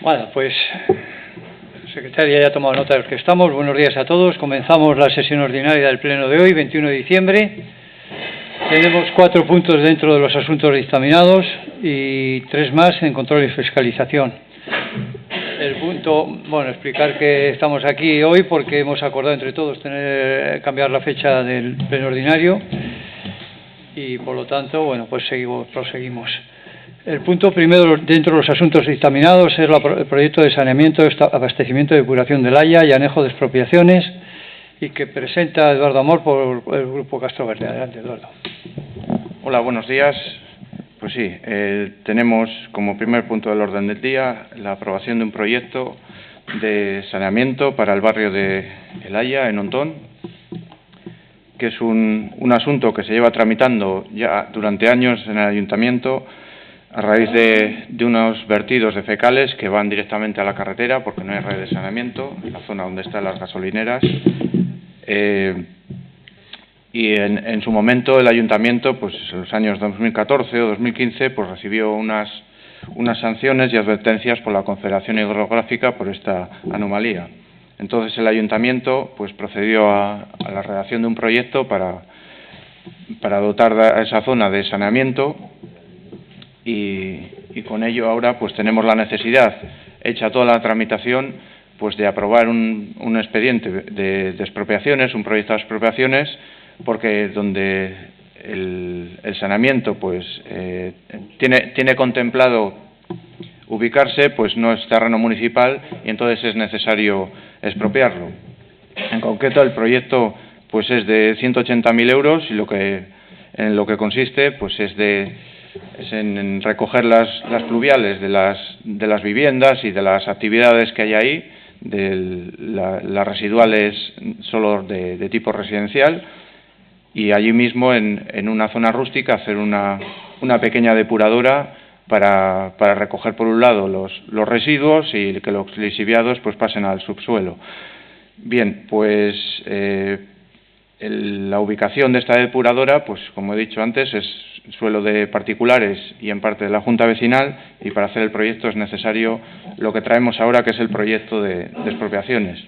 Bueno, pues, secretaria ya ha tomado nota de los que estamos. Buenos días a todos. Comenzamos la sesión ordinaria del Pleno de hoy, 21 de diciembre. Tenemos 4 puntos dentro de los asuntos dictaminados y 3 más en control y fiscalización. El punto, bueno, explicar que estamos aquí hoy porque hemos acordado entre todos cambiar la fecha del Pleno ordinario y, por lo tanto, bueno, pues proseguimos. El punto primero dentro de los asuntos dictaminados es el proyecto de saneamiento, abastecimiento y depuración del Haya y anejo de expropiaciones, y que presenta Eduardo Amor por el Grupo Castro Verde. Adelante, Eduardo. Hola, buenos días. Pues sí, tenemos como primer punto del orden del día la aprobación de un proyecto de saneamiento para el barrio de El Haya, en Ontón, que es un asunto que se lleva tramitando ya durante años en el Ayuntamiento a raíz de unos vertidos de fecales que van directamente a la carretera porque no hay red de saneamiento en la zona donde están las gasolineras. Y en su momento el Ayuntamiento, pues en los años 2014 o 2015, pues recibió unas sanciones y advertencias por la Confederación Hidrográfica por esta anomalía. Entonces el Ayuntamiento pues procedió a la redacción de un proyecto para dotar a esa zona de saneamiento y con ello ahora pues tenemos la necesidad, hecha toda la tramitación, pues de aprobar un expediente de expropiaciones, un proyecto de expropiaciones, porque donde el saneamiento pues tiene contemplado ubicarse, pues no es terreno municipal y entonces es necesario expropiarlo. En concreto el proyecto pues es de 180.000 euros y en lo que consiste pues es en recoger las pluviales de las viviendas y de las actividades que hay ahí, las residuales solo de tipo residencial, y allí mismo en una zona rústica hacer una pequeña depuradora para recoger por un lado los residuos y que los lixiviados pues pasen al subsuelo. Bien, pues la ubicación de esta depuradora, pues como he dicho antes, es suelo de particulares y en parte de la Junta Vecinal, y para hacer el proyecto es necesario lo que traemos ahora, que es el proyecto de expropiaciones,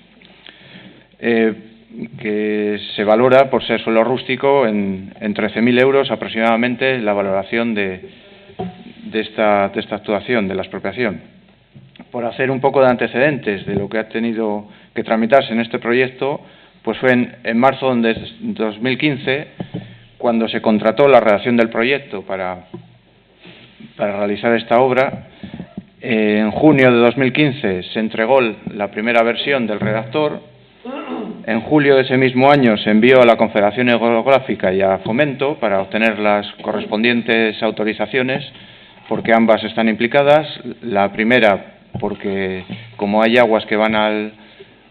que se valora por ser suelo rústico en 13.000 euros aproximadamente la valoración de esta actuación, de la expropiación. Por hacer un poco de antecedentes de lo que ha tenido que tramitarse en este proyecto, pues fue en marzo de 2015 cuando se contrató la redacción del proyecto para realizar esta obra. En junio de 2015 se entregó la primera versión del redactor. En julio de ese mismo año se envió a la Confederación Hidrográfica y a Fomento para obtener las correspondientes autorizaciones, porque ambas están implicadas. La primera porque como hay aguas que van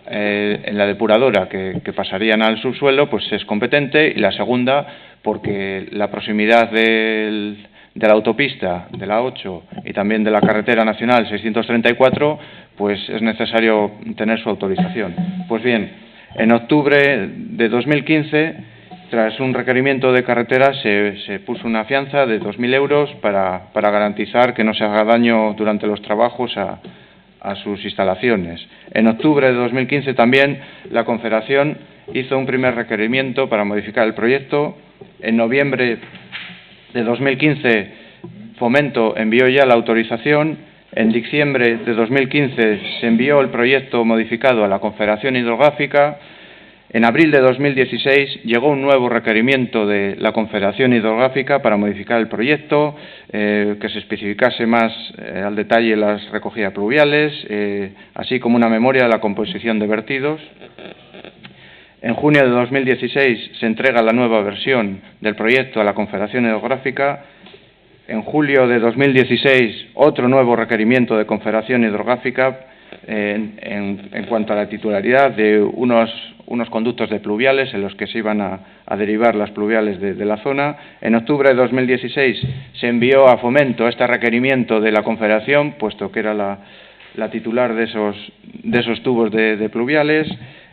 en la depuradora que pasarían al subsuelo, pues es competente, y la segunda porque la proximidad de la autopista, de la 8 y también de la carretera nacional 634, pues es necesario tener su autorización. Pues bien, en octubre de 2015, tras un requerimiento de carretera, se puso una fianza de 2.000 euros para garantizar que no se haga daño durante los trabajos a sus instalaciones. En octubre de 2015 también la Confederación hizo un primer requerimiento para modificar el proyecto. En noviembre de 2015 Fomento envió ya la autorización. En diciembre de 2015 se envió el proyecto modificado a la Confederación Hidrográfica. En abril de 2016 llegó un nuevo requerimiento de la Confederación Hidrográfica para modificar el proyecto, que se especificase más al detalle las recogidas pluviales, así como una memoria de la composición de vertidos. En junio de 2016 se entrega la nueva versión del proyecto a la Confederación Hidrográfica. En julio de 2016 otro nuevo requerimiento de Confederación Hidrográfica en cuanto a la titularidad de unos conductos de pluviales en los que se iban a derivar las pluviales de la zona. En octubre de 2016 se envió a Fomento este requerimiento de la Confederación, puesto que era la titular de esos tubos de pluviales.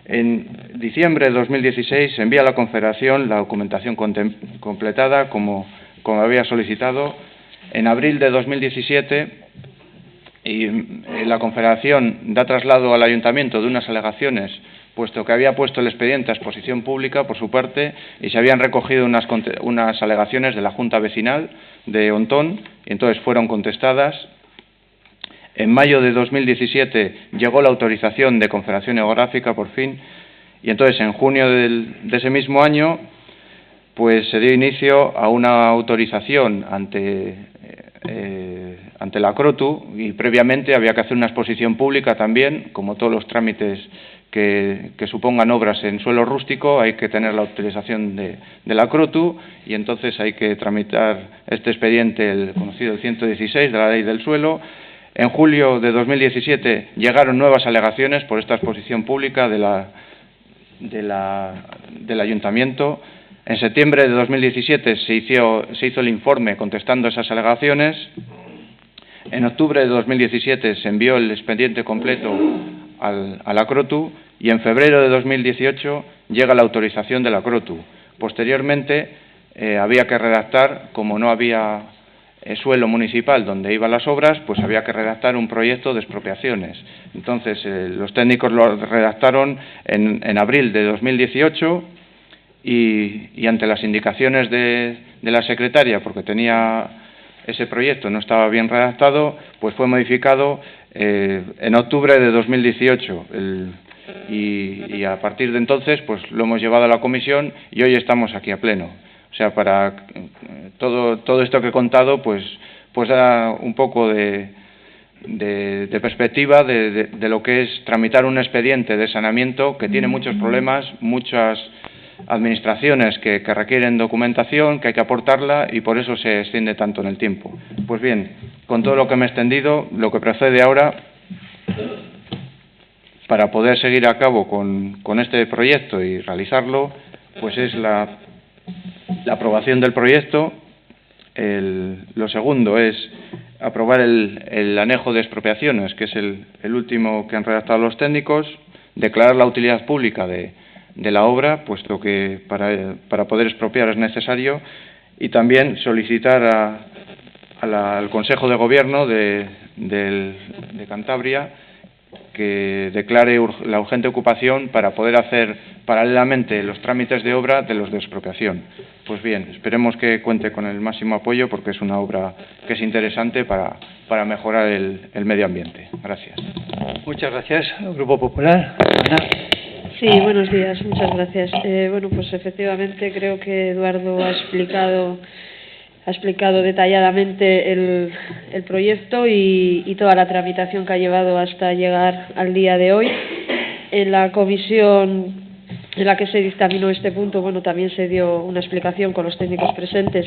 En diciembre de 2016 se envía a la Confederación la documentación completada como había solicitado. En abril de 2017 y la Confederación da traslado al Ayuntamiento de unas alegaciones, puesto que había puesto el expediente a exposición pública por su parte y se habían recogido unas alegaciones de la Junta Vecinal de Ontón, y entonces fueron contestadas. En mayo de 2017 llegó la autorización de Confederación Geográfica por fin, y entonces en junio de ese mismo año pues se dio inicio a una autorización ante la CROTU, y previamente había que hacer una exposición pública también. Como todos los trámites que supongan obras en suelo rústico, hay que tener la autorización de la CROTU, y entonces hay que tramitar este expediente, el conocido 116 de la Ley del Suelo. En julio de 2017 llegaron nuevas alegaciones por esta exposición pública del Ayuntamiento. En septiembre de 2017 se hizo el informe contestando esas alegaciones. En octubre de 2017 se envió el expediente completo a la CROTU, y en febrero de 2018 llega la autorización de la CROTU. Posteriormente había que redactar, como no había suelo municipal donde iban las obras, pues había que redactar un proyecto de expropiaciones. Entonces los técnicos lo redactaron en abril de 2018, y ante las indicaciones de la secretaria, porque tenía ese proyecto, no estaba bien redactado, pues fue modificado en octubre de 2018, y a partir de entonces pues lo hemos llevado a la comisión y hoy estamos aquí a pleno. O sea, para todo esto que he contado pues da un poco de perspectiva de lo que es tramitar un expediente de saneamiento que tiene muchos problemas, muchas administraciones que requieren documentación, que hay que aportarla, y por eso se extiende tanto en el tiempo. Pues bien, con todo lo que me he extendido, lo que procede ahora, para poder seguir a cabo con este proyecto y realizarlo, pues es la aprobación del proyecto. Lo segundo es aprobar el anejo de expropiaciones, que es el último que han redactado los técnicos, declarar la utilidad pública de la obra, puesto que para poder expropiar es necesario, y también solicitar al Consejo de Gobierno de Cantabria que declare la urgente ocupación para poder hacer paralelamente los trámites de obra de los de expropiación. Pues bien, esperemos que cuente con el máximo apoyo, porque es una obra que es interesante para mejorar el medio ambiente. Gracias. Muchas gracias. Grupo Popular. Ana. Sí, buenos días, muchas gracias. Bueno, pues efectivamente creo que Eduardo ha explicado detalladamente el proyecto y toda la tramitación que ha llevado hasta llegar al día de hoy. En la comisión en la que se dictaminó este punto, bueno, también se dio una explicación con los técnicos presentes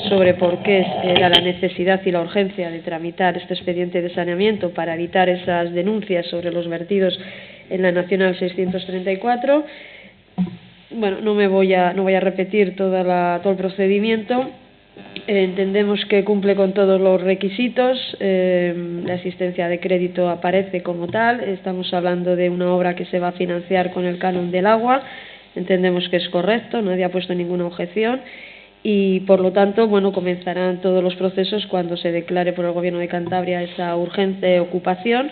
sobre por qué era la necesidad y la urgencia de tramitar este expediente de saneamiento para evitar esas denuncias sobre los vertidos en la Nacional 634. Bueno, no voy a repetir todo el procedimiento. Entendemos que cumple con todos los requisitos. La existencia de crédito aparece como tal. Estamos hablando de una obra que se va a financiar con el canon del agua. Entendemos que es correcto, nadie ha puesto ninguna objeción, y por lo tanto, bueno, comenzarán todos los procesos cuando se declare por el Gobierno de Cantabria esa urgente ocupación.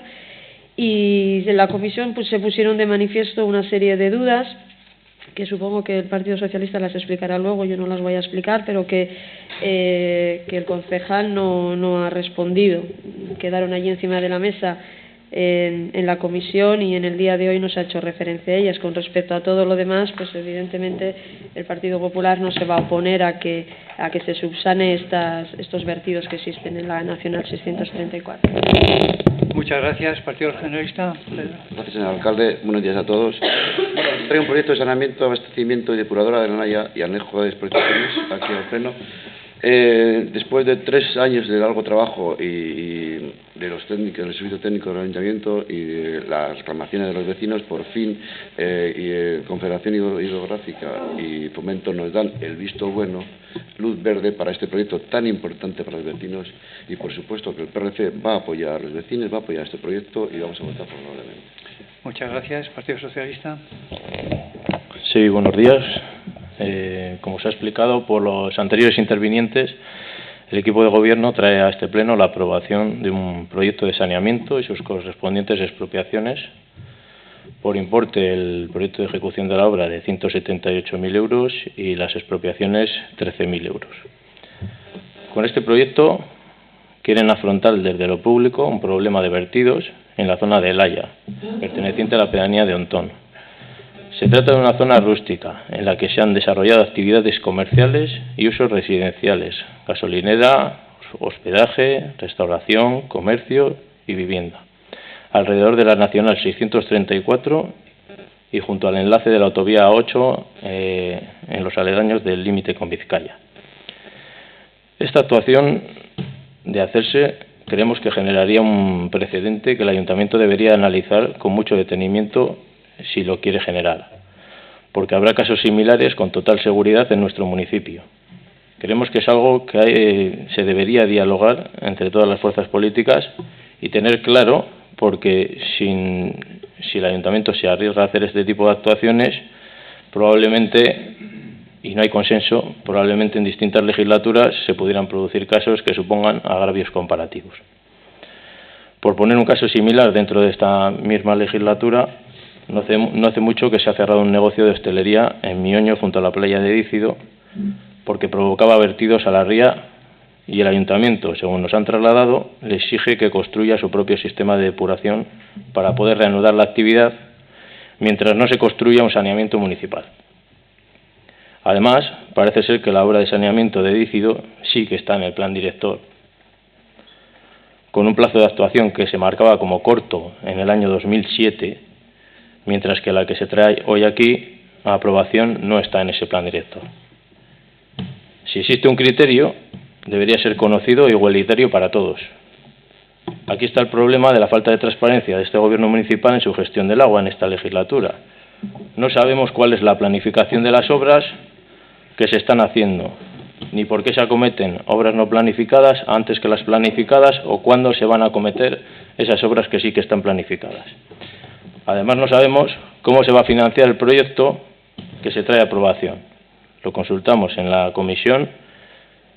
Y en la comisión pues se pusieron de manifiesto una serie de dudas que supongo que el Partido Socialista las explicará luego, yo no las voy a explicar, pero que el concejal no ha respondido. Quedaron allí encima de la mesa en la comisión, y en el día de hoy no se ha hecho referencia a ellas. Con respecto a todo lo demás, pues evidentemente el Partido Popular no se va a oponer a que se subsane estos vertidos que existen en la Nacional 634. Muchas gracias. Partido Generalista. Gracias, señor alcalde. Buenos días a todos. Traigo un proyecto de saneamiento, abastecimiento y depuradora de la Naya y anejo de explotaciones aquí al pleno. Después de 3 años de largo trabajo y de los técnicos, del servicio técnico del ayuntamiento y de las reclamaciones de los vecinos, por fin Confederación Hidrográfica y Fomento nos dan el visto bueno, luz verde para este proyecto tan importante para los vecinos, y por supuesto que el PRC va a apoyar a los vecinos, va a apoyar este proyecto y vamos a votar favorablemente. Muchas gracias. Partido Socialista. Sí, buenos días. Como se ha explicado por los anteriores intervinientes, el equipo de gobierno trae a este pleno la aprobación de un proyecto de saneamiento y sus correspondientes expropiaciones por importe el proyecto de ejecución de la obra de 178.000 euros y las expropiaciones 13.000 euros. Con este proyecto quieren afrontar desde lo público un problema de vertidos en la zona de El Haya, perteneciente a la pedanía de Ontón. Se trata de una zona rústica en la que se han desarrollado actividades comerciales y usos residenciales, gasolinera, hospedaje, restauración, comercio y vivienda, alrededor de la Nacional 634 y junto al enlace de la autovía A8 en los aledaños del límite con Vizcaya. Esta actuación, de hacerse, creemos que generaría un precedente que el Ayuntamiento debería analizar con mucho detenimiento si lo quiere generar, porque habrá casos similares con total seguridad en nuestro municipio. Creemos que es algo que se debería dialogar entre todas las fuerzas políticas y tener claro, porque si el Ayuntamiento se arriesga a hacer este tipo de actuaciones, probablemente, y no hay consenso, probablemente en distintas legislaturas se pudieran producir casos que supongan agravios comparativos. Por poner un caso similar dentro de esta misma legislatura, no hace mucho que se ha cerrado un negocio de hostelería en Mioño, junto a la playa de Dícido, porque provocaba vertidos a la ría y el Ayuntamiento, según nos han trasladado, le exige que construya su propio sistema de depuración para poder reanudar la actividad mientras no se construya un saneamiento municipal. Además, parece ser que la obra de saneamiento de Dícido sí que está en el plan director, con un plazo de actuación que se marcaba como corto en el año 2007, mientras que la que se trae hoy aquí a aprobación no está en ese plan director. Si existe un criterio, debería ser conocido e igualitario para todos. Aquí está el problema de la falta de transparencia de este gobierno municipal en su gestión del agua en esta legislatura. No sabemos cuál es la planificación de las obras que se están haciendo, ni por qué se acometen obras no planificadas antes que las planificadas o cuándo se van a acometer esas obras que sí que están planificadas. Además, no sabemos cómo se va a financiar el proyecto que se trae a aprobación. Lo consultamos en la comisión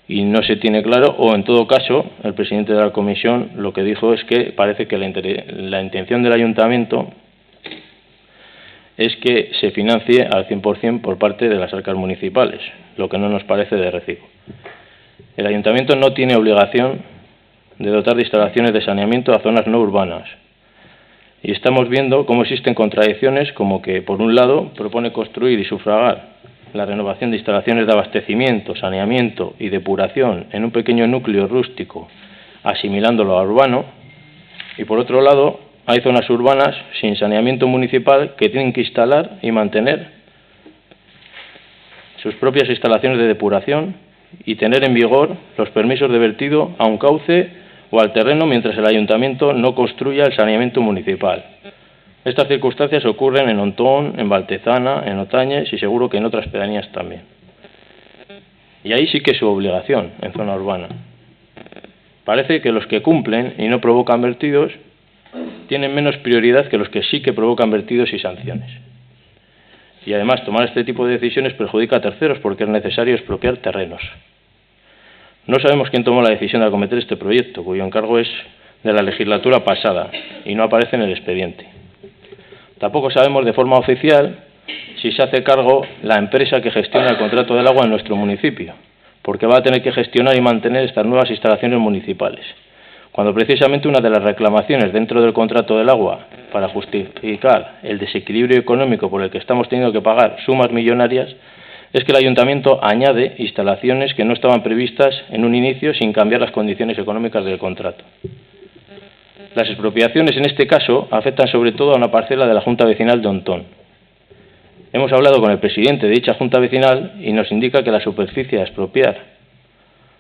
y no se tiene claro, o en todo caso, el presidente de la comisión lo que dijo es que parece que la intención del ayuntamiento es que se financie al 100% por parte de las arcas municipales, lo que no nos parece de recibo. El ayuntamiento no tiene obligación de dotar de instalaciones de saneamiento a zonas no urbanas. Y estamos viendo cómo existen contradicciones, como que, por un lado, propone construir y sufragar la renovación de instalaciones de abastecimiento, saneamiento y depuración en un pequeño núcleo rústico, asimilándolo a urbano, y por otro lado, hay zonas urbanas sin saneamiento municipal que tienen que instalar y mantener sus propias instalaciones de depuración y tener en vigor los permisos de vertido a un cauce o al terreno mientras el ayuntamiento no construya el saneamiento municipal. Estas circunstancias ocurren en Ontón, en Valtezana, en Otañes y seguro que en otras pedanías también. Y ahí sí que es su obligación, en zona urbana. Parece que los que cumplen y no provocan vertidos tienen menos prioridad que los que sí que provocan vertidos y sanciones. Y además, tomar este tipo de decisiones perjudica a terceros porque es necesario expropiar terrenos. No sabemos quién tomó la decisión de acometer este proyecto, cuyo encargo es de la legislatura pasada y no aparece en el expediente. Tampoco sabemos de forma oficial si se hace cargo la empresa que gestiona el contrato del agua en nuestro municipio, porque va a tener que gestionar y mantener estas nuevas instalaciones municipales, cuando precisamente una de las reclamaciones dentro del contrato del agua para justificar el desequilibrio económico por el que estamos teniendo que pagar sumas millonarias es que el ayuntamiento añade instalaciones que no estaban previstas en un inicio sin cambiar las condiciones económicas del contrato. Las expropiaciones en este caso afectan sobre todo a una parcela de la Junta Vecinal de Ontón. Hemos hablado con el presidente de dicha Junta Vecinal y nos indica que la superficie a expropiar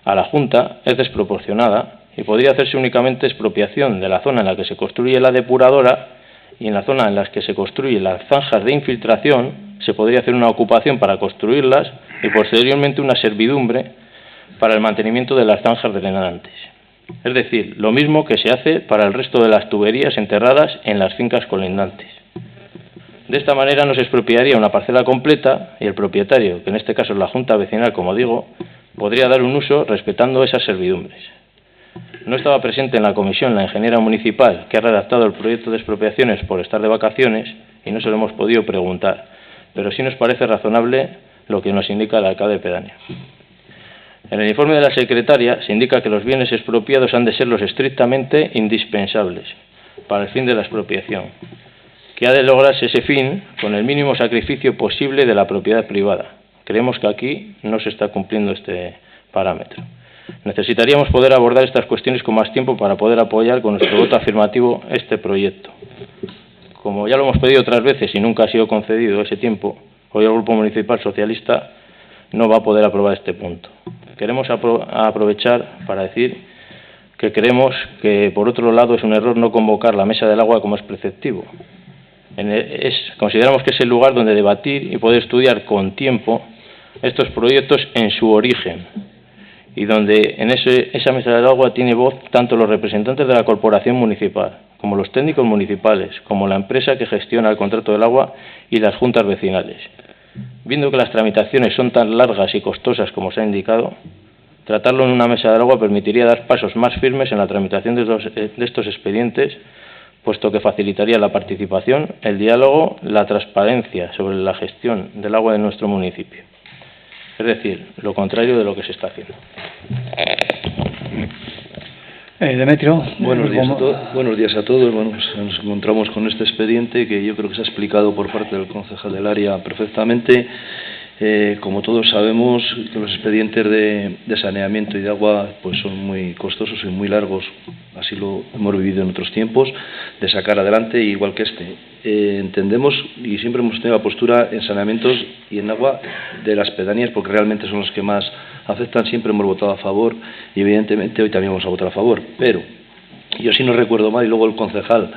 a la Junta es desproporcionada y podría hacerse únicamente expropiación de la zona en la que se construye la depuradora y en la zona en la que se construyen las zanjas de infiltración se podría hacer una ocupación para construirlas y posteriormente una servidumbre para el mantenimiento de las zanjas drenantes. Es decir, lo mismo que se hace para el resto de las tuberías enterradas en las fincas colindantes. De esta manera no se expropiaría una parcela completa y el propietario, que en este caso es la Junta Vecinal, como digo, podría dar un uso respetando esas servidumbres. No estaba presente en la comisión la ingeniera municipal que ha redactado el proyecto de expropiaciones por estar de vacaciones y no se lo hemos podido preguntar, pero sí nos parece razonable lo que nos indica el alcalde pedáneo. En el informe de la secretaria se indica que los bienes expropiados han de ser los estrictamente indispensables para el fin de la expropiación, que ha de lograrse ese fin con el mínimo sacrificio posible de la propiedad privada. Creemos que aquí no se está cumpliendo este parámetro. Necesitaríamos poder abordar estas cuestiones con más tiempo para poder apoyar con nuestro voto afirmativo este proyecto. Como ya lo hemos pedido otras veces y nunca ha sido concedido ese tiempo, hoy el Grupo Municipal Socialista no va a poder aprobar este punto. Queremos aprovechar para decir que creemos que, por otro lado, es un error no convocar la Mesa del Agua como es preceptivo. Consideramos que es el lugar donde debatir y poder estudiar con tiempo estos proyectos en su origen y donde en esa Mesa del Agua tiene voz tanto los representantes de la corporación municipal, como los técnicos municipales, como la empresa que gestiona el contrato del agua y las juntas vecinales. Viendo que las tramitaciones son tan largas y costosas como se ha indicado, tratarlo en una Mesa del Agua permitiría dar pasos más firmes en la tramitación de estos expedientes, puesto que facilitaría la participación, el diálogo, la transparencia sobre la gestión del agua de nuestro municipio. Es decir, lo contrario de lo que se está haciendo. Demetrio. Buenos días a todos. Bueno, pues nos encontramos con este expediente que yo creo que se ha explicado por parte del concejal del área perfectamente. Como todos sabemos, los expedientes de saneamiento y de agua pues son muy costosos y muy largos, así lo hemos vivido en otros tiempos, de sacar adelante, igual que este. Entendemos y siempre hemos tenido la postura en saneamientos y en agua de las pedanías, porque realmente son los que más afectan. Siempre hemos votado a favor y evidentemente hoy también vamos a votar a favor, pero yo si no recuerdo mal, y luego el concejal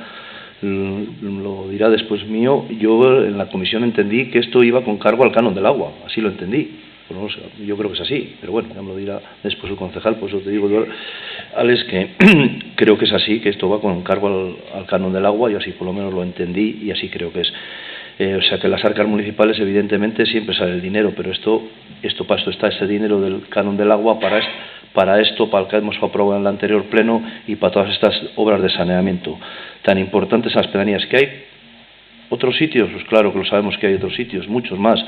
lo dirá después mío, yo en la comisión entendí que esto iba con cargo al canon del agua, así lo entendí. Pues no sé, yo creo que es así, pero bueno, ya me lo dirá después el concejal. Pues yo te digo, Alex, que creo que es así, que esto va con cargo al canon del agua, yo así por lo menos lo entendí y así creo que es. O sea que en las arcas municipales evidentemente siempre sale el dinero, pero para esto está ese dinero del canon del agua para el que hemos aprobado en el anterior pleno y para todas estas obras de saneamiento tan importantes a las pedanías. ¿Que hay otros sitios? Pues claro que lo sabemos que hay otros sitios, muchos más,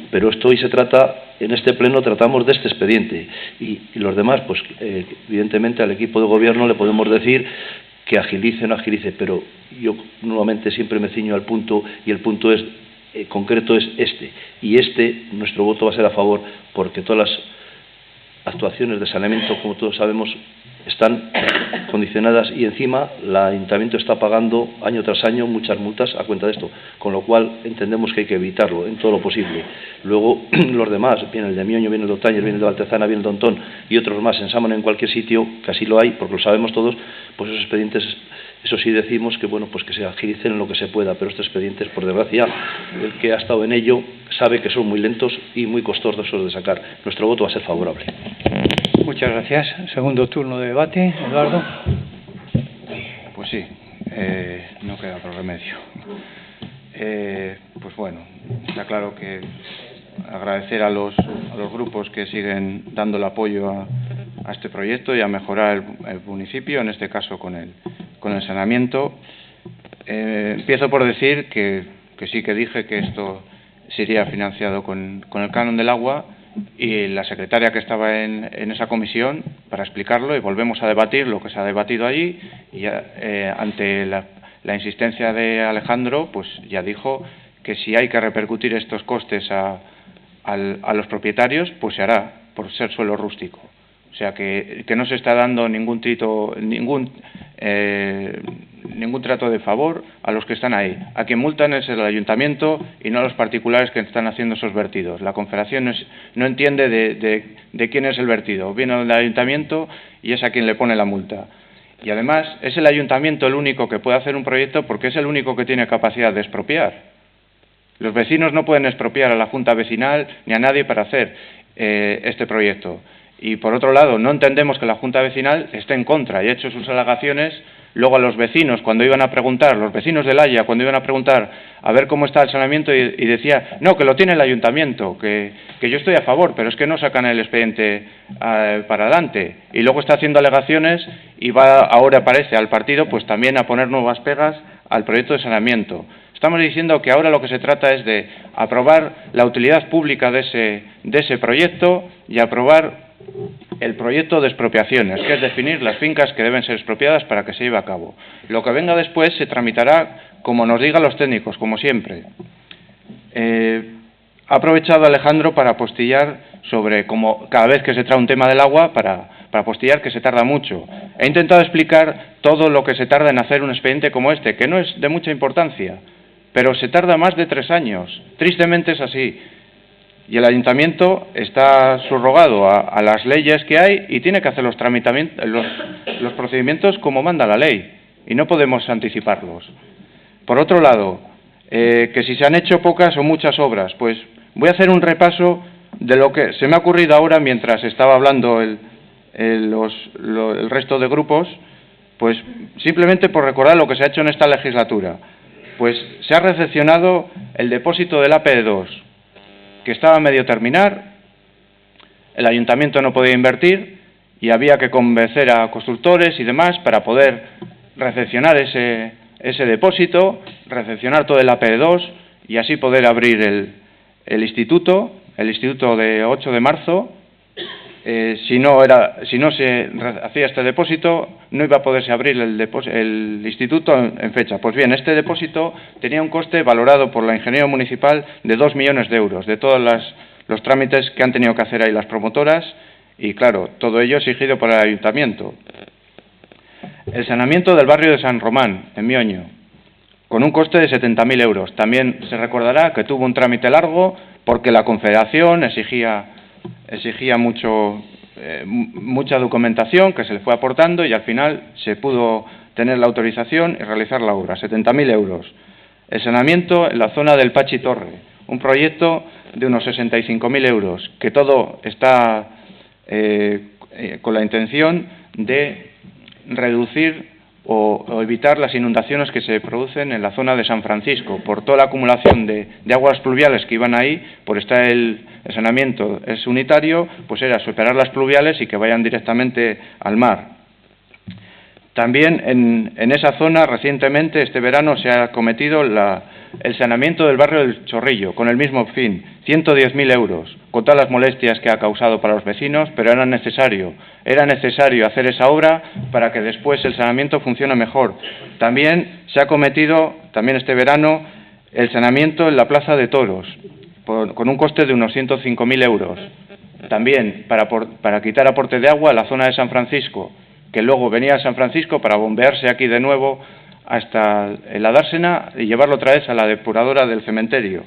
pero esto hoy se trata, en este pleno tratamos de este expediente y los demás, pues evidentemente al equipo de gobierno le podemos decir que agilice o no agilice, pero yo nuevamente siempre me ciño al punto y el punto es concreto es este, y nuestro voto va a ser a favor porque todas las actuaciones de saneamiento, como todos sabemos, están condicionadas y encima el ayuntamiento está pagando año tras año muchas multas a cuenta de esto, con lo cual entendemos que hay que evitarlo en todo lo posible. Luego los demás, viene el de Mioño, viene el de Otañez, viene el de Valtezana, viene el de Ontón y otros más en Sámano, en cualquier sitio, que así lo hay, porque lo sabemos todos, pues esos expedientes, eso sí decimos que bueno, pues que se agilicen en lo que se pueda, pero estos expedientes, por desgracia, el que ha estado en ello sabe que son muy lentos y muy costosos de sacar. Nuestro voto va a ser favorable. Muchas gracias. Segundo turno de debate. Eduardo. Pues sí, no queda otro remedio. Pues bueno, está claro que agradecer a los grupos que siguen dando el apoyo a este proyecto y a mejorar el municipio, en este caso con el saneamiento. Empiezo por decir que sí que dije que esto sería financiado con el canon del agua, y la secretaria que estaba en esa comisión para explicarlo, y volvemos a debatir lo que se ha debatido allí y ante la insistencia de Alejandro, pues ya dijo que si hay que repercutir estos costes a los propietarios, pues se hará por ser suelo rústico. O sea que no se está dando ningún trato de favor a los que están ahí. A quien multan es el ayuntamiento y no a los particulares que están haciendo esos vertidos. La Confederación no entiende de quién es el vertido. Viene el ayuntamiento y es a quien le pone la multa. Y además es el ayuntamiento el único que puede hacer un proyecto porque es el único que tiene capacidad de expropiar. Los vecinos no pueden expropiar a la Junta Vecinal ni a nadie para hacer este proyecto. Y por otro lado, no entendemos que la Junta Vecinal esté en contra y ha hecho sus alegaciones luego a los vecinos, cuando iban a preguntar, los vecinos del Haya, cuando iban a preguntar a ver cómo está el saneamiento, y decía, no, que lo tiene el ayuntamiento, que yo estoy a favor, pero es que no sacan el expediente para adelante. Y luego está haciendo alegaciones y va, ahora parece, al partido, pues también a poner nuevas pegas al proyecto de saneamiento. Estamos diciendo que ahora lo que se trata es de aprobar la utilidad pública de ese proyecto y aprobar el proyecto de expropiaciones, que es definir las fincas que deben ser expropiadas para que se lleve a cabo. Lo que venga después se tramitará como nos digan los técnicos, como siempre. Ha aprovechado Alejandro para apostillar sobre, como cada vez que se trae un tema del agua, para apostillar que se tarda mucho. He intentado explicar todo lo que se tarda en hacer un expediente como este, que no es de mucha importancia, pero se tarda más de 3 años. Tristemente es así. Y el ayuntamiento está subrogado a las leyes que hay y tiene que hacer los procedimientos como manda la ley, y no podemos anticiparlos. Por otro lado, que si se han hecho pocas o muchas obras, pues voy a hacer un repaso de lo que se me ha ocurrido ahora mientras estaba hablando el resto de grupos, pues simplemente por recordar lo que se ha hecho en esta legislatura. Pues se ha recepcionado el depósito del APD2, que estaba a medio terminar, el ayuntamiento no podía invertir y había que convencer a constructores y demás para poder recepcionar ese depósito, recepcionar todo el APD2 y así poder abrir el instituto de 8 de marzo. Si no se hacía este depósito, no iba a poderse abrir el instituto en fecha. Pues bien, este depósito tenía un coste valorado por la Ingeniero Municipal de 2 millones de euros, de todos los trámites que han tenido que hacer ahí las promotoras, y claro, todo ello exigido por el ayuntamiento. El saneamiento del barrio de San Román, en Mioño, con un coste de 70.000 euros. También se recordará que tuvo un trámite largo porque la Confederación exigía mucha documentación que se le fue aportando y al final se pudo tener la autorización y realizar la obra, 70.000 euros. El saneamiento en la zona del Pachi Torre, un proyecto de unos 65.000 euros, que todo está con la intención de reducir o evitar las inundaciones que se producen en la zona de San Francisco, por toda la acumulación de aguas pluviales que iban ahí, por estar el saneamiento es unitario, pues era superar las pluviales y que vayan directamente al mar. También en esa zona, recientemente, este verano, se ha cometido el saneamiento del barrio del Chorrillo, con el mismo fin, 110.000 euros, con todas las molestias que ha causado para los vecinos, pero era necesario hacer esa obra para que después el saneamiento funcione mejor. También se ha cometido, también este verano, el saneamiento en la Plaza de Toros, con un coste de unos 105.000 euros. También para quitar aporte de agua a la zona de San Francisco, que luego venía a San Francisco para bombearse aquí de nuevo hasta la dársena y llevarlo otra vez a la depuradora del cementerio.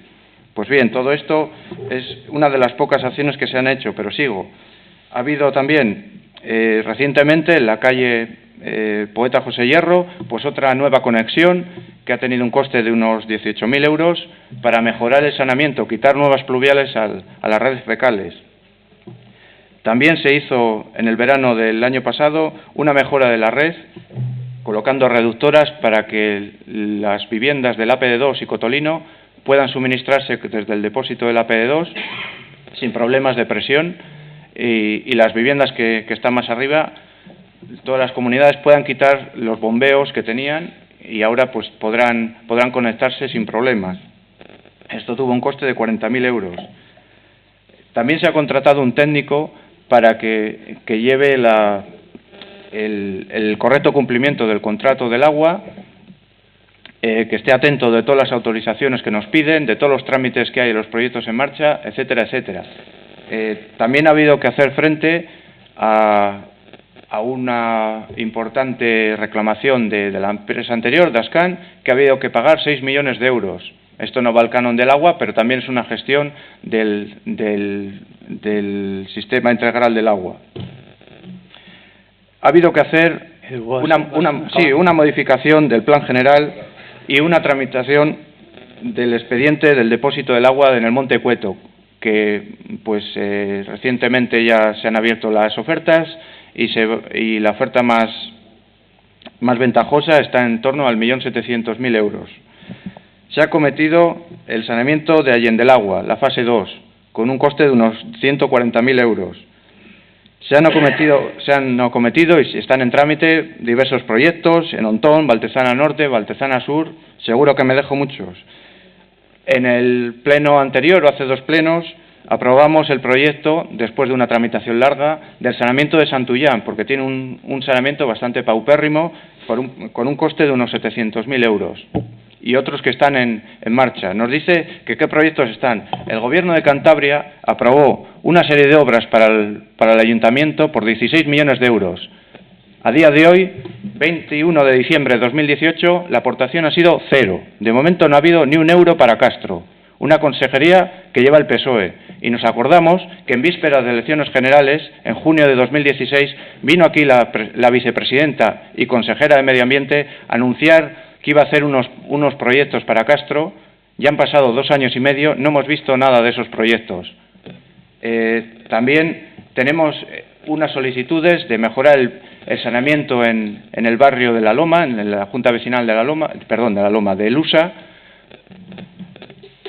Pues bien, todo esto es una de las pocas acciones que se han hecho, pero sigo. Ha habido también recientemente en la calle Poeta José Hierro, pues otra nueva conexión que ha tenido un coste de unos 18.000 euros para mejorar el saneamiento, quitar nuevas pluviales a las redes fecales. También se hizo en el verano del año pasado una mejora de la red, colocando reductoras para que las viviendas del APD2 y Cotolino puedan suministrarse desde el depósito del APD2 sin problemas de presión, y las viviendas que están más arriba, todas las comunidades puedan quitar los bombeos que tenían y ahora pues podrán conectarse sin problemas. Esto tuvo un coste de 40.000 euros. También se ha contratado un técnico para que lleve el correcto cumplimiento del contrato del agua, que esté atento de todas las autorizaciones que nos piden, de todos los trámites que hay en los proyectos en marcha, etcétera, etcétera. También ha habido que hacer frente a una importante reclamación de la empresa anterior, Dascan, que ha habido que pagar 6 millones de euros. Esto no va al canon del agua, pero también es una gestión del sistema integral del agua. Ha habido que hacer una modificación del plan general y una tramitación del expediente del depósito del agua en el Monte Cueto, que pues recientemente ya se han abierto las ofertas y la oferta más más ventajosa está en torno al 1.700.000 euros. Se ha acometido el saneamiento de Allende el Agua, la fase 2, con un coste de unos 140.000 euros. Se han acometido y están en trámite diversos proyectos en Ontón, Valtezana Norte, Valtezana Sur, seguro que me dejo muchos. En el pleno anterior, o hace 2 plenos, aprobamos el proyecto, después de una tramitación larga, del saneamiento de Santullán, porque tiene un saneamiento bastante paupérrimo, con un coste de unos 700.000 euros. Y otros que están en marcha. Nos dice que qué proyectos están. El Gobierno de Cantabria aprobó una serie de obras para el Ayuntamiento por 16 millones de euros. A día de hoy, 21 de diciembre de 2018, la aportación ha sido 0. De momento no ha habido ni un euro para Castro, una consejería que lleva el PSOE. Y nos acordamos que en vísperas de elecciones generales, en junio de 2016, vino aquí la vicepresidenta y consejera de Medio Ambiente a anunciar que iba a hacer unos proyectos para Castro. Ya han pasado 2 años y medio, no hemos visto nada de esos proyectos. También tenemos unas solicitudes de mejorar el saneamiento en el barrio de La Loma, en la Junta Vecinal de La Loma, de Lusa,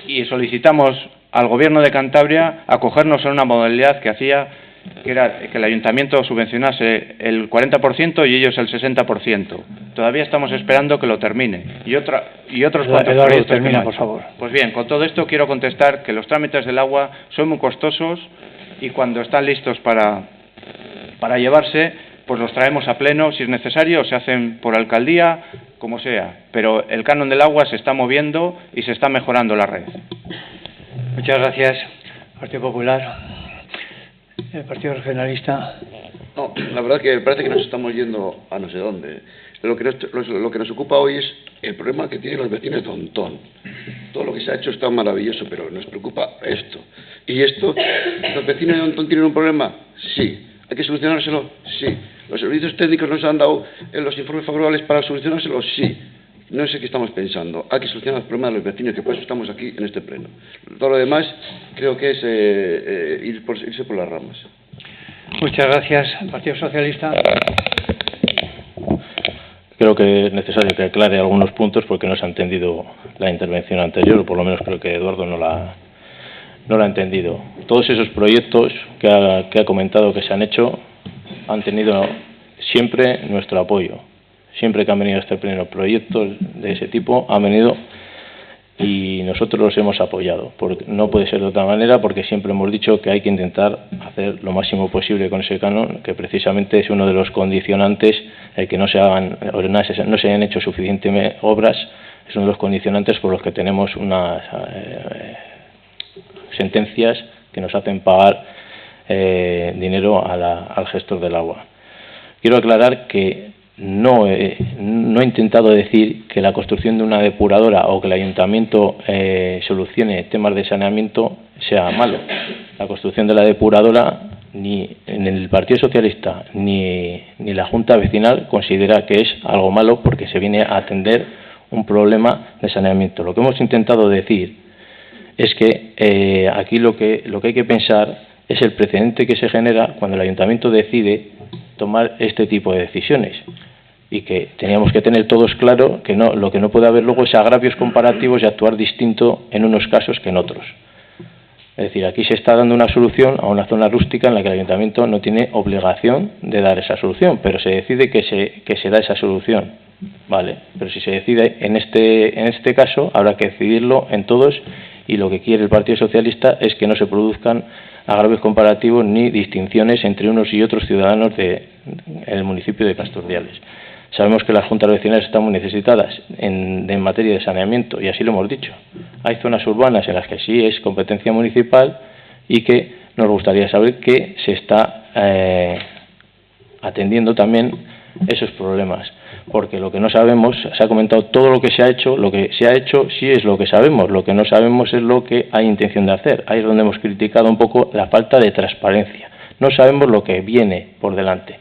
y solicitamos al Gobierno de Cantabria acogernos a una modalidad que hacía que era que el Ayuntamiento subvencionase el 40% y ellos el 60%. Todavía estamos esperando que lo termine. Y otros cuantos proyectos. Termina, por favor. Pues bien, con todo esto quiero contestar que los trámites del agua son muy costosos y cuando están listos para llevarse, pues los traemos a pleno, si es necesario, se hacen por alcaldía, como sea. Pero el canon del agua se está moviendo y se está mejorando la red. Muchas gracias. Partido Popular. El Partido Regionalista. No, la verdad que parece que nos estamos yendo a no sé dónde. Lo que nos ocupa hoy es el problema que tienen los vecinos de Ontón. Todo lo que se ha hecho está maravilloso, pero nos preocupa esto. ¿Y esto? ¿Los vecinos de Ontón tienen un problema? Sí. ¿Hay que solucionárselo? Sí. ¿Los servicios técnicos nos han dado los informes favorables para solucionárselo? Sí. No sé qué estamos pensando. Hay que solucionar los problemas de los vecinos, que por eso estamos aquí en este pleno. Todo lo demás creo que es irse por las ramas. Muchas gracias. Partido Socialista. Creo que es necesario que aclare algunos puntos porque no se ha entendido la intervención anterior, o por lo menos creo que Eduardo no la ha entendido. Todos esos proyectos que ha comentado que se han hecho han tenido siempre nuestro apoyo. Siempre que han venido a este pleno proyectos de ese tipo, han venido y nosotros los hemos apoyado. No puede ser de otra manera, porque siempre hemos dicho que hay que intentar hacer lo máximo posible con ese canon, que precisamente es uno de los condicionantes, el que no se hayan hecho suficientes obras, es uno de los condicionantes por los que tenemos unas sentencias que nos hacen pagar dinero al gestor del agua. Quiero aclarar que no he intentado decir que la construcción de una depuradora o que el ayuntamiento solucione temas de saneamiento sea malo. La construcción de la depuradora, ni en el Partido Socialista ni la Junta Vecinal considera que es algo malo, porque se viene a atender un problema de saneamiento. Lo que hemos intentado decir es que aquí lo que hay que pensar es el precedente que se genera cuando el ayuntamiento decide tomar este tipo de decisiones, y que teníamos que tener todos claro que lo que no puede haber luego es agravios comparativos y actuar distinto en unos casos que en otros. Es decir, aquí se está dando una solución a una zona rústica en la que el ayuntamiento no tiene obligación de dar esa solución, pero se decide que se da esa solución, vale. Pero si se decide en este caso, habrá que decidirlo en todos, y lo que quiere el Partido Socialista es que no se produzcan agravios comparativos ni distinciones entre unos y otros ciudadanos del municipio de Casturdiales. Sabemos que las juntas vecinales están muy necesitadas en materia de saneamiento, y así lo hemos dicho. Hay zonas urbanas en las que sí es competencia municipal y que nos gustaría saber que se está atendiendo también esos problemas, porque lo que no sabemos, se ha comentado todo lo que se ha hecho sí es lo que sabemos, lo que no sabemos es lo que hay intención de hacer. Ahí es donde hemos criticado un poco la falta de transparencia. No sabemos lo que viene por delante,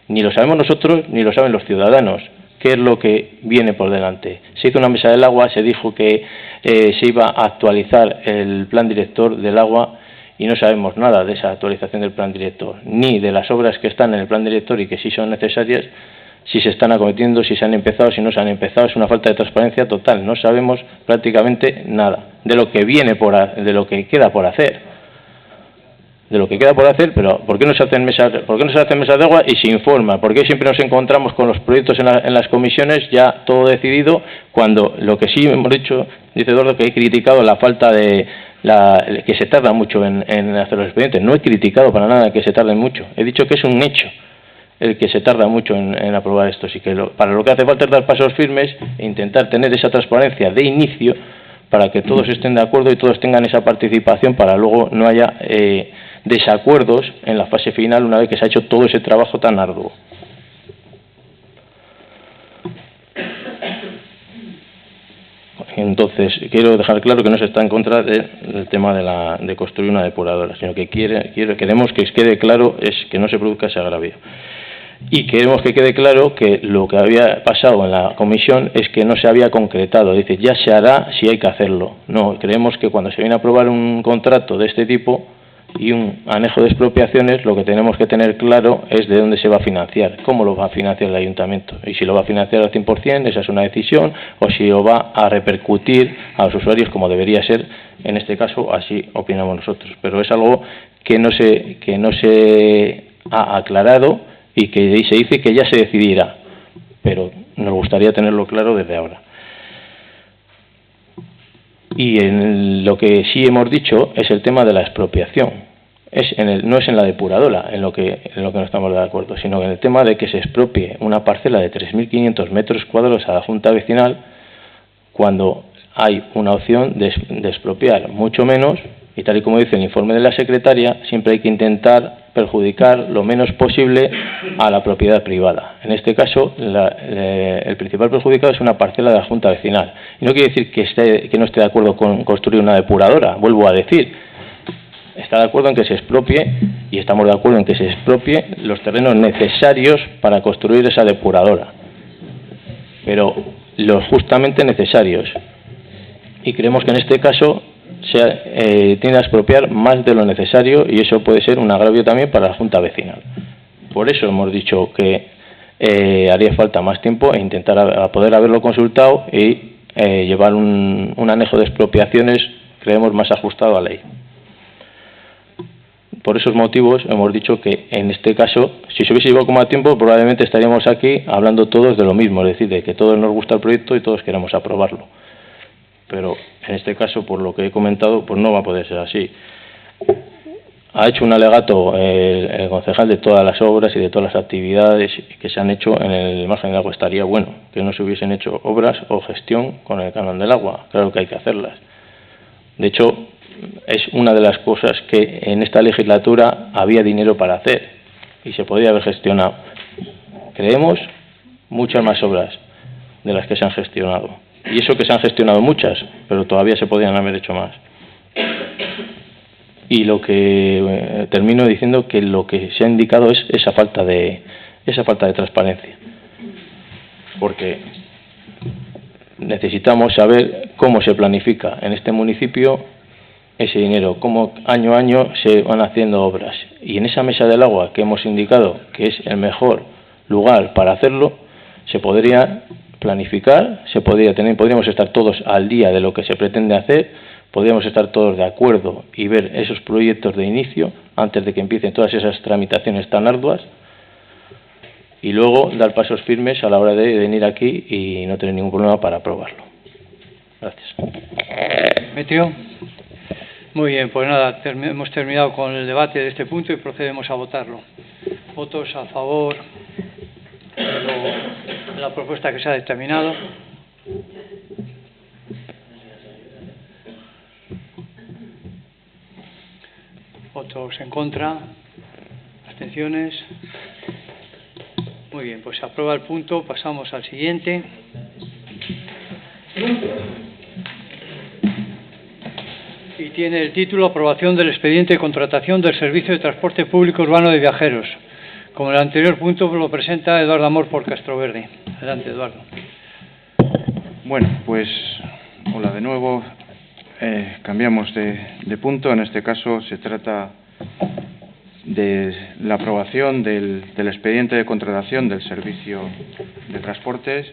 ni lo sabemos nosotros ni lo saben los ciudadanos, qué es lo que viene por delante. Se hizo una mesa del agua, se dijo que se iba a actualizar el plan director del agua, y no sabemos nada de esa actualización del plan director, ni de las obras que están en el plan director y que sí son necesarias, si se están acometiendo, si se han empezado, si no se han empezado. Es una falta de transparencia total. No sabemos prácticamente nada de lo que de lo que queda por hacer. Pero ¿por qué no se hacen mesas de agua y se informa? ¿Por qué siempre nos encontramos con los proyectos en las comisiones ya todo decidido, cuando lo que sí hemos dicho, dice Eduardo, que he criticado la falta de que se tarda mucho en hacer los expedientes? No he criticado para nada que se tarde mucho, he dicho que es un hecho el que se tarda mucho en aprobar esto. Así que para lo que hace falta es dar pasos firmes e intentar tener esa transparencia de inicio para que todos estén de acuerdo y todos tengan esa participación, para luego no haya desacuerdos en la fase final una vez que se ha hecho todo ese trabajo tan arduo. Entonces, quiero dejar claro que no se está en contra del tema de construir una depuradora, sino que queremos que quede claro es que no se produzca ese agravio. Y queremos que quede claro que lo que había pasado en la comisión es que no se había concretado. Dice, ya se hará si hay que hacerlo. No, creemos que cuando se viene a aprobar un contrato de este tipo y un anejo de expropiaciones, lo que tenemos que tener claro es de dónde se va a financiar, cómo lo va a financiar el ayuntamiento, y si lo va a financiar al 100%, esa es una decisión, o si lo va a repercutir a los usuarios, como debería ser en este caso. Así opinamos nosotros, pero es algo que no se ha aclarado y que se dice que ya se decidirá, pero nos gustaría tenerlo claro desde ahora. Y lo que sí hemos dicho es el tema de la expropiación. No es en la depuradora en lo que no estamos de acuerdo, sino en el tema de que se expropie una parcela de 3.500 metros cuadrados a la Junta Vecinal, cuando hay una opción de expropiar mucho menos, y tal y como dice el informe de la secretaria, siempre hay que intentar perjudicar lo menos posible a la propiedad privada. En este caso, el principal perjudicado es una parcela de la Junta Vecinal. Y no quiere decir que no esté de acuerdo con construir una depuradora, vuelvo a decir. Está de acuerdo en que se expropie, y estamos de acuerdo en que se expropie los terrenos necesarios para construir esa depuradora, pero los justamente necesarios. Y creemos que en este caso se tiene a expropiar más de lo necesario, y eso puede ser un agravio también para la Junta Vecinal. Por eso hemos dicho que haría falta más tiempo e intentar a poder haberlo consultado y llevar un anejo de expropiaciones, creemos, más ajustado a ley. Por esos motivos hemos dicho que en este caso, si se hubiese llevado con más tiempo, probablemente estaríamos aquí hablando todos de lo mismo, es decir, de que todos nos gusta el proyecto y todos queremos aprobarlo. Pero en este caso, por lo que he comentado, pues no va a poder ser así. Ha hecho un alegato el concejal de todas las obras y de todas las actividades que se han hecho en el margen del agua. Estaría bueno que no se hubiesen hecho obras o gestión con el canon del agua. Claro que hay que hacerlas. De hecho, es una de las cosas que en esta legislatura había dinero para hacer y se podía haber gestionado. Creemos muchas más obras de las que se han gestionado. Y eso que se han gestionado muchas, pero todavía se podían haber hecho más. Y lo que termino diciendo que lo que se ha indicado es esa falta de transparencia. Porque necesitamos saber cómo se planifica en este municipio ese dinero, cómo año a año se van haciendo obras. Y en esa mesa del agua que hemos indicado que es el mejor lugar para hacerlo, se podría planificar, podríamos estar todos al día de lo que se pretende hacer, podríamos estar todos de acuerdo y ver esos proyectos de inicio antes de que empiecen todas esas tramitaciones tan arduas, y luego dar pasos firmes a la hora de venir aquí y no tener ningún problema para aprobarlo. Gracias. Meteo. Muy bien, pues nada, hemos terminado con el debate de este punto y procedemos a votarlo. Votos a favor de la propuesta que se ha determinado. Votos en contra. Abstenciones. Muy bien, pues se aprueba el punto. Pasamos al siguiente. Y tiene el título Aprobación del expediente de contratación del servicio de transporte público urbano de viajeros. Como el anterior punto lo presenta Eduardo Amor por Castroverde. Adelante, Eduardo. Bueno, pues hola de nuevo. Cambiamos de punto. En este caso se trata de la aprobación del expediente de contratación del servicio de transportes.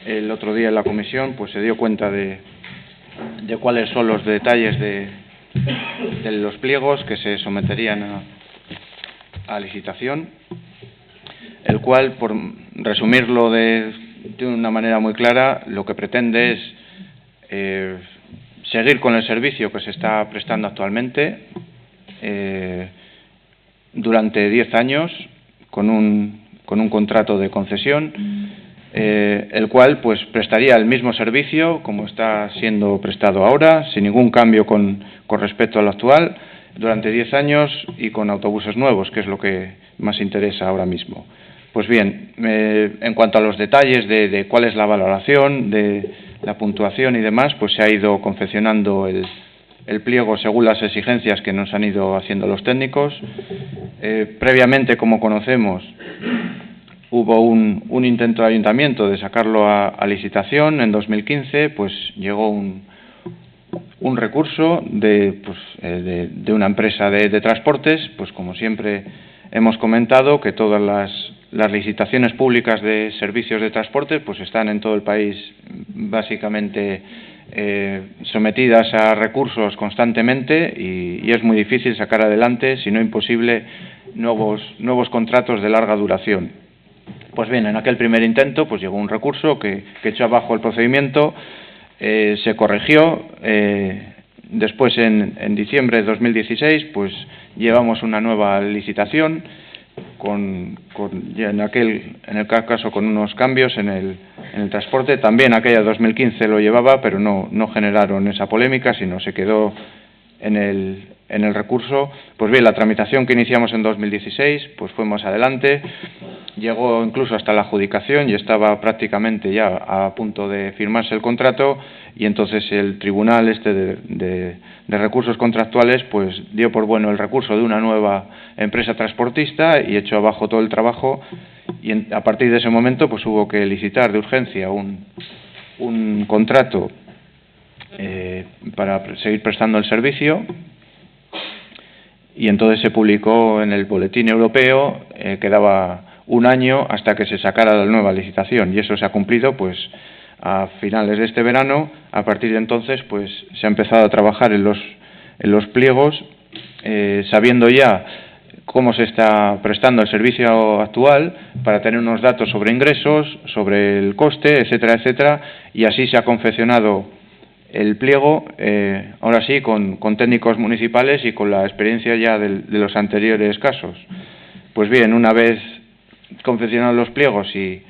El otro día en la comisión pues se dio cuenta de cuáles son los detalles de los pliegos que se someterían a licitación, el cual, por resumirlo de una manera muy clara, lo que pretende es seguir con el servicio que se está prestando actualmente durante 10 años con un contrato de concesión, el cual pues prestaría el mismo servicio como está siendo prestado ahora, sin ningún cambio con respecto al actual, durante 10 años y con autobuses nuevos, que es lo que más interesa ahora mismo. Pues bien, en cuanto a los detalles de cuál es la valoración, de la puntuación y demás, pues se ha ido confeccionando el pliego según las exigencias que nos han ido haciendo los técnicos. Previamente, como conocemos, hubo un intento de ayuntamiento de sacarlo a licitación en 2015, pues llegó un recurso de una empresa de transportes, pues como siempre hemos comentado que todas las licitaciones públicas de servicios de transporte pues están en todo el país básicamente sometidas a recursos constantemente y es muy difícil sacar adelante, si no imposible, nuevos contratos de larga duración. Pues bien, en aquel primer intento pues llegó un recurso que echó abajo el procedimiento, se corrigió. Después, en diciembre de 2016, pues llevamos una nueva licitación en el caso con unos cambios en el transporte. También aquella de 2015 lo llevaba, pero no generaron esa polémica, sino se quedó en el recurso. Pues bien, la tramitación que iniciamos en 2016 pues fue más adelante, llegó incluso hasta la adjudicación y estaba prácticamente ya a punto de firmarse el contrato, y entonces el tribunal de recursos contractuales pues dio por bueno el recurso de una nueva empresa transportista y echó abajo todo el trabajo, y a partir de ese momento pues hubo que licitar de urgencia un contrato para seguir prestando el servicio, y entonces se publicó en el boletín europeo que daba un año hasta que se sacara la nueva licitación, y eso se ha cumplido pues a finales de este verano. A partir de entonces pues se ha empezado a trabajar en los pliegos, sabiendo ya cómo se está prestando el servicio actual, para tener unos datos sobre ingresos, sobre el coste, etcétera, etcétera, y así se ha confeccionado el pliego, ahora sí, con técnicos municipales y con la experiencia ya de los anteriores casos. Pues bien, una vez confeccionados los pliegos y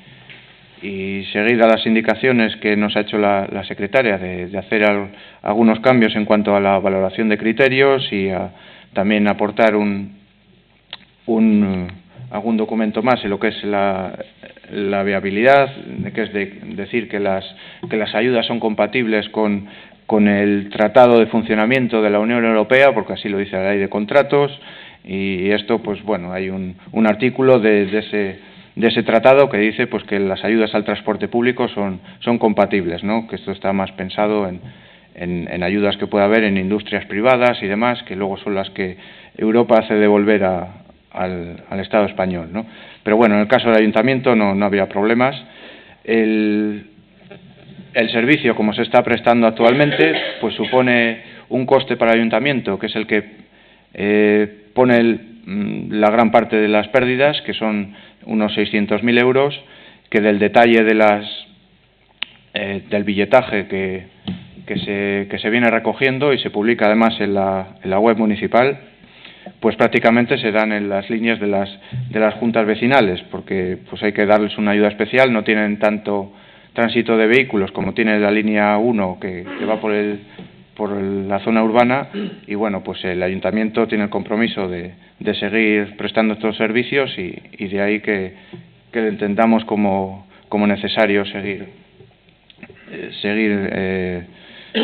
seguidas las indicaciones que nos ha hecho la secretaria de hacer algunos cambios en cuanto a la valoración de criterios y también aportar algún documento más en lo que es la viabilidad, que es decir que las ayudas son compatibles con el Tratado de Funcionamiento de la Unión Europea, porque así lo dice la Ley de Contratos, y esto pues bueno, hay un artículo de ese tratado que dice pues que las ayudas al transporte público son compatibles, ¿no? Que esto está más pensado en ayudas que pueda haber en industrias privadas y demás, que luego son las que Europa hace devolver al Estado español, ¿no? Pero bueno, en el caso del ayuntamiento no había problemas. El servicio, como se está prestando actualmente, pues supone un coste para el ayuntamiento, que es el que pone la gran parte de las pérdidas, que son unos 600.000 euros, que del detalle del billetaje que se viene recogiendo y se publica además en la web municipal, pues prácticamente se dan en las líneas de las juntas vecinales, porque pues hay que darles una ayuda especial. No tienen tanto tránsito de vehículos como tiene la línea 1 que va por la zona urbana, y bueno, pues el ayuntamiento tiene el compromiso de seguir prestando estos servicios, y de ahí que entendamos como necesario seguir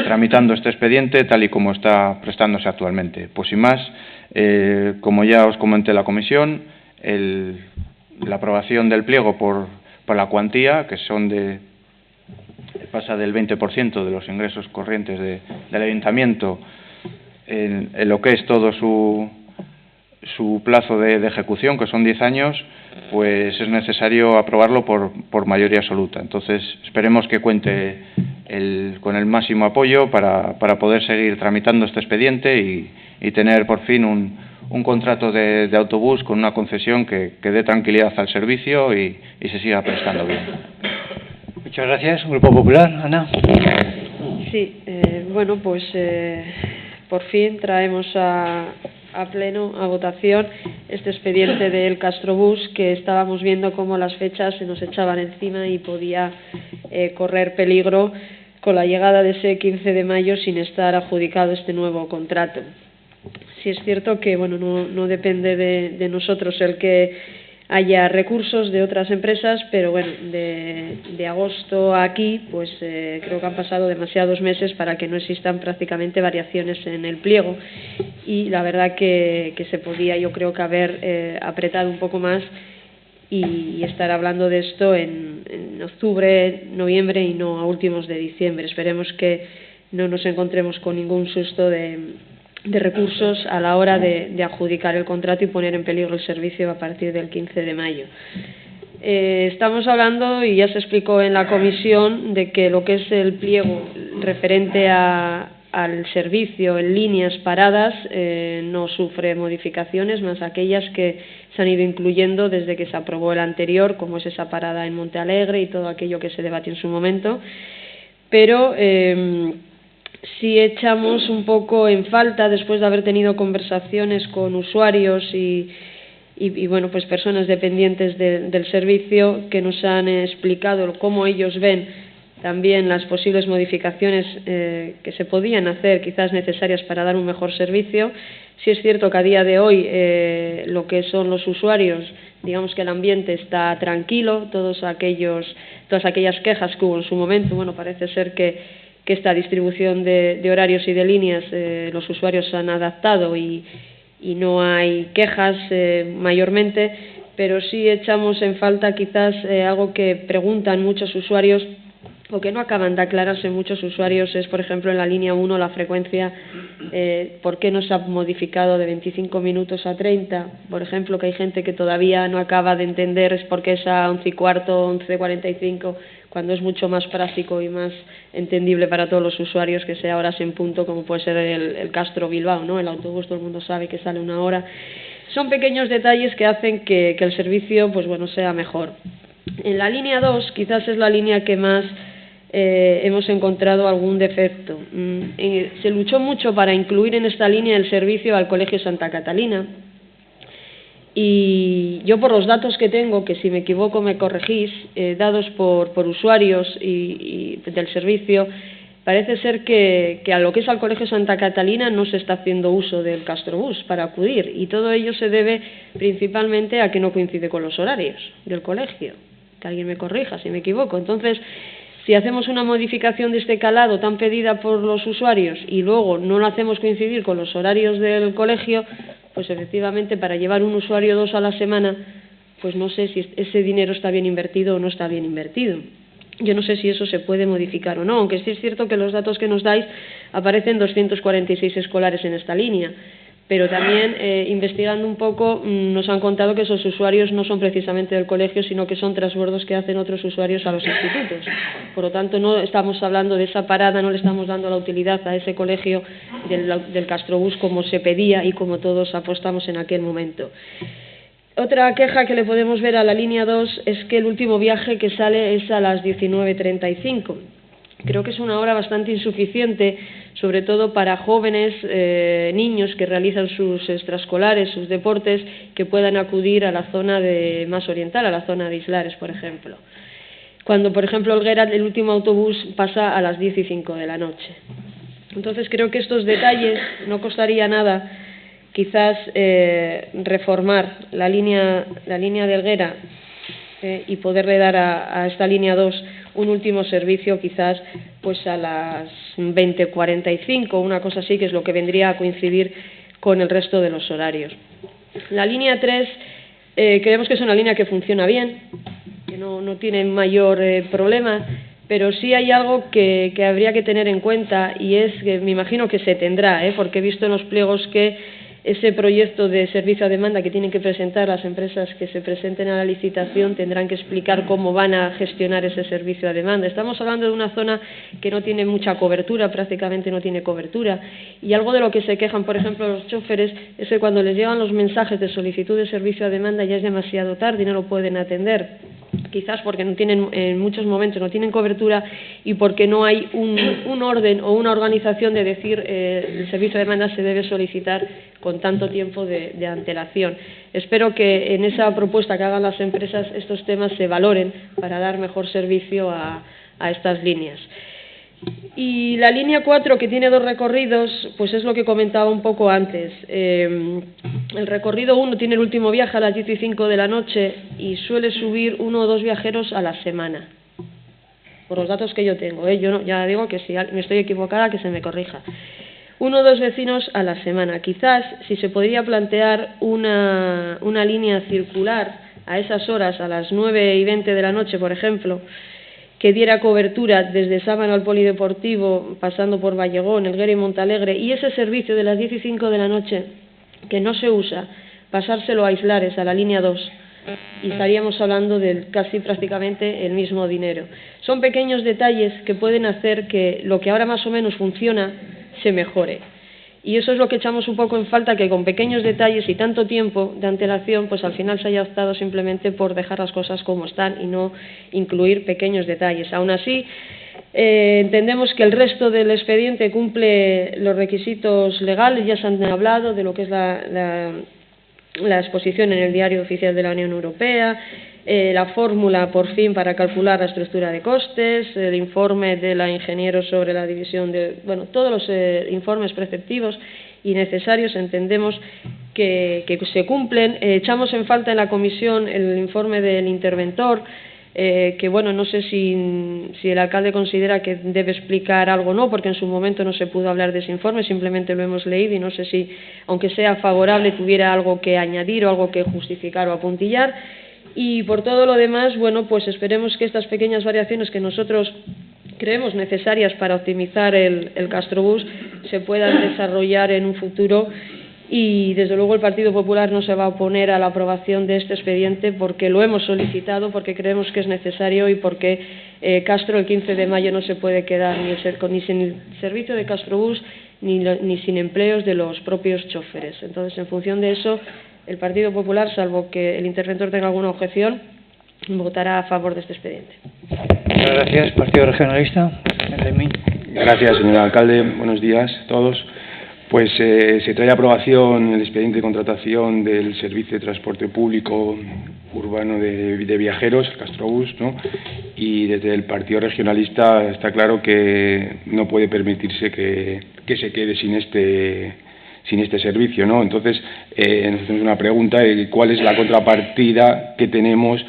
tramitando este expediente tal y como está prestándose actualmente. Pues sin más, como ya os comenté en la comisión, la aprobación del pliego por la cuantía, que pasa del 20% de los ingresos corrientes del ayuntamiento en lo que es todo su plazo de ejecución, que son 10 años, pues es necesario aprobarlo por mayoría absoluta. Entonces, esperemos que cuente con el máximo apoyo para poder seguir tramitando este expediente y tener por fin un contrato de autobús con una concesión que dé tranquilidad al servicio y se siga prestando bien. Muchas gracias. Grupo Popular, Ana. Sí, bueno, pues por fin traemos a pleno, a votación, este expediente del Castrobús, que estábamos viendo cómo las fechas se nos echaban encima y podía correr peligro con la llegada de ese 15 de mayo sin estar adjudicado este nuevo contrato. Sí es cierto que bueno, no depende de nosotros el que haya recursos de otras empresas, pero bueno, de agosto a aquí, pues creo que han pasado demasiados meses para que no existan prácticamente variaciones en el pliego, y la verdad que se podía, yo creo que haber apretado un poco más y estar hablando de esto en octubre, noviembre y no a últimos de diciembre. Esperemos que no nos encontremos con ningún susto de recursos a la hora de adjudicar el contrato y poner en peligro el servicio a partir del 15 de mayo. Estamos hablando, y ya se explicó en la comisión, de que lo que es el pliego referente al servicio en líneas paradas no sufre modificaciones, más aquellas que se han ido incluyendo desde que se aprobó el anterior, como es esa parada en Monte Alegre y todo aquello que se debatió en su momento. Pero si echamos un poco en falta, después de haber tenido conversaciones con usuarios y bueno, pues personas dependientes del servicio, que nos han explicado cómo ellos ven también las posibles modificaciones que se podían hacer, quizás necesarias para dar un mejor servicio. Sí es cierto que a día de hoy lo que son los usuarios, digamos que el ambiente está tranquilo, todas aquellas quejas que hubo en su momento, bueno, parece ser que esta distribución de horarios y de líneas los usuarios se han adaptado y no hay quejas mayormente, pero sí echamos en falta quizás algo que preguntan muchos usuarios o que no acaban de aclararse muchos usuarios, es por ejemplo en la línea 1 la frecuencia, ¿por qué no se ha modificado de 25 minutos a 30? Por ejemplo, que hay gente que todavía no acaba de entender es por qué es a 11:15, 11:45, cuando es mucho más práctico y más entendible para todos los usuarios que sea horas en punto, como puede ser el Castro Bilbao, ¿no? El autobús todo el mundo sabe que sale una hora. Son pequeños detalles que hacen que el servicio, pues bueno, sea mejor. En la línea 2 quizás es la línea que más hemos encontrado algún defecto. Se luchó mucho para incluir en esta línea el servicio al Colegio Santa Catalina, y yo, por los datos que tengo, que si me equivoco me corregís, dados por usuarios y del servicio, parece ser que a lo que es al Colegio Santa Catalina no se está haciendo uso del Castrobús para acudir, y todo ello se debe principalmente a que no coincide con los horarios del colegio. Que alguien me corrija si me equivoco. Entonces, si hacemos una modificación de este calado tan pedida por los usuarios y luego no lo hacemos coincidir con los horarios del colegio, pues efectivamente para llevar un usuario 2 a la semana, pues no sé si ese dinero está bien invertido o no está bien invertido. Yo no sé si eso se puede modificar o no, aunque sí es cierto que los datos que nos dais aparecen 246 escolares en esta línea. Pero también, investigando un poco, nos han contado que esos usuarios no son precisamente del colegio, sino que son transbordos que hacen otros usuarios a los institutos. Por lo tanto, no estamos hablando de esa parada, no le estamos dando la utilidad a ese colegio del Castrobús como se pedía y como todos apostamos en aquel momento. Otra queja que le podemos ver a la línea 2 es que el último viaje que sale es a las 19:35. Creo que es una hora bastante insuficiente, sobre todo para jóvenes, niños que realizan sus extraescolares, sus deportes, que puedan acudir a la zona más oriental, a la zona de Islares, por ejemplo. Cuando, por ejemplo, Olguera, el último autobús pasa a las 10:05 de la noche. Entonces, creo que estos detalles no costaría nada, quizás reformar la línea de Olguera y poderle dar a esta línea 2 un último servicio, quizás pues a las 20:45, una cosa así, que es lo que vendría a coincidir con el resto de los horarios. La línea 3 creemos que es una línea que funciona bien, que no tiene mayor problema, pero sí hay algo que habría que tener en cuenta, y es que me imagino que se tendrá, porque he visto en los pliegos que ese proyecto de servicio a demanda que tienen que presentar las empresas que se presenten a la licitación, tendrán que explicar cómo van a gestionar ese servicio a demanda. Estamos hablando de una zona que no tiene mucha cobertura, prácticamente no tiene cobertura, y algo de lo que se quejan, por ejemplo, los choferes es que cuando les llegan los mensajes de solicitud de servicio a demanda ya es demasiado tarde y no lo pueden atender. Quizás porque no tienen, en muchos momentos no tienen cobertura y porque no hay un orden o una organización de decir el servicio de demanda se debe solicitar con tanto tiempo de antelación. Espero que en esa propuesta que hagan las empresas estos temas se valoren para dar mejor servicio a estas líneas. Y la línea 4, que tiene 2 recorridos, pues es lo que comentaba un poco antes. El recorrido 1 tiene el último viaje a las 10:05 de la noche y suele subir 1 o 2 viajeros a la semana, por los datos que yo tengo. Yo no, ya digo que si me estoy equivocada, que se me corrija. 1 o 2 vecinos a la semana. Quizás si se podría plantear una línea circular a esas horas, a las 9:20 de la noche, por ejemplo, que diera cobertura desde Sábano al Polideportivo, pasando por Vallegón, Elguera y Montalegre, y ese servicio de las 10:05 de la noche, que no se usa, pasárselo a Islares, a la línea 2, y estaríamos hablando de casi prácticamente el mismo dinero. Son pequeños detalles que pueden hacer que lo que ahora más o menos funciona se mejore. Y eso es lo que echamos un poco en falta, que con pequeños detalles y tanto tiempo de antelación, pues al final se haya optado simplemente por dejar las cosas como están y no incluir pequeños detalles. Aún así, entendemos que el resto del expediente cumple los requisitos legales, ya se han hablado de lo que es la exposición en el Diario Oficial de la Unión Europea, la fórmula por fin para calcular la estructura de costes, el informe de la ingeniero sobre la división de, bueno, todos los informes preceptivos y necesarios entendemos que se cumplen. Echamos en falta en la comisión el informe del interventor, que bueno, no sé si el alcalde considera que debe explicar algo o no, porque en su momento no se pudo hablar de ese informe, simplemente lo hemos leído y no sé si, aunque sea favorable, tuviera algo que añadir o algo que justificar o apuntillar. Y por todo lo demás, bueno, pues esperemos que estas pequeñas variaciones que nosotros creemos necesarias para optimizar el Castrobús se puedan desarrollar en un futuro, y desde luego el Partido Popular no se va a oponer a la aprobación de este expediente porque lo hemos solicitado, porque creemos que es necesario y porque Castro el 15 de mayo no se puede quedar ni sin el servicio de Castrobús ni sin empleos de los propios choferes. Entonces, en función de eso, el Partido Popular, salvo que el interventor tenga alguna objeción, votará a favor de este expediente. Muchas gracias. Partido Regionalista. Gracias, señor alcalde. Buenos días a todos. Pues se trae a aprobación el expediente de contratación del servicio de transporte público urbano de viajeros, el Castrobús, ¿no? Y desde el Partido Regionalista está claro que no puede permitirse que se quede sin este servicio, ¿no? Entonces, nos hacemos una pregunta de cuál es la contrapartida que tenemos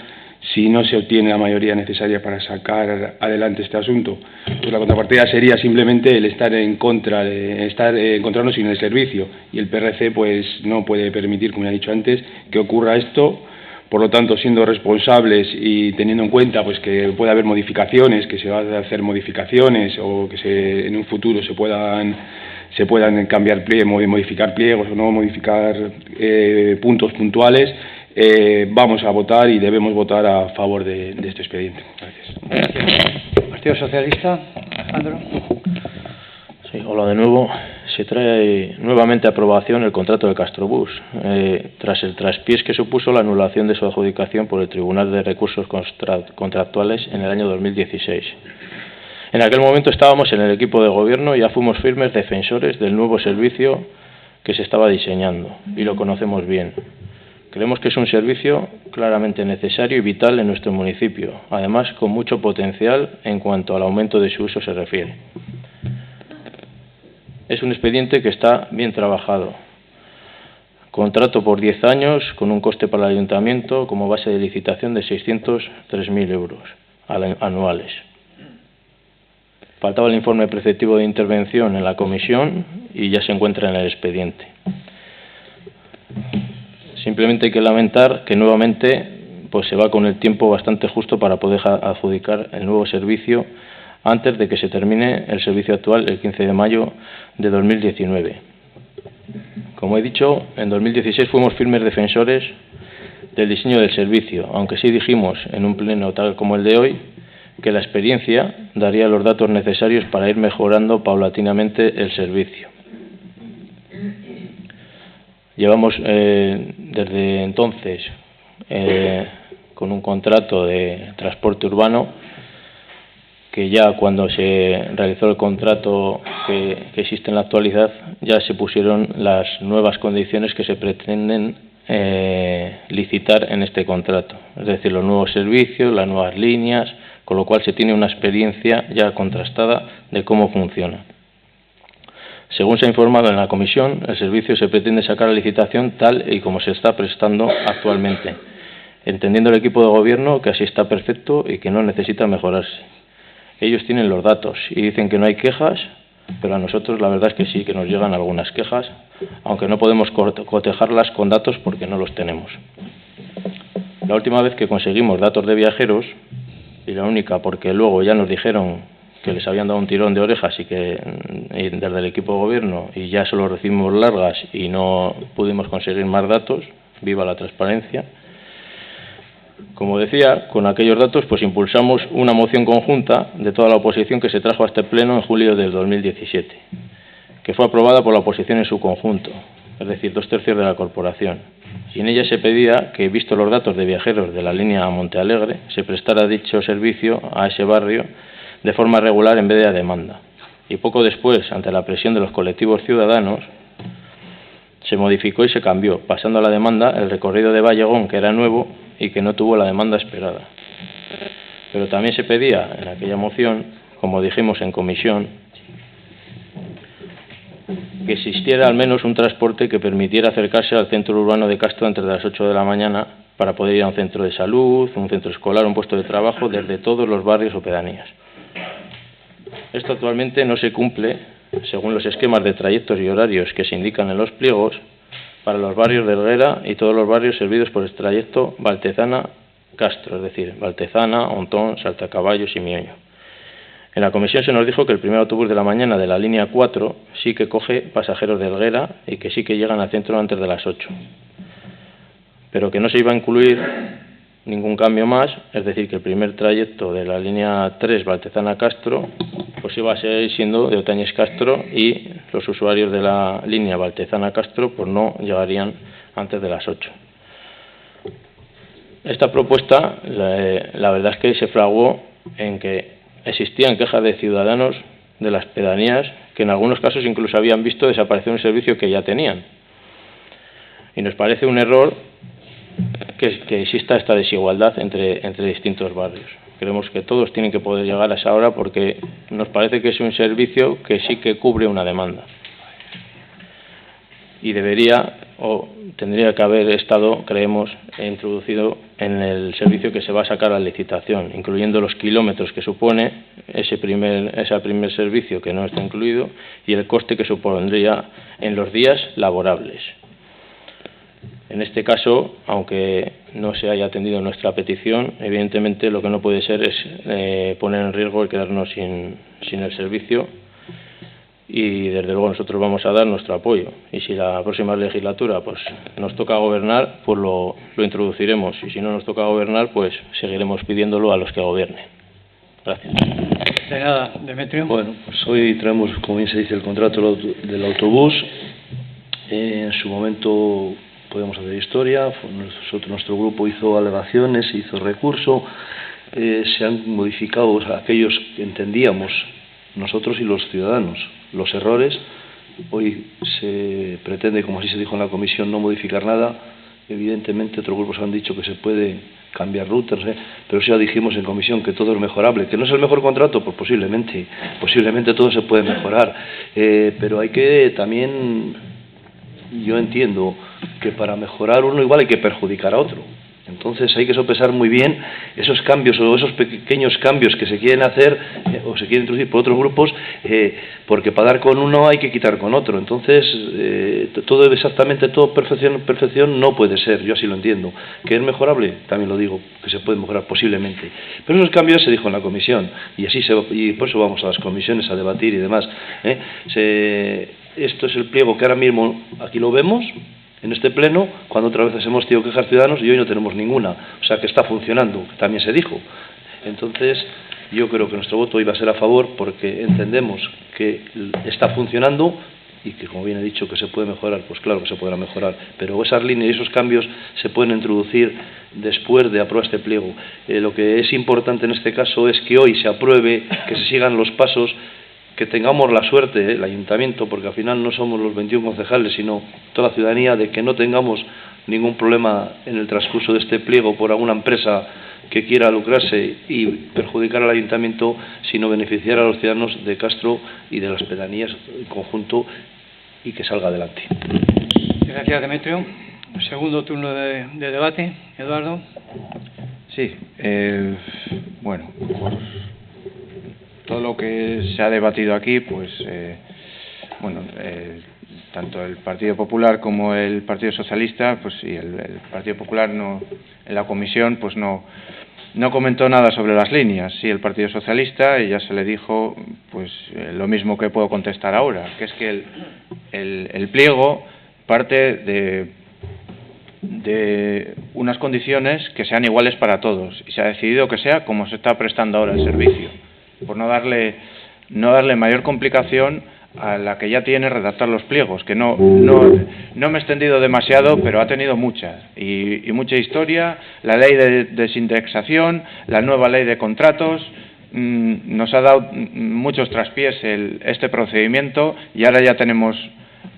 si no se obtiene la mayoría necesaria para sacar adelante este asunto. Pues la contrapartida sería simplemente el estar en contra de encontrarnos sin el servicio, y el PRC pues no puede permitir, como ya he dicho antes, que ocurra esto. Por lo tanto, siendo responsables y teniendo en cuenta pues que puede haber modificaciones, que se van a hacer modificaciones o que en un futuro se puedan cambiar modificar pliegos o no modificar puntos puntuales, vamos a votar y debemos votar a favor de este expediente. Gracias. Partido Socialista, Alejandro. Sí, hola de nuevo. Se trae nuevamente a aprobación el contrato de Castrobús, tras el traspiés que supuso la anulación de su adjudicación por el Tribunal de Recursos Contractuales en el año 2016. En aquel momento estábamos en el equipo de gobierno y ya fuimos firmes defensores del nuevo servicio que se estaba diseñando, y lo conocemos bien. Creemos que es un servicio claramente necesario y vital en nuestro municipio, además con mucho potencial en cuanto al aumento de su uso se refiere. Es un expediente que está bien trabajado. Contrato por 10 años con un coste para el ayuntamiento como base de licitación de 603.000 euros anuales. Faltaba el informe preceptivo de intervención en la comisión y ya se encuentra en el expediente. Simplemente hay que lamentar que nuevamente pues se va con el tiempo bastante justo para poder adjudicar el nuevo servicio antes de que se termine el servicio actual el 15 de mayo de 2019. Como he dicho, en 2016 fuimos firmes defensores del diseño del servicio, aunque sí dijimos en un pleno tal como el de hoy que la experiencia daría los datos necesarios para ir mejorando paulatinamente el servicio. Llevamos desde entonces con un contrato de transporte urbano que ya cuando se realizó el contrato que existe en la actualidad ya se pusieron las nuevas condiciones que se pretenden licitar en este contrato, es decir, los nuevos servicios, las nuevas líneas, con lo cual se tiene una experiencia ya contrastada de cómo funciona. Según se ha informado en la comisión, el servicio se pretende sacar a licitación tal y como se está prestando actualmente, entendiendo el equipo de gobierno que así está perfecto y que no necesita mejorarse. Ellos tienen los datos y dicen que no hay quejas, pero a nosotros la verdad es que sí que nos llegan algunas quejas, aunque no podemos cotejarlas con datos porque no los tenemos. La última vez que conseguimos datos de viajeros, y la única porque luego ya nos dijeron que les habían dado un tirón de orejas y que desde el equipo de gobierno y ya solo recibimos largas y no pudimos conseguir más datos, viva la transparencia. Como decía, con aquellos datos pues impulsamos una moción conjunta de toda la oposición que se trajo a este pleno en julio del 2017, que fue aprobada por la oposición en su conjunto, es decir, 2/3 de la corporación. Y en ella se pedía que, visto los datos de viajeros de la línea a Montealegre, se prestara dicho servicio a ese barrio de forma regular en vez de a demanda. Y poco después, ante la presión de los colectivos ciudadanos, se modificó y se cambió, pasando a la demanda el recorrido de Vallegón, que era nuevo y que no tuvo la demanda esperada. Pero también se pedía en aquella moción, como dijimos en comisión, que existiera al menos un transporte que permitiera acercarse al centro urbano de Castro antes de las 8 de la mañana para poder ir a un centro de salud, un centro escolar, un puesto de trabajo desde todos los barrios o pedanías. Esto actualmente no se cumple según los esquemas de trayectos y horarios que se indican en los pliegos para los barrios de Helguera y todos los barrios servidos por el trayecto Valtezana-Castro, es decir, Valtezana, Ontón, Saltacaballos y Mioño. En la comisión se nos dijo que el primer autobús de la mañana de la línea 4 sí que coge pasajeros de Helguera y que sí que llegan al centro antes de las 8, pero que no se iba a incluir ningún cambio más, es decir, que el primer trayecto de la línea 3 Valtezana-Castro pues iba a seguir siendo de Otañez-Castro y los usuarios de la línea Valtezana-Castro pues no llegarían antes de las 8. Esta propuesta, la verdad es que se fraguó en que existían quejas de ciudadanos de las pedanías que en algunos casos incluso habían visto desaparecer un servicio que ya tenían. Y nos parece un error que exista esta desigualdad entre distintos barrios. Creemos que todos tienen que poder llegar a esa hora porque nos parece que es un servicio que sí que cubre una demanda. Y debería o tendría que haber estado, creemos, introducido en el servicio que se va a sacar a licitación, incluyendo los kilómetros que supone ese primer servicio que no está incluido y el coste que supondría en los días laborables. En este caso, aunque no se haya atendido nuestra petición, evidentemente lo que no puede ser es poner en riesgo el quedarnos sin el servicio y desde luego nosotros vamos a dar nuestro apoyo y si la próxima legislatura pues nos toca gobernar, pues lo introduciremos y si no nos toca gobernar, pues seguiremos pidiéndolo a los que gobiernen. Gracias. De nada, Demetrio. Bueno, pues hoy traemos, como bien se dice, el contrato del autobús. En su momento podemos hacer historia, nuestro grupo hizo alegaciones, hizo recurso, se han modificado aquellos que entendíamos nosotros y los ciudadanos, los errores. Hoy se pretende, como así se dijo en la comisión, no modificar nada. Evidentemente otros grupos han dicho que se puede cambiar rutas, pero sí ya dijimos en comisión que todo es mejorable. ¿Que no es el mejor contrato? Pues posiblemente todo se puede mejorar, pero hay que también, yo entiendo que para mejorar uno igual hay que perjudicar a otro. Entonces hay que sopesar muy bien esos cambios o esos pequeños cambios que se quieren hacer o se quieren introducir por otros grupos, porque para dar con uno hay que quitar con otro. Entonces todo exactamente, todo perfección no puede ser, yo así lo entiendo. ¿Que es mejorable? También lo digo, que se puede mejorar posiblemente. Pero esos cambios se dijo en la comisión y por eso vamos a las comisiones a debatir y demás. esto es el pliego que ahora mismo aquí lo vemos, en este pleno, cuando otras veces hemos tenido quejas ciudadanos y hoy no tenemos ninguna. O sea, que está funcionando, que también se dijo. Entonces, yo creo que nuestro voto iba a ser a favor porque entendemos que está funcionando y que, como bien he dicho, que se puede mejorar. Pues claro que se podrá mejorar, pero esas líneas y esos cambios se pueden introducir después de aprobar este pliego. Lo que es importante en este caso es que hoy se apruebe, que se sigan los pasos, que tengamos la suerte, el ayuntamiento, porque al final no somos los 21 concejales, sino toda la ciudadanía, de que no tengamos ningún problema en el transcurso de este pliego por alguna empresa que quiera lucrarse y perjudicar al ayuntamiento, sino beneficiar a los ciudadanos de Castro y de las pedanías en conjunto y que salga adelante. Gracias, Demetrio. Segundo turno de debate. Eduardo. Sí, bueno, por todo lo que se ha debatido aquí, pues, tanto el Partido Popular como el Partido Socialista, pues sí, el Partido Popular no, en la comisión, pues no comentó nada sobre las líneas. Sí, el Partido Socialista, y ya se le dijo, pues lo mismo que puedo contestar ahora, que es que el pliego parte de unas condiciones que sean iguales para todos, y se ha decidido que sea como se está prestando ahora el servicio, por no darle mayor complicación a la que ya tiene redactar los pliegos, que no me he extendido demasiado, pero ha tenido mucha y mucha historia. La ley de desindexación, la nueva ley de contratos, nos ha dado muchos traspiés este procedimiento, y ahora ya tenemos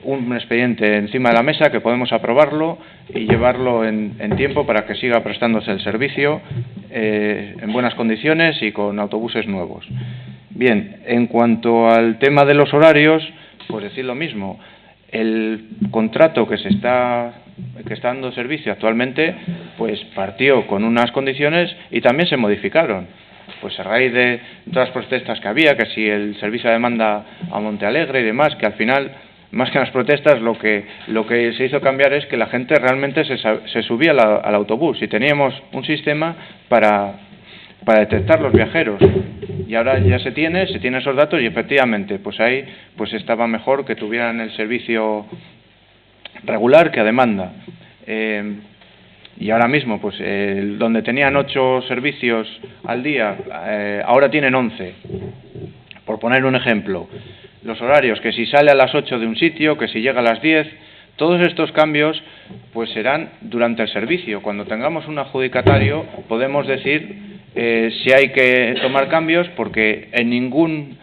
un expediente encima de la mesa que podemos aprobarlo y llevarlo en tiempo para que siga prestándose el servicio en buenas condiciones y con autobuses nuevos. Bien, en cuanto al tema de los horarios, pues decir lo mismo. El contrato que está dando servicio actualmente, pues partió con unas condiciones y también se modificaron. Pues a raíz de todas las protestas que había, que si el servicio de demanda a Montealegre y demás, que al final, más que las protestas, lo que se hizo cambiar es que la gente realmente se subía al autobús, y teníamos un sistema para detectar los viajeros, y ahora ya se tiene esos datos, y efectivamente pues ahí pues estaba mejor que tuvieran el servicio regular que a demanda. Y ahora mismo pues donde tenían 8 servicios al día, ahora tienen 11, por poner un ejemplo. Los horarios, que si sale a las 8 de un sitio, que si llega a las 10, todos estos cambios pues serán durante el servicio. Cuando tengamos un adjudicatario podemos decir si hay que tomar cambios, porque en ningún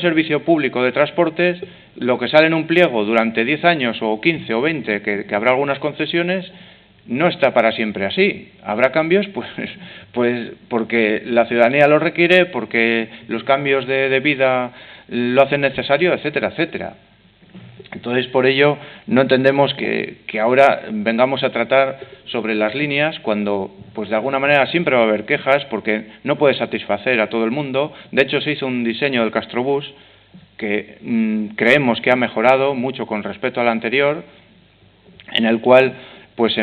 servicio público de transportes lo que sale en un pliego durante 10 años o 15 o 20, que habrá algunas concesiones, no está para siempre así. Habrá cambios pues porque la ciudadanía lo requiere, porque los cambios de vida lo hacen necesario, etcétera, etcétera. Entonces, por ello, no entendemos que ahora vengamos a tratar sobre las líneas, cuando, pues de alguna manera, siempre va a haber quejas, porque no puede satisfacer a todo el mundo. De hecho, se hizo un diseño del Castrobús que creemos que ha mejorado mucho con respecto al anterior, en el cual pues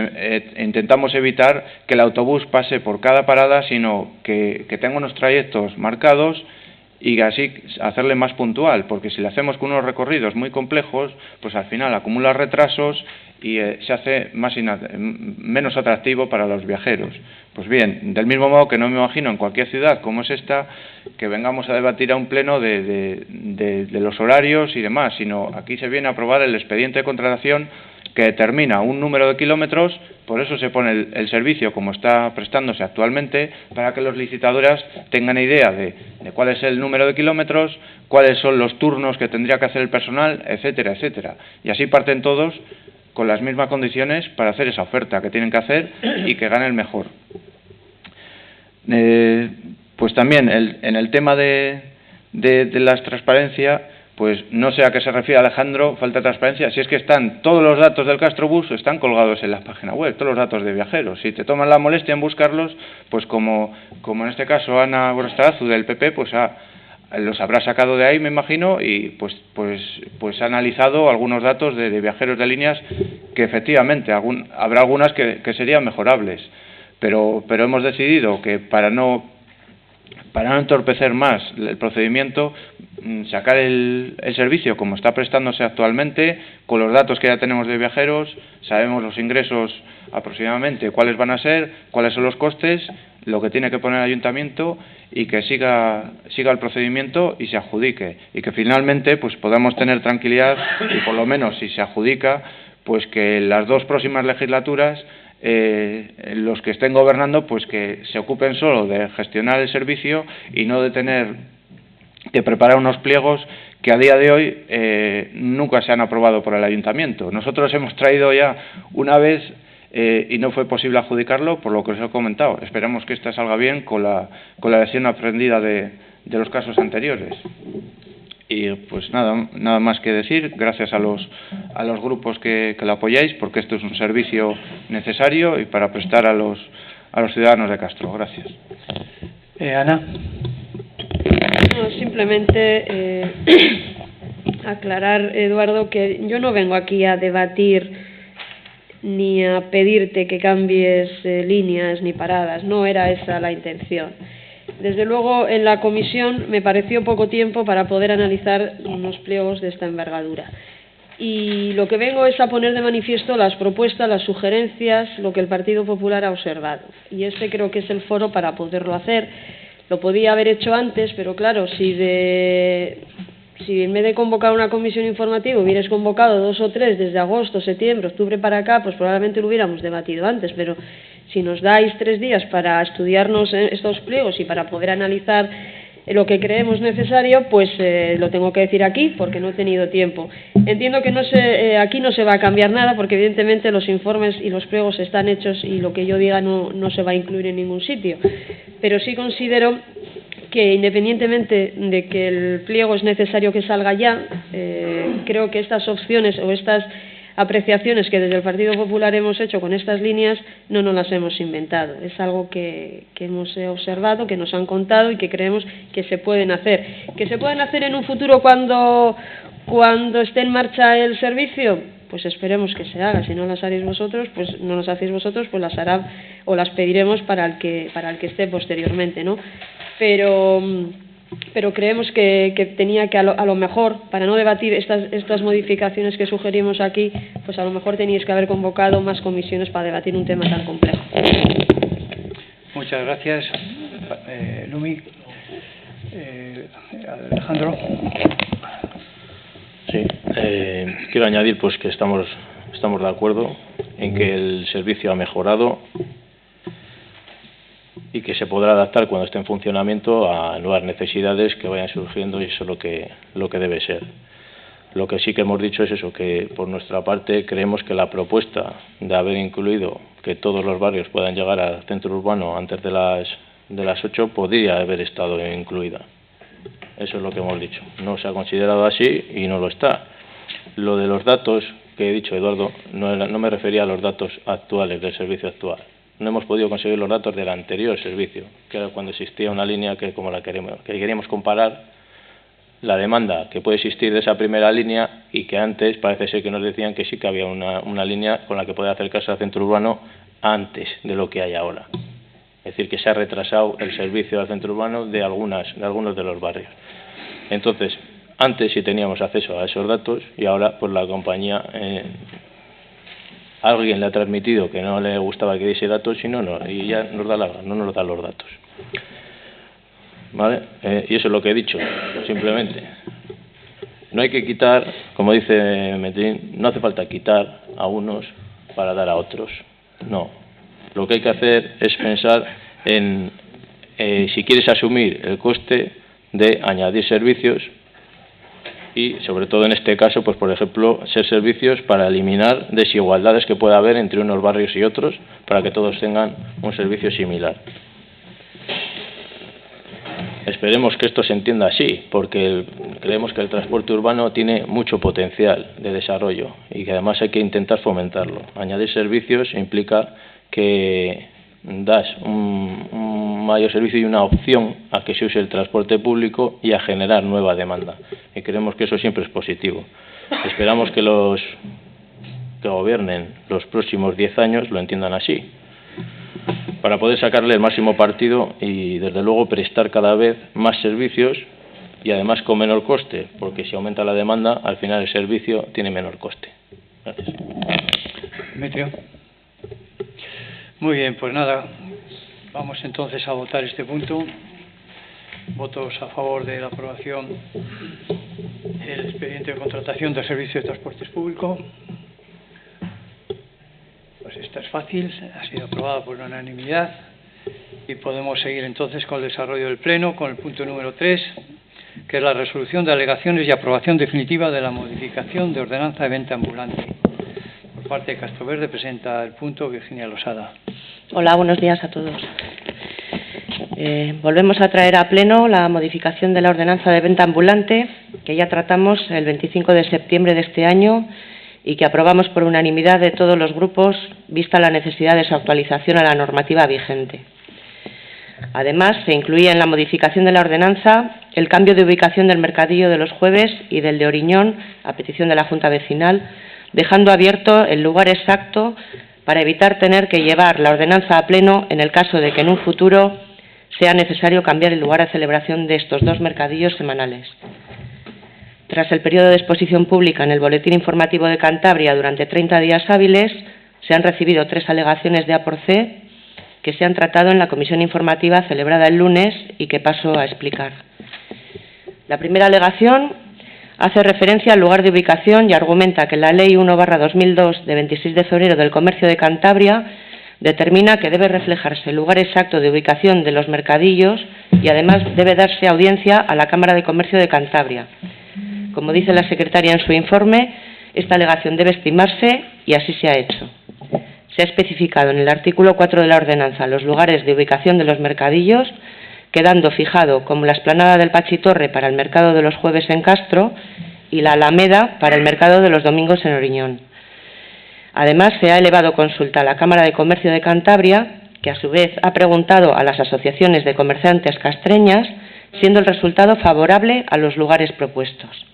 intentamos evitar que el autobús pase por cada parada, sino que tenga unos trayectos marcados, y así hacerle más puntual, porque si le hacemos con unos recorridos muy complejos, pues al final acumula retrasos y se hace menos atractivo para los viajeros. Pues bien, del mismo modo que no me imagino en cualquier ciudad como es esta, que vengamos a debatir a un pleno de los horarios y demás, sino aquí se viene a aprobar el expediente de contratación que determina un número de kilómetros. Por eso se pone el servicio como está prestándose actualmente, para que los licitadores tengan idea de cuál es el número de kilómetros, cuáles son los turnos que tendría que hacer el personal, etcétera, etcétera. Y así parten todos con las mismas condiciones para hacer esa oferta que tienen que hacer y que ganen mejor. Pues también en el tema de la transparencia, pues no sé a qué se refiere Alejandro, falta de transparencia, si es que están todos los datos del Castrobús, están colgados en la página web, todos los datos de viajeros. Si te toman la molestia en buscarlos, pues como en este caso Ana Gorostarazu del PP, pues los habrá sacado de ahí, me imagino, y pues ha analizado algunos datos de viajeros de líneas que efectivamente habrá algunas que serían mejorables, pero hemos decidido que para no para no entorpecer más el procedimiento, sacar el servicio como está prestándose actualmente, con los datos que ya tenemos de viajeros, sabemos los ingresos aproximadamente, cuáles van a ser, cuáles son los costes, lo que tiene que poner el ayuntamiento, y que siga el procedimiento y se adjudique, y que finalmente pues podamos tener tranquilidad, y por lo menos si se adjudica, pues que las 2 próximas legislaturas los que estén gobernando pues que se ocupen solo de gestionar el servicio y no de tener que preparar unos pliegos que a día de hoy nunca se han aprobado por el ayuntamiento. Nosotros hemos traído ya una vez y no fue posible adjudicarlo, por lo que os he comentado. Esperemos que esta salga bien con la lección aprendida de los casos anteriores. Y pues nada más que decir. Gracias a los grupos que lo apoyáis, porque esto es un servicio necesario y para prestar a los ciudadanos de Castro. Gracias. Ana. No, simplemente aclarar, Eduardo, que yo no vengo aquí a debatir ni a pedirte que cambies líneas ni paradas. No era esa la intención. Desde luego, en la comisión me pareció poco tiempo para poder analizar unos pliegos de esta envergadura. Y lo que vengo es a poner de manifiesto las propuestas, las sugerencias, lo que el Partido Popular ha observado. Y este creo que es el foro para poderlo hacer. Lo podía haber hecho antes, pero claro, si en vez de convocar una comisión informativa hubierais convocado 2 o 3 desde agosto, septiembre, octubre para acá, pues probablemente lo hubiéramos debatido antes, pero si nos dais 3 días para estudiarnos estos pliegos y para poder analizar lo que creemos necesario, pues lo tengo que decir aquí porque no he tenido tiempo. Entiendo que aquí no se va a cambiar nada porque evidentemente los informes y los pliegos están hechos y lo que yo diga no se va a incluir en ningún sitio, pero sí considero que independientemente de que el pliego es necesario que salga ya, creo que estas opciones o estas apreciaciones que desde el Partido Popular hemos hecho con estas líneas no nos las hemos inventado. Es algo que hemos observado, que nos han contado y que creemos que se pueden hacer. ¿Que se pueden hacer en un futuro cuando esté en marcha el servicio? Pues esperemos que se haga. Si no las haréis vosotros, pues no las hacéis vosotros, pues las hará o las pediremos para el que esté posteriormente, ¿no? Pero creemos que tenía que a lo mejor, para no debatir estas modificaciones que sugerimos aquí, pues a lo mejor teníais que haber convocado más comisiones para debatir un tema tan complejo. Muchas gracias, Lumi. Alejandro. Sí, quiero añadir pues que estamos de acuerdo en que el servicio ha mejorado y que se podrá adaptar cuando esté en funcionamiento a nuevas necesidades que vayan surgiendo, y eso es lo que debe ser. Lo que sí que hemos dicho es eso, que por nuestra parte creemos que la propuesta de haber incluido que todos los barrios puedan llegar al centro urbano antes de las 8 podría haber estado incluida. Eso es lo que hemos dicho. No se ha considerado así y no lo está. Lo de los datos que he dicho, Eduardo, no me refería a los datos actuales del servicio actual. No hemos podido conseguir los datos del anterior servicio, que era cuando existía una línea que queríamos comparar la demanda que puede existir de esa primera línea, y que antes parece ser que nos decían que sí que había una línea con la que podía acercarse al centro urbano antes de lo que hay ahora. Es decir, que se ha retrasado el servicio al centro urbano de algunos de los barrios. Entonces, antes sí teníamos acceso a esos datos y ahora pues la compañía alguien le ha transmitido que no le gustaba que diese datos y y ya no nos da los datos. ¿Vale? Y eso es lo que he dicho, simplemente. No hay que quitar, como dice Metrín, no hace falta quitar a unos para dar a otros. No. Lo que hay que hacer es pensar en si quieres asumir el coste de añadir servicios y, sobre todo en este caso, pues por ejemplo, ser servicios para eliminar desigualdades que pueda haber entre unos barrios y otros, para que todos tengan un servicio similar. Esperemos que esto se entienda así, porque creemos que el transporte urbano tiene mucho potencial de desarrollo y que además hay que intentar fomentarlo. Añadir servicios implica que das un mayor servicio y una opción a que se use el transporte público y a generar nueva demanda. Y creemos que eso siempre es positivo. Esperamos que los que gobiernen los próximos 10 años lo entiendan así. para poder sacarle el máximo partido y, desde luego, prestar cada vez más servicios y, además, con menor coste, porque si aumenta la demanda, al final el servicio tiene menor coste. Gracias. Demetrio. Muy bien, pues nada, vamos entonces a votar este punto. Votos a favor de la aprobación del expediente de contratación del servicio de transportes público. Pues esta es fácil, ha sido aprobada por unanimidad y podemos seguir entonces con el desarrollo del Pleno, con el punto número 3, que es la resolución de alegaciones y aprobación definitiva de la modificación de ordenanza de venta ambulante. Por parte de Castroverde presenta el punto Virginia Losada. Hola, buenos días a todos. Volvemos a traer a Pleno la modificación de la ordenanza de venta ambulante, que ya tratamos el 25 de septiembre de este año y que aprobamos por unanimidad de todos los grupos, vista la necesidad de su actualización a la normativa vigente. Además, se incluía en la modificación de la ordenanza el cambio de ubicación del mercadillo de los Jueves y del de Oriñón, a petición de la Junta Vecinal, dejando abierto el lugar exacto para evitar tener que llevar la ordenanza a Pleno en el caso de que en un futuro sea necesario cambiar el lugar de celebración de estos dos mercadillos semanales. Tras el periodo de exposición pública en el Boletín Informativo de Cantabria durante 30 días hábiles, se han recibido 3 alegaciones de A por C que se han tratado en la comisión informativa celebrada el lunes y que paso a explicar. La primera alegación hace referencia al lugar de ubicación y argumenta que la Ley 1/2002 de 26 de febrero del Comercio de Cantabria determina que debe reflejarse el lugar exacto de ubicación de los mercadillos y además debe darse audiencia a la Cámara de Comercio de Cantabria. Como dice la secretaria en su informe, esta alegación debe estimarse y así se ha hecho. Se ha especificado en el artículo 4 de la ordenanza los lugares de ubicación de los mercadillos, quedando fijado como la explanada del Pachitorre para el mercado de los Jueves en Castro y la Alameda para el mercado de los domingos en Oriñón. Además, se ha elevado consulta a la Cámara de Comercio de Cantabria, que a su vez ha preguntado a las asociaciones de comerciantes castreñas, siendo el resultado favorable a los lugares propuestos.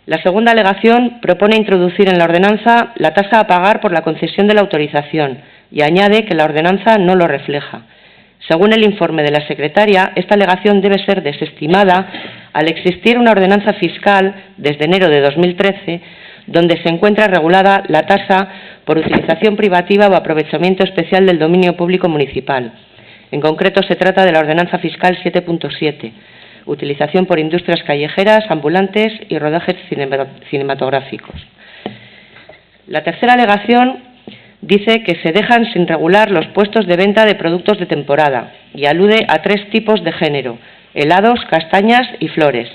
La segunda alegación propone introducir en la ordenanza la tasa a pagar por la concesión de la autorización y añade que la ordenanza no lo refleja. Según el informe de la secretaria, esta alegación debe ser desestimada al existir una ordenanza fiscal desde enero de 2013 donde se encuentra regulada la tasa por utilización privativa o aprovechamiento especial del dominio público municipal. En concreto, se trata de la ordenanza fiscal 7.7, utilización por industrias callejeras, ambulantes y rodajes cinematográficos. La tercera alegación dice que se dejan sin regular los puestos de venta de productos de temporada y alude a 3 tipos de género: helados, castañas y flores.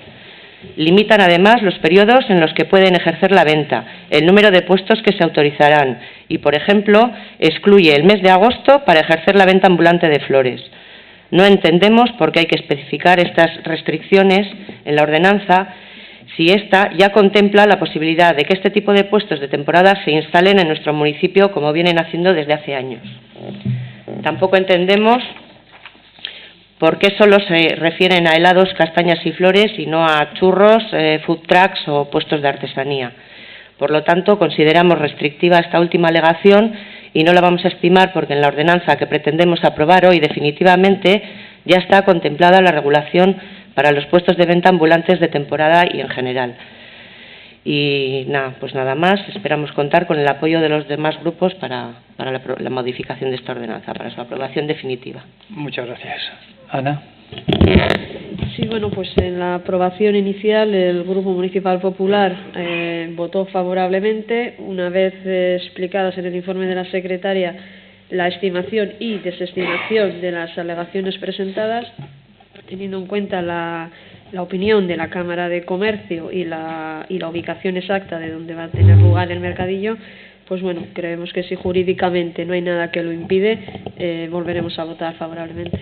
Limitan además los periodos en los que pueden ejercer la venta, el número de puestos que se autorizarán y, por ejemplo, excluye el mes de agosto para ejercer la venta ambulante de flores. No entendemos por qué hay que especificar estas restricciones en la ordenanza si ésta ya contempla la posibilidad de que este tipo de puestos de temporada se instalen en nuestro municipio como vienen haciendo desde hace años. Tampoco entendemos por qué solo se refieren a helados, castañas y flores y no a churros, food trucks o puestos de artesanía. Por lo tanto, consideramos restrictiva esta última alegación y no la vamos a estimar porque en la ordenanza que pretendemos aprobar hoy definitivamente ya está contemplada la regulación para los puestos de venta ambulantes de temporada y en general. Y nada más, esperamos contar con el apoyo de los demás grupos para la modificación de esta ordenanza, para su aprobación definitiva. Muchas gracias. Ana. Sí, bueno, pues en la aprobación inicial el Grupo Municipal Popular votó favorablemente. Una vez explicadas en el informe de la secretaria la estimación y desestimación de las alegaciones presentadas, teniendo en cuenta la opinión de la Cámara de Comercio y la ubicación exacta de donde va a tener lugar el mercadillo, pues bueno, creemos que si jurídicamente no hay nada que lo impide, volveremos a votar favorablemente.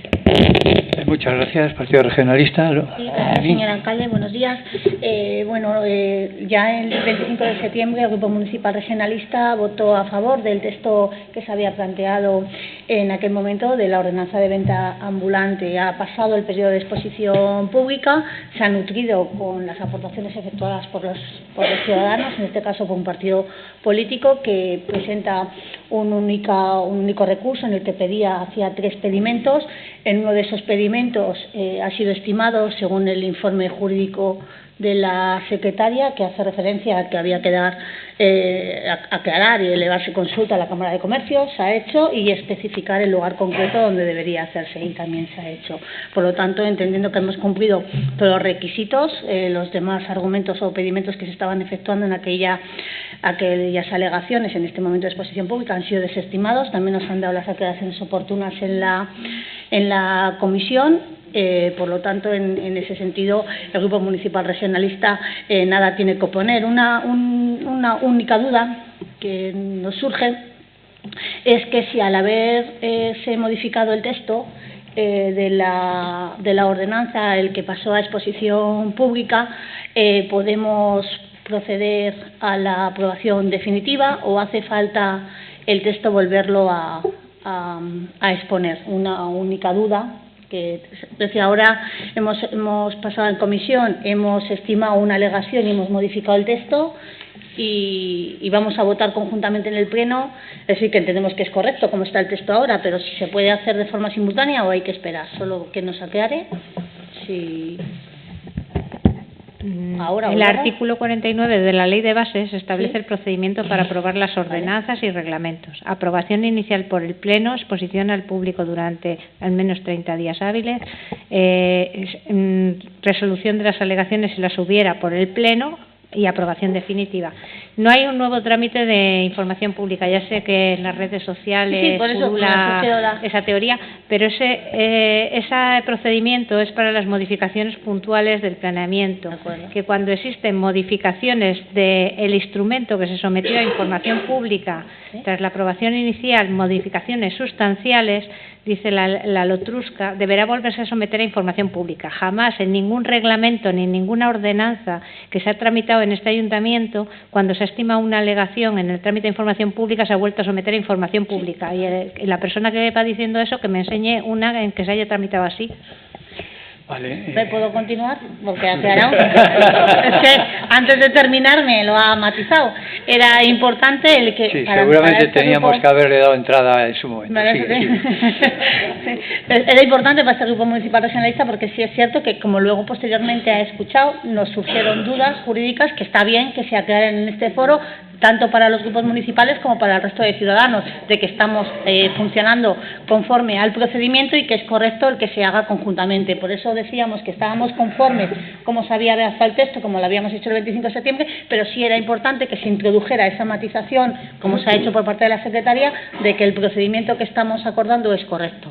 Muchas gracias. Partido Regionalista. Sí, gracias, señor alcalde. Buenos días. Ya el 25 de septiembre el Grupo Municipal Regionalista votó a favor del texto que se había planteado en aquel momento de la ordenanza de venta ambulante. Ha pasado el periodo de exposición pública, se ha nutrido con las aportaciones efectuadas por los ciudadanos, en este caso por un partido político que presenta un único recurso en el que hacía 3 pedimentos. En uno de esos pedimentos ha sido estimado, según el informe jurídico de la secretaria, que hace referencia a que había que aclarar y elevarse consulta a la Cámara de Comercio, se ha hecho, y especificar el lugar concreto donde debería hacerse, y también se ha hecho. Por lo tanto, entendiendo que hemos cumplido todos los requisitos, los demás argumentos o pedimentos que se estaban efectuando en aquellas alegaciones en este momento de exposición pública han sido desestimados. También nos han dado las aclaraciones oportunas en la comisión. Por lo tanto, en ese sentido, el Grupo Municipal Regionalista nada tiene que oponer. Una única duda que nos surge es que si al haberse modificado el texto de la ordenanza, el que pasó a exposición pública, podemos proceder a la aprobación definitiva, o hace falta el texto volverlo a exponer. Una única duda. Desde ahora hemos pasado en comisión, hemos estimado una alegación y hemos modificado el texto, y vamos a votar conjuntamente en el Pleno. Es decir, que entendemos que es correcto como está el texto ahora, pero si se puede hacer de forma simultánea o hay que esperar. Solo que nos aclare si ahora o el luego. artículo 49 de la Ley de Bases establece el procedimiento para aprobar las ordenanzas y reglamentos. Aprobación inicial por el Pleno, exposición al público durante al menos 30 días hábiles, resolución de las alegaciones si las hubiera por el Pleno, y aprobación definitiva. No hay un nuevo trámite de información pública. Ya sé que en las redes sociales pulula esa teoría, pero ese procedimiento es para las modificaciones puntuales del planeamiento, que cuando existen modificaciones del instrumento que se sometió a información pública tras la aprobación inicial, modificaciones sustanciales, dice la Lotrusca, deberá volverse a someter a información pública. Jamás en ningún reglamento ni en ninguna ordenanza que se ha tramitado en este ayuntamiento, cuando se ha estimado una alegación en el trámite de información pública, se ha vuelto a someter a información pública. Y la persona que va diciendo eso, que me enseñe una en que se haya tramitado así. Vale. ¿Me puedo continuar? Porque ha aclarado. Es que antes de terminar me lo ha matizado. Era importante el que... Sí, seguramente teníamos que haberle dado entrada en su momento. Era importante para este Grupo Municipal Regionalista, porque sí es cierto que, como luego posteriormente ha escuchado, nos surgieron dudas jurídicas que está bien que se aclaren en este foro, tanto para los grupos municipales como para el resto de ciudadanos, de que estamos funcionando conforme al procedimiento y que es correcto el que se haga conjuntamente. Por eso decíamos que estábamos conformes como se había redactado el texto, como lo habíamos hecho el 25 de septiembre, pero sí era importante que se introdujera esa matización, como se ha hecho por parte de la Secretaría, de que el procedimiento que estamos acordando es correcto.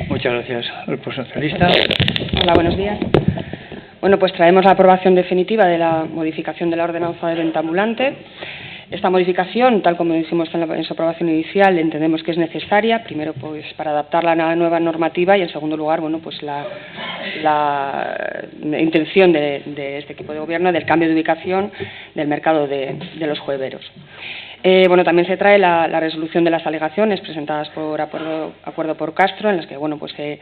Muchas gracias. Grupo Socialista. Hola, buenos días. Bueno, pues traemos la aprobación definitiva de la modificación de la ordenanza de venta ambulante. Esta modificación, tal como hicimos en su aprobación inicial, entendemos que es necesaria, primero pues para adaptarla a la nueva normativa, y en segundo lugar, bueno, pues la intención de este equipo de gobierno del cambio de ubicación del mercado de los jueveros. Bueno, también se trae la resolución de las alegaciones presentadas por acuerdo por Castro, en las que, bueno, pues se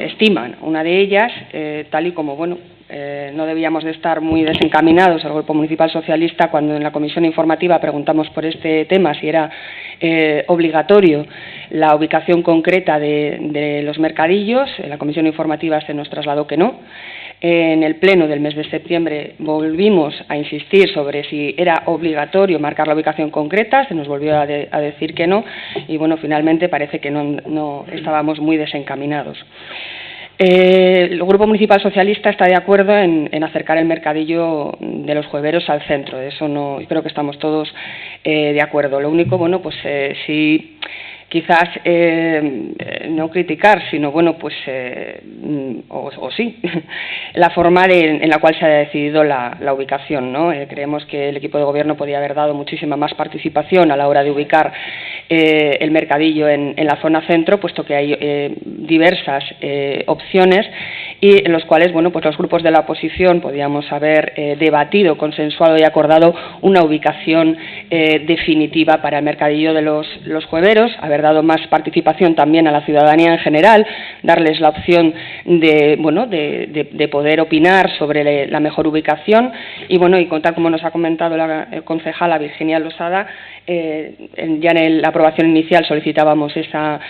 estiman una de ellas, tal y como, bueno, no debíamos de estar muy desencaminados el Grupo Municipal Socialista cuando en la comisión informativa preguntamos por este tema, si era obligatorio la ubicación concreta de los mercadillos. En la comisión informativa se nos trasladó que no. En el pleno del mes de septiembre volvimos a insistir sobre si era obligatorio marcar la ubicación concreta, se nos volvió a decir que no, y bueno, finalmente parece que no estábamos muy desencaminados. El Grupo Municipal Socialista está de acuerdo en acercar el mercadillo de los jueveros al centro, de eso no, creo que estamos todos de acuerdo. Lo único, bueno, pues sí, quizás no criticar, sino bueno, pues o sí, la forma en la cual se ha decidido la ubicación, ¿no? Creemos que el equipo de gobierno podía haber dado muchísima más participación a la hora de ubicar el mercadillo en la zona centro, puesto que hay diversas opciones y en los cuales, bueno, pues los grupos de la oposición podíamos haber debatido, consensuado y acordado una ubicación definitiva para el mercadillo de los jueveros, haber dado más participación también a la ciudadanía en general, darles la opción de poder opinar sobre la mejor ubicación y, bueno, y contar, como nos ha comentado la concejala Virginia Losada, ya en la aprobación inicial solicitábamos esa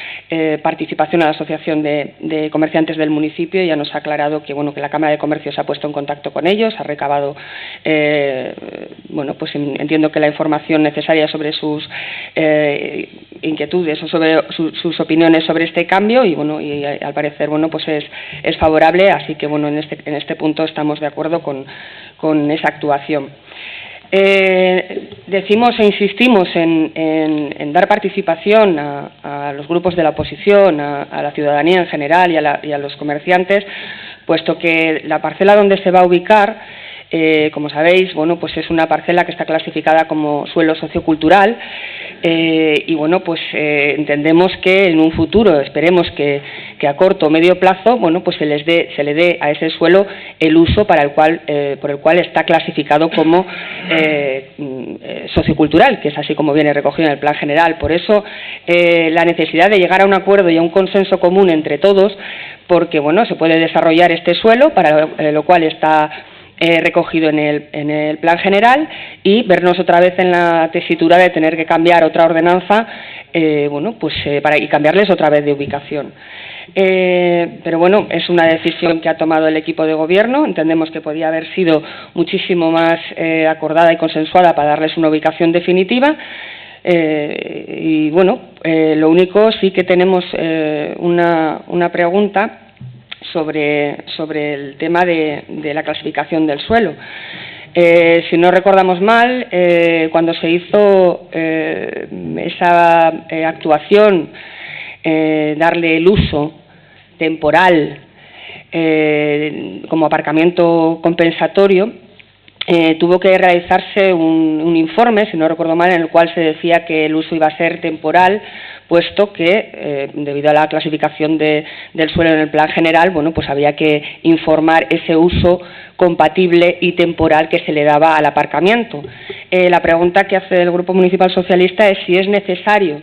participación a la Asociación de Comerciantes del municipio y ya nos ha aclarado que, bueno, que la Cámara de Comercio se ha puesto en contacto con ellos, ha recabado, pues entiendo que la información necesaria sobre sus inquietudes o sobre sus opiniones sobre este cambio y, bueno, y al parecer, bueno, pues es favorable, así que, bueno, en este punto estamos de acuerdo con esa actuación. Decimos e insistimos en dar participación a los grupos de la oposición, a la ciudadanía en general y a los comerciantes, puesto que la parcela donde se va a ubicar, como sabéis, bueno, pues es una parcela que está clasificada como suelo sociocultural y, bueno, pues entendemos que en un futuro, esperemos que a corto o medio plazo, bueno, pues se le dé a ese suelo el uso por el cual está clasificado como sociocultural, que es así como viene recogido en el plan general. Por eso la necesidad de llegar a un acuerdo y a un consenso común entre todos, porque, bueno, se puede desarrollar este suelo, para lo cual está recogido en el plan general, y vernos otra vez en la tesitura de tener que cambiar otra ordenanza, y cambiarles otra vez de ubicación. Pero bueno, es una decisión que ha tomado el equipo de gobierno. Entendemos que podía haber sido muchísimo más acordada y consensuada para darles una ubicación definitiva. Y bueno, lo único, sí que tenemos una pregunta sobre el tema de la clasificación del suelo. Si no recordamos mal, cuando se hizo esa actuación, darle el uso temporal como aparcamiento compensatorio, tuvo que realizarse un informe, si no recuerdo mal, en el cual se decía que el uso iba a ser temporal, puesto que, debido a la clasificación del suelo en el plan general, bueno, pues había que informar ese uso compatible y temporal que se le daba al aparcamiento. La pregunta que hace el Grupo Municipal Socialista es si es necesario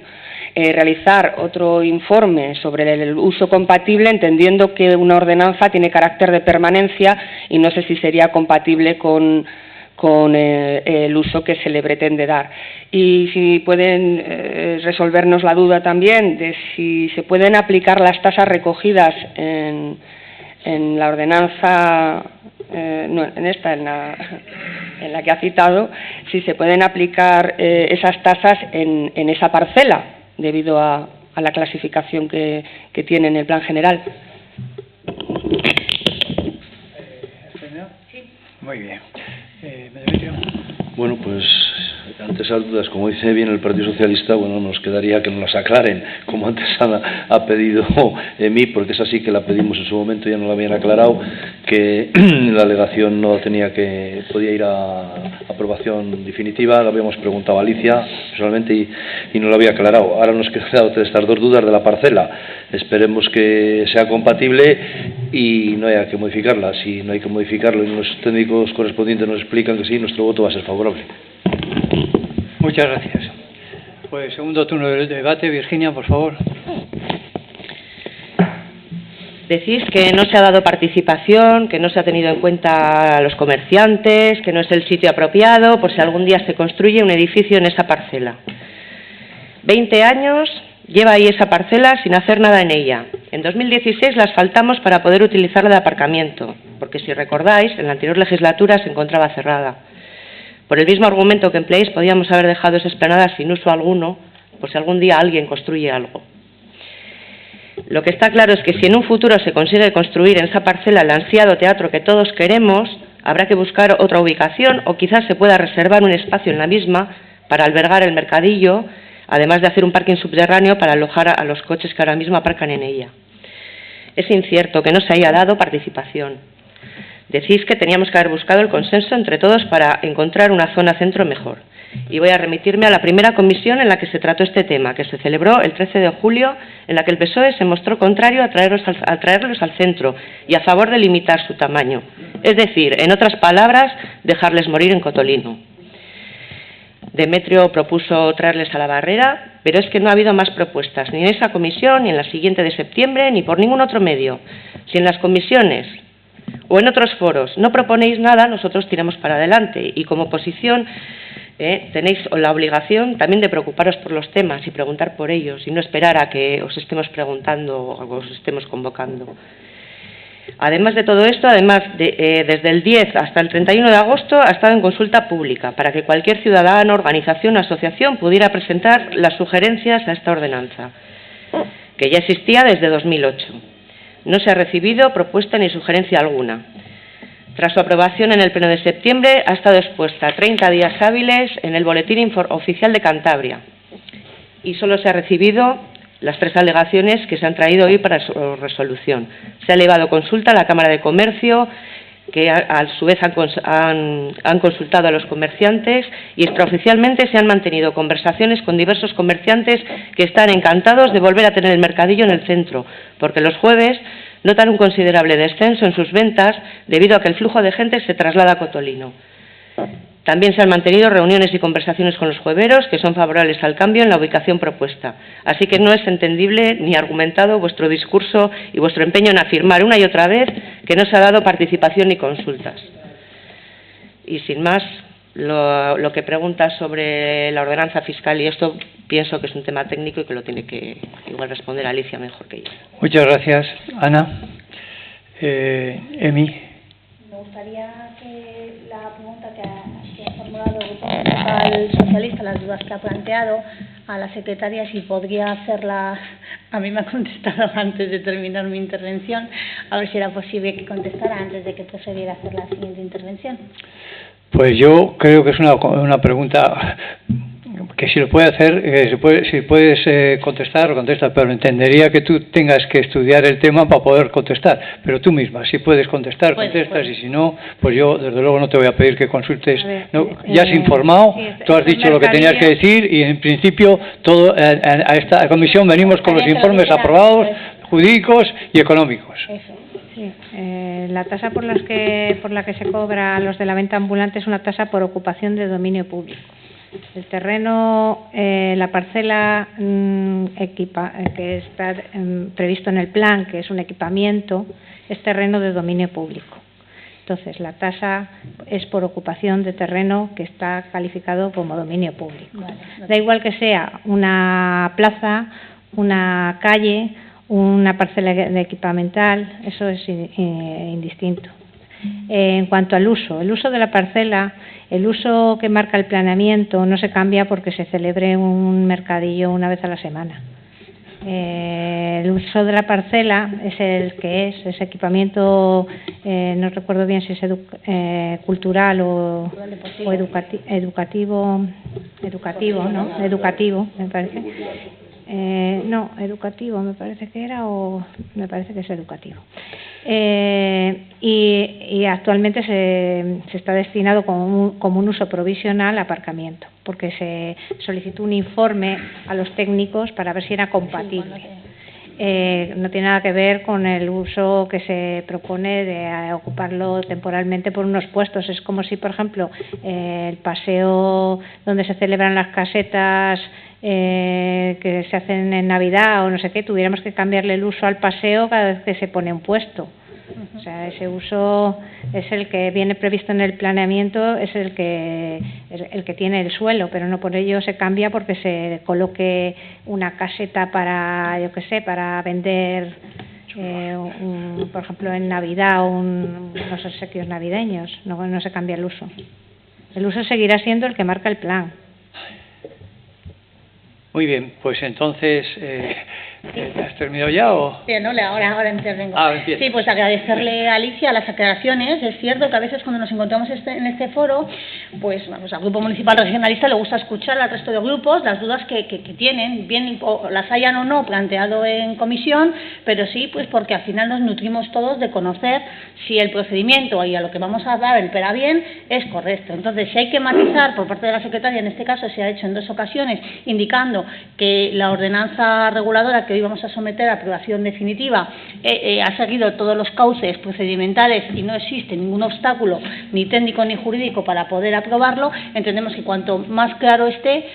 realizar otro informe sobre el uso compatible, entendiendo que una ordenanza tiene carácter de permanencia y no sé si sería compatible con el uso que se le pretende dar. Y si pueden resolvernos la duda también de si se pueden aplicar las tasas recogidas en la ordenanza, en la que ha citado, si se pueden aplicar esas tasas en esa parcela, debido a la clasificación que tiene en el plan general. Muy bien. Bueno, pues ante esas dudas, como dice bien el Partido Socialista, bueno, nos quedaría que nos las aclaren, como antes ha pedido mí, porque es así que la pedimos en su momento, ya nos la habían aclarado, que la alegación podía ir a aprobación definitiva. Lo habíamos preguntado a Alicia personalmente y nos lo había aclarado. Ahora nos quedan estas dos dudas de la parcela. Esperemos que sea compatible y no haya que modificarla. Si no hay que modificarlo y los técnicos correspondientes nos explican que sí, nuestro voto va a ser favorable. Muchas gracias. Pues segundo turno del debate. Virginia, por favor. Decís que no se ha dado participación, que no se ha tenido en cuenta a los comerciantes, que no es el sitio apropiado por si algún día se construye un edificio en esa parcela. 20 años lleva ahí esa parcela sin hacer nada en ella. En 2016 la asfaltamos para poder utilizarla de aparcamiento, porque si recordáis, en la anterior legislatura se encontraba cerrada. Por el mismo argumento que empleéis, podíamos haber dejado esa explanada sin uso alguno, por si algún día alguien construye algo. Lo que está claro es que si en un futuro se consigue construir en esa parcela el ansiado teatro que todos queremos, habrá que buscar otra ubicación o quizás se pueda reservar un espacio en la misma para albergar el mercadillo, además de hacer un parking subterráneo para alojar a los coches que ahora mismo aparcan en ella. Es incierto que no se haya dado participación. Decís que teníamos que haber buscado el consenso entre todos para encontrar una zona centro mejor. Y voy a remitirme a la primera comisión en la que se trató este tema, que se celebró el 13 de julio, en la que el PSOE se mostró contrario a traerlos al centro y a favor de limitar su tamaño. Es decir, en otras palabras, dejarles morir en Cotolino. Demetrio propuso traerles a la Barrera, pero es que no ha habido más propuestas, ni en esa comisión, ni en la siguiente de septiembre, ni por ningún otro medio. Si en las comisiones o en otros foros no proponéis nada, nosotros tiramos para adelante. Y como oposición tenéis la obligación también de preocuparos por los temas y preguntar por ellos, y no esperar a que os estemos preguntando o os estemos convocando. Además de todo esto, desde el 10 hasta el 31 de agosto ha estado en consulta pública para que cualquier ciudadano, organización o asociación pudiera presentar las sugerencias a esta ordenanza, que ya existía desde 2008. No se ha recibido propuesta ni sugerencia alguna. Tras su aprobación en el pleno de septiembre, ha estado expuesta 30 días hábiles en el Boletín Oficial de Cantabria y solo se ha recibido las 3 alegaciones que se han traído hoy para su resolución. Se ha elevado consulta a la Cámara de Comercio, que a su vez han consultado a los comerciantes, y extraoficialmente se han mantenido conversaciones con diversos comerciantes que están encantados de volver a tener el mercadillo en el centro, porque los jueves notan un considerable descenso en sus ventas debido a que el flujo de gente se traslada a Cotolino. También se han mantenido reuniones y conversaciones con los jueveros que son favorables al cambio en la ubicación propuesta. Así que no es entendible ni argumentado vuestro discurso y vuestro empeño en afirmar una y otra vez que no se ha dado participación ni consultas. Y sin más, lo que preguntas sobre la ordenanza fiscal, y esto pienso que es un tema técnico y que lo tiene que igual responder Alicia mejor que yo. Muchas gracias, Ana. Emi. Me gustaría que la pregunta que ha formulado el Grupo Municipal Socialista, las dudas que ha planteado a la secretaria, si podría hacerla. A mí me ha contestado antes de terminar mi intervención, a ver si era posible que contestara antes de que procediera a hacer la siguiente intervención. Pues yo creo que es una pregunta que si lo puede hacer, si puedes contestar, contesta, pero entendería que tú tengas que estudiar el tema para poder contestar, pero tú misma, si puedes contestar, contestas, y si no, pues yo desde luego no te voy a pedir que consultes. No, ya has informado, tú has dicho lo que tenías que decir, y en principio a esta comisión venimos con los informes aprobados, jurídicos y económicos. Sí, la tasa por la que se cobra a los de la venta ambulante es una tasa por ocupación de dominio público. El terreno, la parcela que está previsto en el plan, que es un equipamiento, es terreno de dominio público. Entonces, la tasa es por ocupación de terreno que está calificado como dominio público. Da igual que sea una plaza, una calle, una parcela de equipamental, eso es indistinto. En cuanto al uso, el uso de la parcela, el uso que marca el planeamiento no se cambia porque se celebre un mercadillo una vez a la semana. El uso de la parcela es el que es equipamiento, no recuerdo bien si es cultural o educativo, ¿no? Educativo, me parece. No, educativo me parece que era, o me parece que es educativo. Y actualmente se está destinado como un uso provisional a aparcamiento, porque se solicitó un informe a los técnicos para ver si era compatible. No tiene nada que ver con el uso que se propone de ocuparlo temporalmente por unos puestos. Es como si, por ejemplo, el paseo donde se celebran las casetas que se hacen en Navidad o no sé qué, tuviéramos que cambiarle el uso al paseo cada vez que se pone un puesto. O sea, ese uso es el que viene previsto en el planeamiento, es el que tiene el suelo, pero no por ello se cambia porque se coloque una caseta para, yo qué sé, para vender, por ejemplo, en Navidad unos obsequios navideños. No se cambia el uso. El uso seguirá siendo el que marca el plan. Muy bien, pues entonces ¿Has terminado ya o...? Sí, no, ahora intervengo. Empieza. Sí, pues agradecerle a Alicia las aclaraciones. Es cierto que a veces cuando nos encontramos en este foro, pues al Grupo Municipal Regionalista le gusta escuchar al resto de grupos las dudas que tienen, bien o las hayan o no planteado en comisión, pero sí, pues porque al final nos nutrimos todos de conocer si el procedimiento y a lo que vamos a dar el PERA bien es correcto. Entonces, si hay que matizar por parte de la secretaria, en este caso se ha hecho en 2 ocasiones, indicando que la ordenanza reguladora que hoy vamos a someter a aprobación definitiva ha seguido todos los cauces procedimentales y no existe ningún obstáculo ni técnico ni jurídico para poder aprobarlo, entendemos que cuanto más claro esté,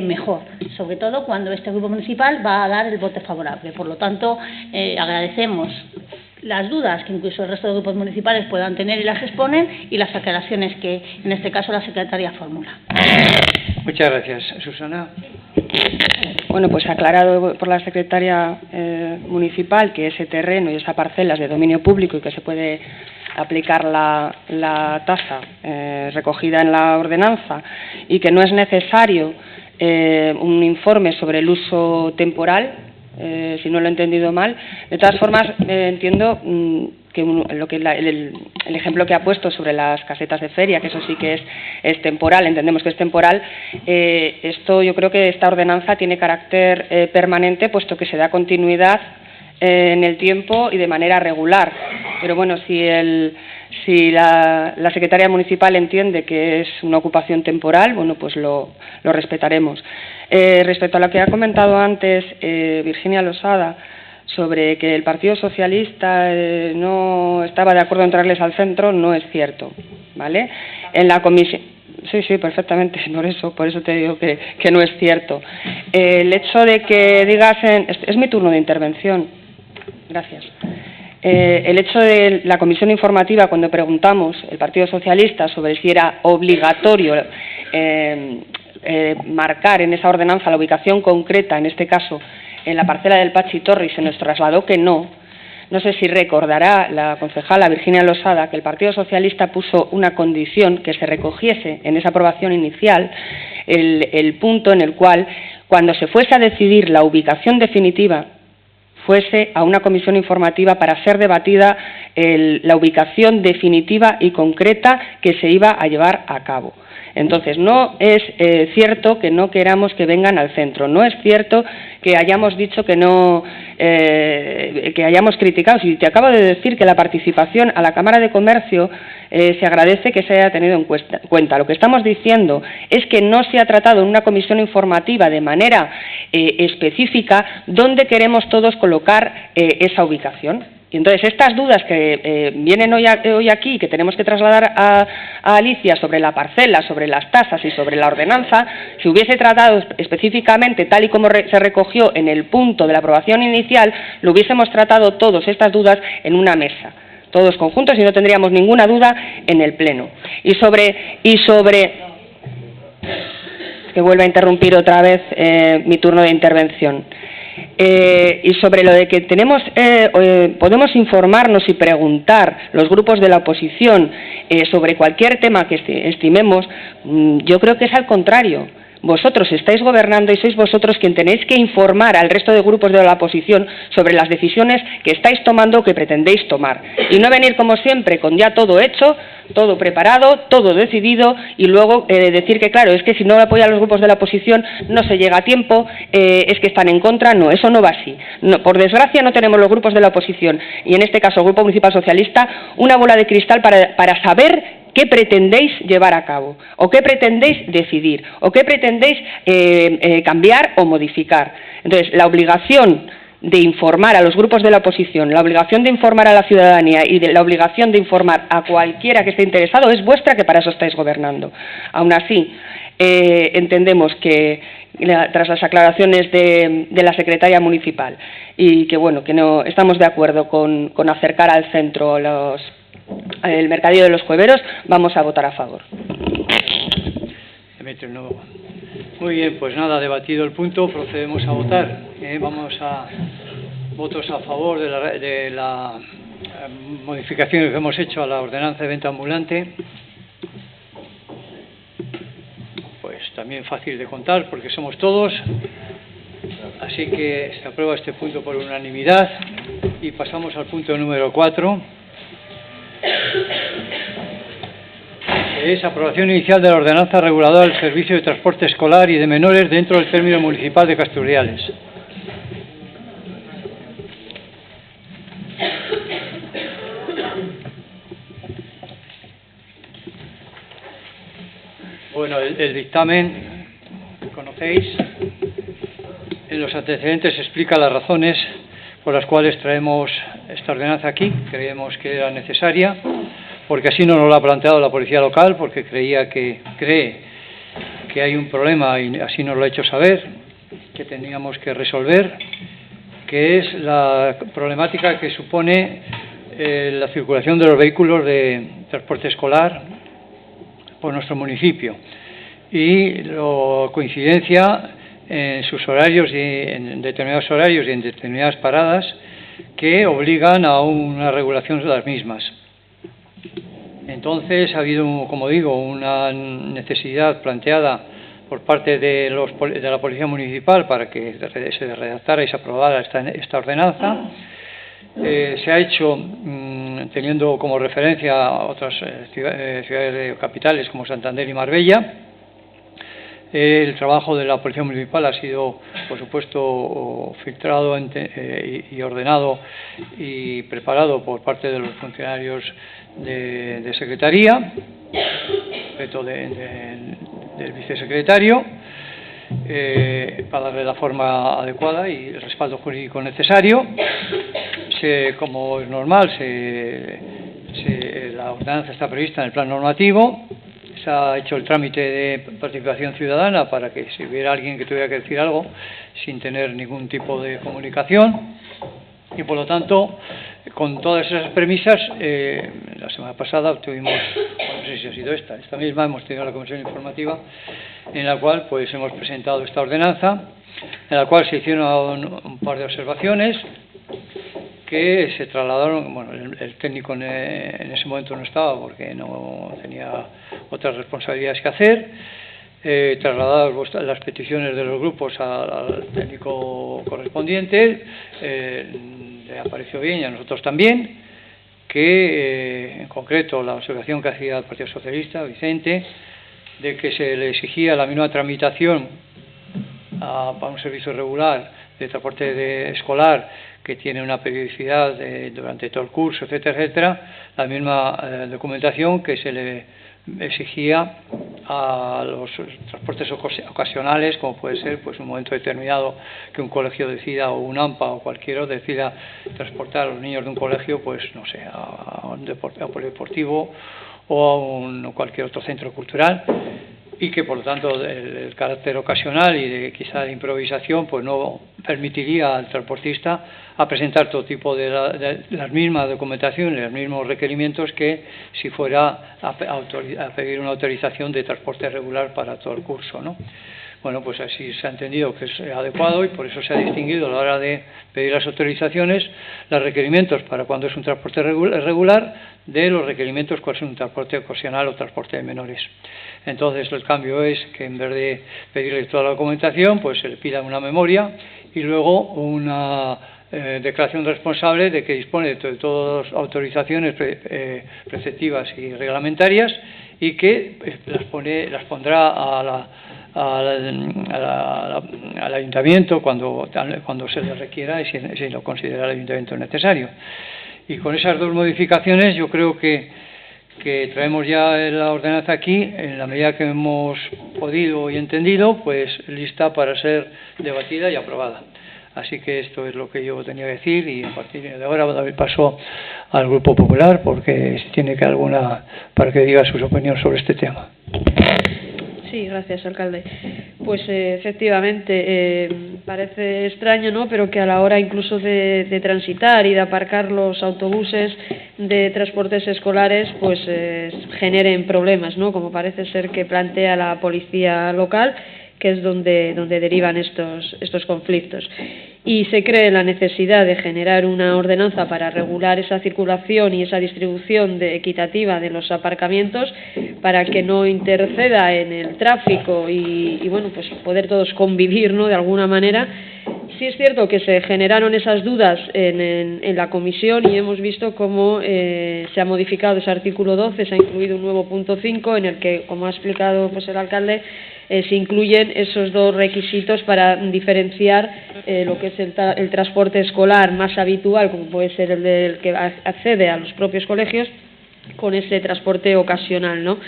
mejor, sobre todo cuando este grupo municipal va a dar el voto favorable. Por lo tanto, agradecemos las dudas que incluso el resto de grupos municipales puedan tener y las exponen, y las aclaraciones que en este caso la secretaria formula. Muchas gracias. Susana. Bueno, pues aclarado por la secretaria municipal que ese terreno y esa parcela es de dominio público y que se puede aplicar la tasa recogida en la ordenanza y que no es necesario un informe sobre el uso temporal, si no lo he entendido mal. De todas formas, entiendo que el ejemplo que ha puesto sobre las casetas de feria, que eso sí que es temporal, entendemos que es temporal. Esto, yo creo que esta ordenanza tiene carácter permanente, puesto que se da continuidad en el tiempo y de manera regular. Pero bueno, si la secretaria municipal entiende que es una ocupación temporal, bueno, pues lo respetaremos. Respecto a lo que ha comentado antes Virginia Losada, sobre que el Partido Socialista no estaba de acuerdo en traerles al centro, no es cierto, ¿vale? En la comisión... Sí, perfectamente, por eso te digo que no es cierto. El hecho de que digasen... Es mi turno de intervención. Gracias. El hecho de la comisión informativa, cuando preguntamos el Partido Socialista sobre si era obligatorio marcar en esa ordenanza la ubicación concreta, en este caso en la parcela del Pachi Torre, y se nos trasladó que no. No sé si recordará la concejala Virginia Losada que el Partido Socialista puso una condición, que se recogiese en esa aprobación inicial el punto en el cual, cuando se fuese a decidir la ubicación definitiva, fuese a una comisión informativa para ser debatida la ubicación definitiva y concreta que se iba a llevar a cabo. Entonces, no es cierto que no queramos que vengan al centro, no es cierto que hayamos dicho que no, que hayamos criticado. Si te acabo de decir que la participación a la Cámara de Comercio se agradece que se haya tenido en cuenta. Lo que estamos diciendo es que no se ha tratado en una comisión informativa de manera específica dónde queremos todos colocar esa ubicación. Y entonces estas dudas que vienen hoy aquí, que tenemos que trasladar a Alicia sobre la parcela, sobre las tasas y sobre la ordenanza, si hubiese tratado específicamente tal y como se recogió en el punto de la aprobación inicial, lo hubiésemos tratado todas estas dudas en una mesa, todos conjuntos, y no tendríamos ninguna duda en el Pleno. Y sobre que vuelva a interrumpir otra vez mi turno de intervención. Y sobre lo de que podemos informarnos y preguntar los grupos de la oposición sobre cualquier tema que estimemos, yo creo que es al contrario. Vosotros estáis gobernando y sois vosotros quien tenéis que informar al resto de grupos de la oposición sobre las decisiones que estáis tomando o que pretendéis tomar. Y no venir, como siempre, con ya todo hecho, todo preparado, todo decidido, y luego decir que, claro, es que si no apoyan a los grupos de la oposición no se llega a tiempo, es que están en contra. No, eso no va así. No, por desgracia no tenemos los grupos de la oposición, y en este caso el Grupo Municipal Socialista, una bola de cristal para saber qué pretendéis llevar a cabo, o qué pretendéis decidir, o qué pretendéis cambiar o modificar. Entonces, la obligación de informar a los grupos de la oposición, la obligación de informar a la ciudadanía y la obligación de informar a cualquiera que esté interesado es vuestra, que para eso estáis gobernando. Aún así, entendemos que tras las aclaraciones de la secretaria municipal, y que bueno, que no estamos de acuerdo con acercar al centro el mercadillo de los jueveros, vamos a votar a favor. Muy bien, pues nada, debatido el punto, procedemos a votar. Vamos a votos a favor de la modificaciones que hemos hecho a la ordenanza de venta ambulante. Pues también fácil de contar porque somos todos. Así que se aprueba este punto por unanimidad y pasamos al punto número 4, que es aprobación inicial de la ordenanza reguladora del servicio de transporte escolar y de menores dentro del término municipal de Casturriales. Bueno, el dictamen, conocéis, en los antecedentes explica las razones por las cuales traemos esta ordenanza aquí. Creemos que era necesaria, porque así no nos lo ha planteado la policía local, porque cree que hay un problema y así nos lo ha hecho saber, que teníamos que resolver, que es la problemática que supone la circulación de los vehículos de transporte escolar por nuestro municipio y la coincidencia en sus horarios y en determinados horarios y en determinadas paradas que obligan a una regulación de las mismas. Entonces ha habido, como digo, una necesidad planteada por parte de la Policía Municipal para que se redactara y se aprobara esta ordenanza. Se ha hecho teniendo como referencia a otras ciudades capitales como Santander y Marbella. El trabajo de la Policía Municipal ha sido, por supuesto, filtrado y ordenado y preparado por parte de los funcionarios de Secretaría, respecto del vicesecretario, para darle la forma adecuada y el respaldo jurídico necesario. Como es normal, la ordenanza está prevista en el plan normativo. Se ha hecho el trámite de participación ciudadana para que si hubiera alguien que tuviera que decir algo sin tener ningún tipo de comunicación, y por lo tanto, con todas esas premisas, la semana pasada obtuvimos, no sé si ha sido esta misma, hemos tenido la comisión informativa en la cual pues hemos presentado esta ordenanza, en la cual se hicieron un par de observaciones que se trasladaron. Bueno, el técnico en ese momento no estaba porque no tenía otras responsabilidades que hacer. Trasladadas las peticiones de los grupos al técnico correspondiente, le pareció bien y a nosotros también, que en concreto la observación que hacía el Partido Socialista, Vicente, de que se le exigía la misma tramitación para un servicio regular de transporte escolar que tiene una periodicidad durante todo el curso, etcétera, etcétera, la misma documentación que se le exigía a los transportes ocasionales, como puede ser pues un momento determinado que un colegio decida, o un AMPA o cualquiera decida transportar a los niños de un colegio, pues no sé, a un polideportivo o a cualquier otro centro cultural, y que por lo tanto el carácter ocasional y quizá de improvisación pues no permitiría al transportista a presentar todo tipo de las mismas documentaciones, los mismos requerimientos que si fuera a pedir una autorización de transporte regular para todo el curso, ¿no? Bueno, pues así se ha entendido que es adecuado y por eso se ha distinguido a la hora de pedir las autorizaciones los requerimientos para cuando es un transporte regular de los requerimientos cuando es un transporte ocasional o transporte de menores. Entonces el cambio es que en vez de pedirle toda la documentación, pues se le pida una memoria y luego una declaración responsable de que dispone de todas las autorizaciones preceptivas y reglamentarias y que las pondrá al ayuntamiento cuando se le requiera y si lo considera el ayuntamiento necesario. Y con esas dos modificaciones yo creo que traemos ya la ordenanza aquí, en la medida que hemos podido y entendido, pues lista para ser debatida y aprobada. Así que esto es lo que yo tenía que decir y a partir de ahora voy a dar el paso al Grupo Popular porque si tiene que para que diga sus opiniones sobre este tema. Sí, gracias, alcalde. Pues efectivamente, parece extraño, ¿no?, pero que a la hora incluso de transitar y de aparcar los autobuses de transportes escolares, pues generen problemas, ¿no?, como parece ser que plantea la policía local, que es donde derivan estos conflictos. Y se cree la necesidad de generar una ordenanza para regular esa circulación y esa distribución equitativa de los aparcamientos para que no interceda en el tráfico y bueno, pues poder todos convivir, ¿no?, de alguna manera, sí es cierto que se generaron esas dudas en la comisión y hemos visto cómo se ha modificado ese artículo 12, se ha incluido un nuevo punto 5 en el que, como ha explicado pues, el alcalde, se incluyen esos dos requisitos para diferenciar lo que es el transporte escolar más habitual, como puede ser el del que accede a los propios colegios, con ese transporte ocasional, ¿no?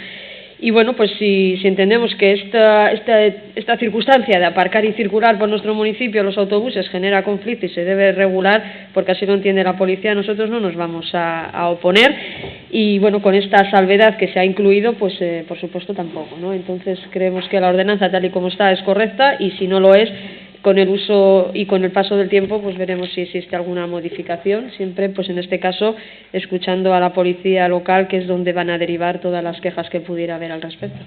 Y bueno, pues si entendemos que esta circunstancia de aparcar y circular por nuestro municipio los autobuses genera conflicto y se debe regular, porque así lo entiende la policía, nosotros no nos vamos a oponer. Y bueno, con esta salvedad que se ha incluido, pues por supuesto tampoco, ¿no? Entonces creemos que la ordenanza tal y como está es correcta y si no lo es, con el uso y con el paso del tiempo, pues veremos si existe alguna modificación, siempre, pues en este caso, escuchando a la policía local, que es donde van a derivar todas las quejas que pudiera haber al respecto.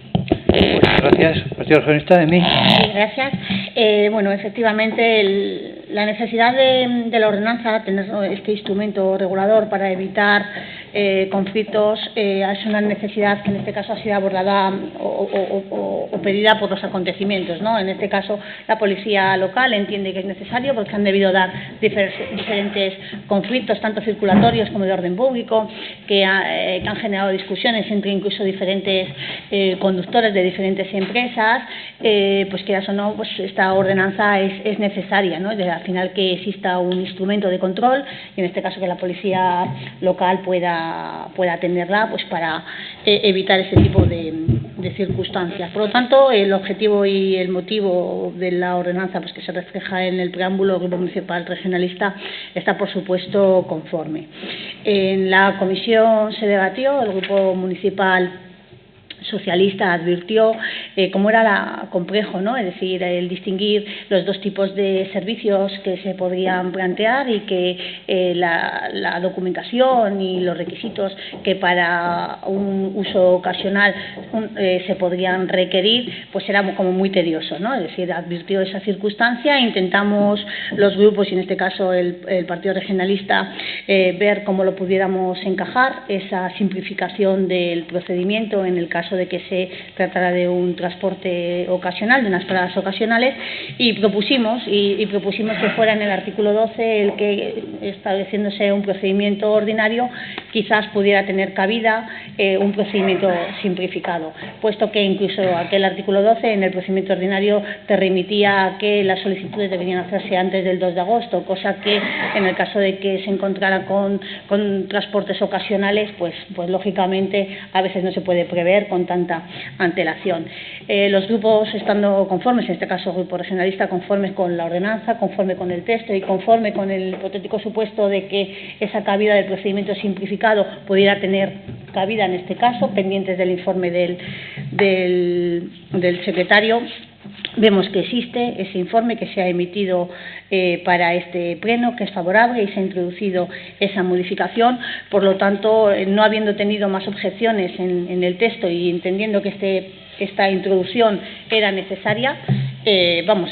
Muchas gracias. Partido Regionalista, de mí. Sí, gracias. Bueno, efectivamente, la necesidad de la ordenanza, tener este instrumento regulador para evitar conflictos, es una necesidad que en este caso ha sido abordada o pedida por los acontecimientos, ¿no? En este caso, la policía local entiende que es necesario porque han debido dar diferentes conflictos, tanto circulatorios como de orden público, que han generado discusiones entre incluso diferentes conductores de diferentes empresas, pues quieras o no, pues esta ordenanza es necesaria, ¿no? Al final que exista un instrumento de control y en este caso que la policía local pueda atenderla, pues para evitar ese tipo de circunstancias. Por lo tanto, el objetivo y el motivo de la ordenanza, pues que se refleja en el preámbulo del Grupo Municipal Regionalista, está por supuesto conforme. En la comisión se debatió, el Grupo Municipal Socialista advirtió cómo era complejo, ¿no? Es decir, el distinguir los dos tipos de servicios que se podrían plantear y que la documentación y los requisitos que para un uso ocasional se podrían requerir, pues era como muy tedioso, ¿no? Es decir, advirtió esa circunstancia, intentamos los grupos y en este caso el Partido Regionalista ver cómo lo pudiéramos encajar, esa simplificación del procedimiento en el caso de que se tratara de un transporte ocasional, de unas paradas ocasionales, y propusimos que fuera en el artículo 12 el que, estableciéndose un procedimiento ordinario, quizás pudiera tener cabida un procedimiento simplificado, puesto que incluso aquel artículo 12 en el procedimiento ordinario te remitía a que las solicitudes deberían hacerse antes del 2 de agosto, cosa que en el caso de que se encontrara con transportes ocasionales, pues lógicamente a veces no se puede prever con tanta antelación. Los grupos estando conformes, en este caso el Grupo Regionalista, conformes con la ordenanza, conforme con el texto y conforme con el hipotético supuesto de que esa cabida del procedimiento simplificado pudiera tener cabida en este caso, pendientes del informe del secretario. Vemos que existe ese informe que se ha emitido para este pleno, que es favorable y se ha introducido esa modificación. Por lo tanto, no habiendo tenido más objeciones en el texto y entendiendo que esta introducción era necesaria, vamos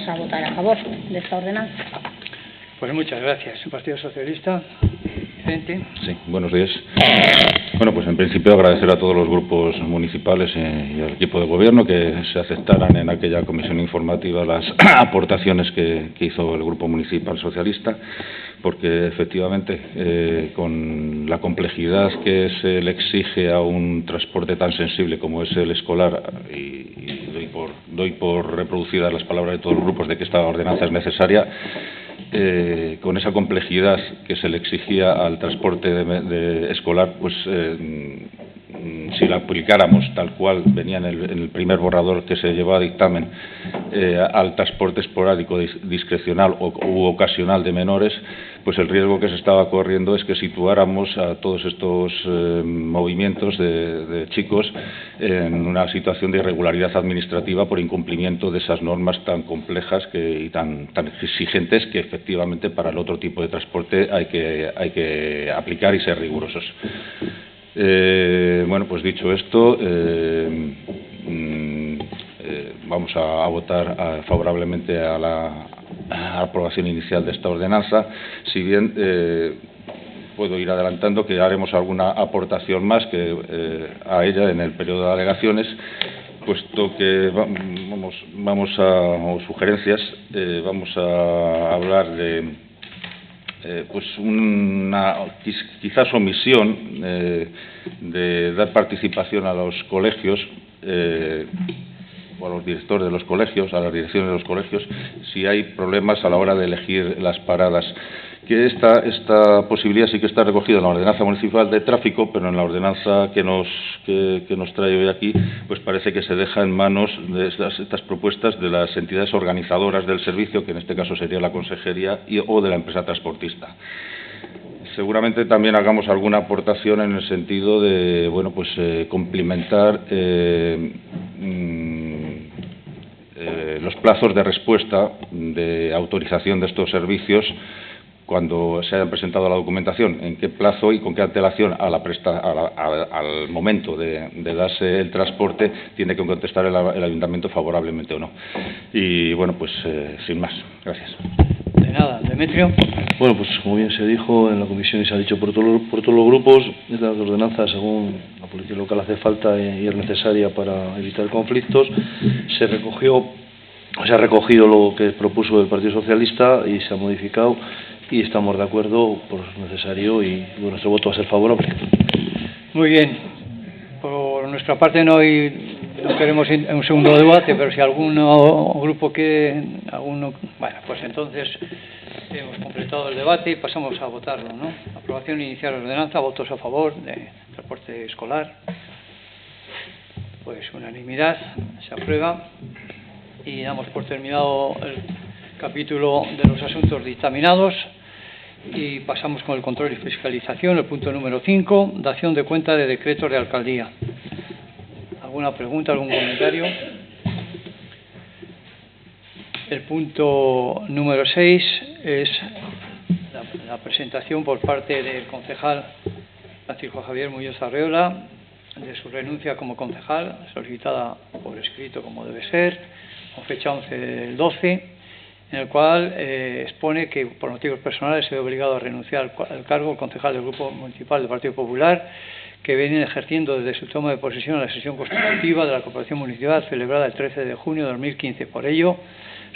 a votar a favor de esta ordenanza. Pues muchas gracias. El Partido Socialista. Vicente. Sí, buenos días. Bueno, pues en principio agradecer a todos los grupos municipales y al equipo de gobierno que se aceptaran en aquella comisión informativa las aportaciones que hizo el Grupo Municipal Socialista, porque efectivamente con la complejidad que se le exige a un transporte tan sensible como es el escolar, y doy por reproducidas las palabras de todos los grupos de que esta ordenanza es necesaria, con esa complejidad que se le exigía al transporte escolar, pues si la aplicáramos tal cual venía en el primer borrador que se llevó a dictamen al transporte esporádico discrecional u ocasional de menores, pues el riesgo que se estaba corriendo es que situáramos a todos estos movimientos de chicos en una situación de irregularidad administrativa por incumplimiento de esas normas tan complejas y tan exigentes que efectivamente para el otro tipo de transporte hay que aplicar y ser rigurosos. Bueno, pues dicho esto, vamos a votar favorablemente a la aprobación inicial de esta ordenanza, si bien puedo ir adelantando que haremos alguna aportación más a ella en el periodo de alegaciones, puesto que o sugerencias, vamos a hablar de pues una quizás omisión de dar participación a los colegios o a los directores de los colegios, a las direcciones de los colegios, si hay problemas a la hora de elegir las paradas. Que esta posibilidad sí que está recogida en la Ordenanza Municipal de Tráfico, pero en la ordenanza que nos trae hoy aquí, pues parece que se deja en manos de estas propuestas de las entidades organizadoras del servicio, que en este caso sería la Consejería o de la empresa transportista. Seguramente también hagamos alguna aportación en el sentido de, bueno, pues complementar los plazos de respuesta de autorización de estos servicios cuando se haya presentado la documentación, en qué plazo y con qué antelación al momento de darse el transporte tiene que contestar el ayuntamiento favorablemente o no. Y bueno, pues sin más. Gracias. De nada. Demetrio. Bueno, pues como bien se dijo en la comisión y se ha dicho por todos los grupos, esta ordenanza, según la policía local, hace falta y es necesaria para evitar conflictos. Se ha recogido lo que propuso el Partido Socialista y se ha modificado, y estamos de acuerdo por necesario y nuestro voto va a ser favorable. Muy bien. Por nuestra parte no queremos un segundo debate, pero si algún grupo bueno, pues entonces hemos completado el debate y pasamos a votarlo, ¿no? Aprobación inicial de la ordenanza, votos a favor de transporte escolar. Pues unanimidad, se aprueba y damos por terminado el capítulo de los asuntos dictaminados y pasamos con el control y fiscalización, el punto número 5, dación de cuenta de decretos de alcaldía. ¿Alguna pregunta, algún comentario? El punto número 6 es la presentación por parte del concejal Francisco Javier Muñoz Arreola de su renuncia como concejal, solicitada por escrito como debe ser, con fecha 11 del 12, en el cual expone que por motivos personales se ve obligado a renunciar al cargo el concejal del Grupo Municipal del Partido Popular, que viene ejerciendo desde su toma de posesión en la sesión constitutiva de la Corporación Municipal celebrada el 13 de junio de 2015. Por ello,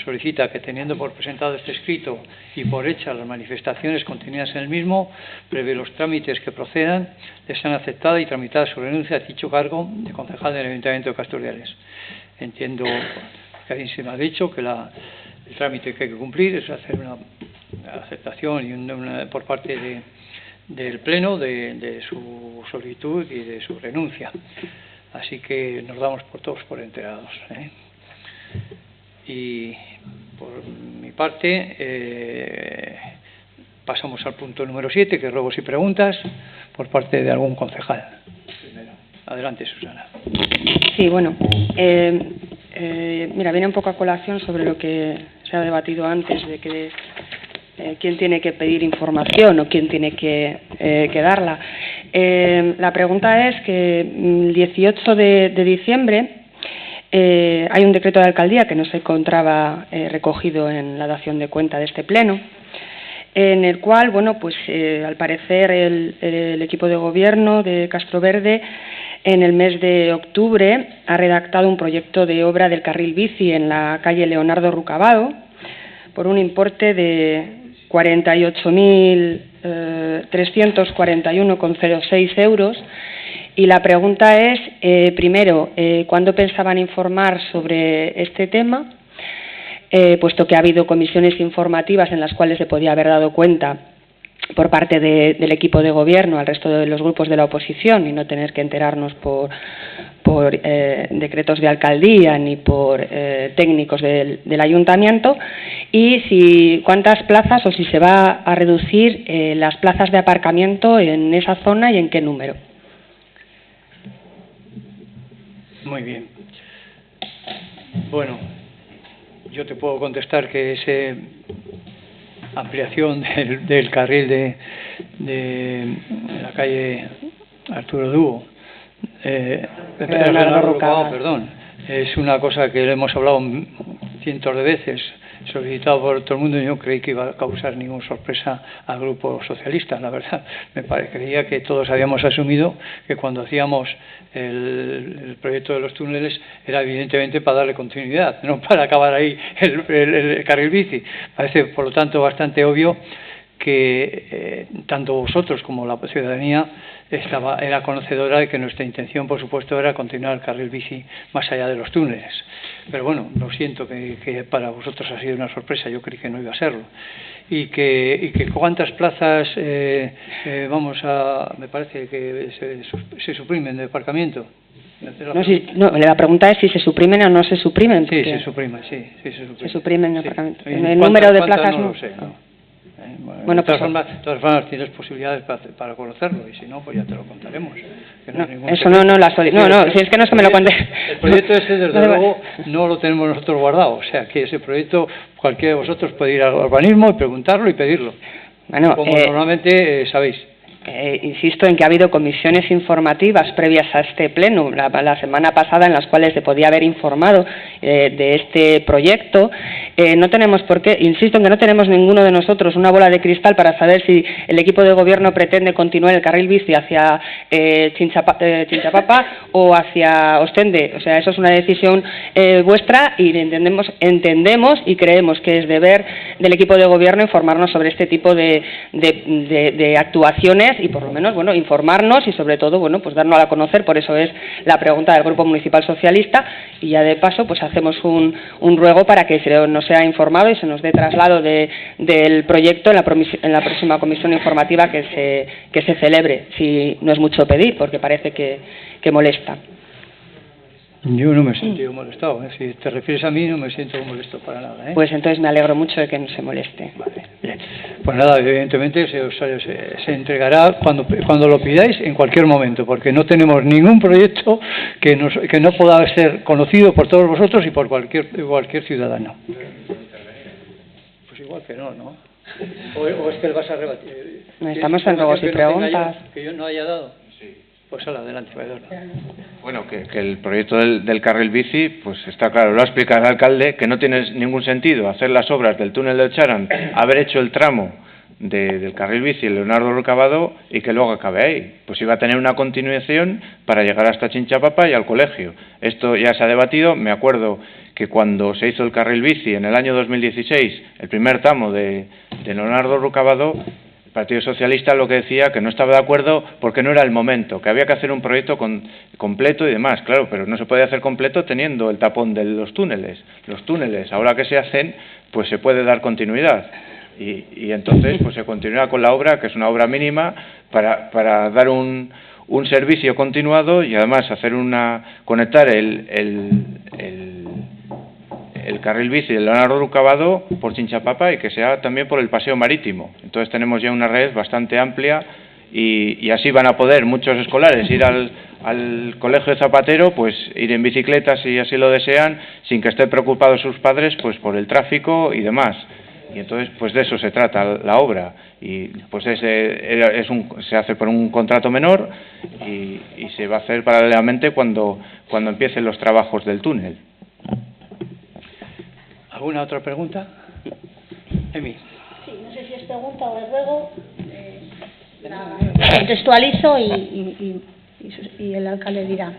solicita que, teniendo por presentado este escrito y por hechas las manifestaciones contenidas en el mismo, prevé los trámites que procedan, les sean aceptada y tramitada su renuncia a dicho cargo de concejal del Ayuntamiento de Casturdiales. Entiendo que ahí se me ha dicho que el trámite que hay que cumplir es hacer una aceptación y por parte del Pleno de su solicitud y de su renuncia. Así que nos damos todos por enterados, ¿eh? Y por mi parte pasamos al punto número 7, que es ruegos y preguntas por parte de algún concejal. Adelante, Susana. Sí, bueno, mira, viene un poco a colación sobre lo que se ha debatido antes de que quién tiene que pedir información o quién tiene que darla. La pregunta es que el 18 de diciembre hay un decreto de alcaldía que no se encontraba recogido en la dación de cuenta de este pleno, en el cual, bueno, pues al parecer el equipo de gobierno de Castroverde en el mes de octubre ha redactado un proyecto de obra del carril bici en la calle Leonardo Rucabado por un importe de 48.341,06 euros. Y la pregunta es, primero, ¿cuándo pensaban informar sobre este tema? Puesto que ha habido comisiones informativas en las cuales se podía haber dado cuenta por parte del equipo de gobierno al resto de los grupos de la oposición y no tener que enterarnos por decretos de alcaldía ni por técnicos del ayuntamiento, y cuántas plazas o si se va a reducir las plazas de aparcamiento en esa zona y en qué número. Muy bien. Bueno, yo te puedo contestar que esa ampliación del carril de la calle Arturo Dúo, perdón, es una cosa que hemos hablado cientos de veces solicitado por todo el mundo, y no creí que iba a causar ninguna sorpresa al Grupo Socialista, la verdad. Creía que todos habíamos asumido que cuando hacíamos el proyecto de los túneles era evidentemente para darle continuidad, no para acabar ahí el carril bici. Parece, por lo tanto, bastante obvio que tanto vosotros como la ciudadanía era conocedora de que nuestra intención, por supuesto, era continuar el carril bici más allá de los túneles. Pero bueno, lo siento que para vosotros ha sido una sorpresa, yo creí que no iba a serlo. Y que cuántas plazas me parece que se suprimen de aparcamiento. La pregunta es si se suprimen o no se suprimen. Sí, se suprimen, sí. Se suprimen de aparcamiento. El número de plazas no lo sé, ¿no? Bueno, de todas formas tienes posibilidades para conocerlo, y si no, pues ya te lo contaremos. Si es que no es que me lo cuentes. El proyecto ese, desde luego, no lo tenemos nosotros guardado, o sea, que ese proyecto cualquiera de vosotros puede ir al urbanismo y preguntarlo y pedirlo. Bueno, como normalmente sabéis. Insisto en que ha habido comisiones informativas previas a este pleno, la semana pasada, en las cuales se podía haber informado de este proyecto. No tenemos por qué, insisto en que no tenemos ninguno de nosotros una bola de cristal para saber si el equipo de gobierno pretende continuar el carril bici hacia Chinchapapa o hacia Ostende. O sea, eso es una decisión vuestra, y entendemos y creemos que es deber del equipo de gobierno informarnos sobre este tipo de actuaciones, y por lo menos, bueno, informarnos y sobre todo, bueno, pues darnos a conocer. Por eso es la pregunta del Grupo Municipal Socialista, y ya de paso pues hacemos un ruego para que nos sea informado y se nos dé traslado del proyecto en la próxima comisión informativa que se celebre, si no es mucho pedir, porque parece que molesta. Yo no me he sentido molestado, Si te refieres a mí, no me siento molesto para nada, Pues entonces me alegro mucho de que no se moleste. Vale, bien. Pues nada, evidentemente se entregará cuando lo pidáis, en cualquier momento, porque no tenemos ningún proyecto que no pueda ser conocido por todos vosotros y por cualquier ciudadano. Pues igual que no. O es que le vas a rebatir. Estamos en ruegos y preguntas. Que yo no haya dado. Pues adelante, Vaidor. Bueno, que el proyecto del carril bici, pues está claro, lo ha explicado el alcalde, que no tiene ningún sentido hacer las obras del túnel del Charan, haber hecho el tramo del carril bici Leonardo Rucabado y que luego acabe ahí. Pues iba a tener una continuación para llegar hasta Chinchapapa y al colegio. Esto ya se ha debatido. Me acuerdo que cuando se hizo el carril bici en el año 2016, el primer tramo de Leonardo Rucabado, el Partido Socialista lo que decía que no estaba de acuerdo porque no era el momento, que había que hacer un proyecto completo y demás. Claro, pero no se puede hacer completo teniendo el tapón de los túneles. Los túneles, ahora que se hacen, pues se puede dar continuidad. Y entonces pues se continúa con la obra, que es una obra mínima, para dar un servicio continuado y además conectar el carril bici de Leonardo Rucabado por Chinchapapa y que sea también por el paseo marítimo. Entonces tenemos ya una red bastante amplia y así van a poder muchos escolares ir al colegio de Zapatero, pues ir en bicicleta si así lo desean, sin que estén preocupados sus padres pues por el tráfico y demás. Y entonces pues de eso se trata la obra, y pues se hace por un contrato menor y se va a hacer paralelamente cuando empiecen los trabajos del túnel. ¿Alguna otra pregunta? Emi. Sí, no sé si es pregunta o es ruego. Contextualizo y el alcalde dirá.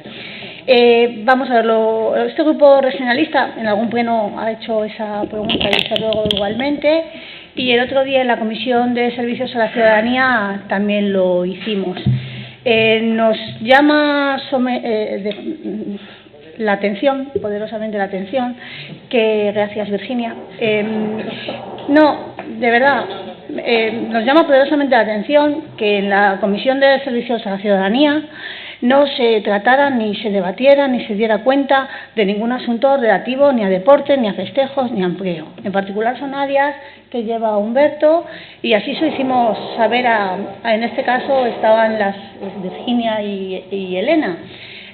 Vamos a verlo. Este grupo regionalista en algún pleno ha hecho esa pregunta y ese ruego igualmente, y el otro día en la Comisión de Servicios a la Ciudadanía también lo hicimos. Nos llama la atención, poderosamente la atención, que, gracias Virginia, no, de verdad, nos llama poderosamente la atención que en la Comisión de Servicios a la Ciudadanía no se tratara, ni se debatiera, ni se diera cuenta de ningún asunto relativo ni a deporte, ni a festejos, ni a empleo. En particular son áreas que lleva Humberto, y así se hicimos saber en este caso estaban las Virginia y Elena.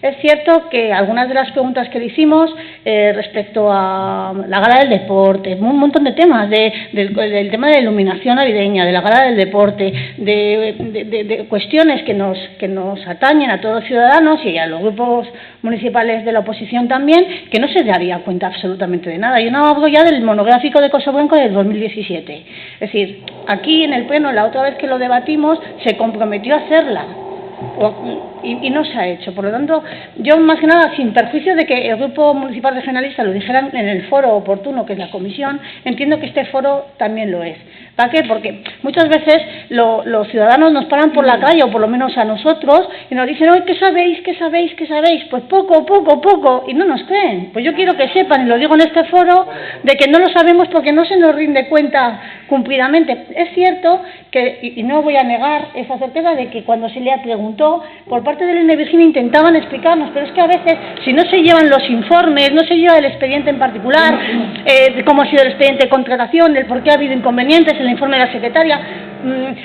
Es cierto que algunas de las preguntas que le hicimos respecto a la gala del deporte, un montón de temas, del tema de la iluminación navideña, de la gala del deporte, de cuestiones que nos atañen a todos los ciudadanos y a los grupos municipales de la oposición también, que no se daría cuenta absolutamente de nada. Yo no hablo ya del monográfico de Cosoblanco del 2017. Es decir, aquí en el Pleno, la otra vez que lo debatimos, se comprometió a hacerla. Y no se ha hecho. Por lo tanto, yo más que nada, sin perjuicio de que el Grupo Municipal Regionalista lo dijeran en el foro oportuno, que es la comisión, entiendo que este foro también lo es. ¿Para qué? Porque muchas veces los ciudadanos nos paran por la calle, o por lo menos a nosotros, y nos dicen, ¿qué sabéis? ¿Qué sabéis? ¿Qué sabéis? Pues poco, y no nos creen. Pues yo quiero que sepan, y lo digo en este foro, de que no lo sabemos porque no se nos rinde cuenta cumplidamente. Es cierto que, y no voy a negar esa certeza de que cuando se le preguntó, por parte del INE Virginia intentaban explicarnos, pero es que a veces, si no se llevan los informes, no se lleva el expediente en particular, de cómo ha sido el expediente de contratación, el por qué ha habido inconvenientes, el informe de la secretaria,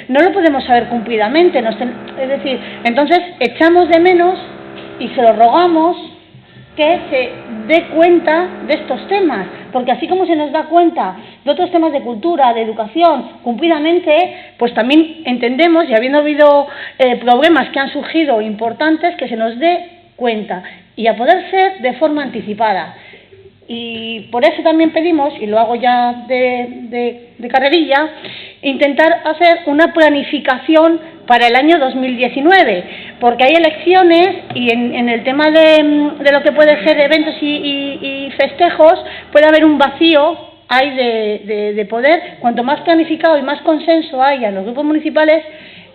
no lo podemos saber cumplidamente. Es decir, entonces echamos de menos y se lo rogamos que se dé cuenta de estos temas, porque así como se nos da cuenta de otros temas de cultura, de educación, cumplidamente, pues también entendemos, y habiendo habido problemas que han surgido importantes, que se nos dé cuenta, y a poder ser de forma anticipada. Y por eso también pedimos, y lo hago ya de carrerilla, intentar hacer una planificación para el año 2019, porque hay elecciones y en el tema de lo que puede ser eventos y festejos puede haber un vacío de poder. Cuanto más planificado y más consenso haya en los grupos municipales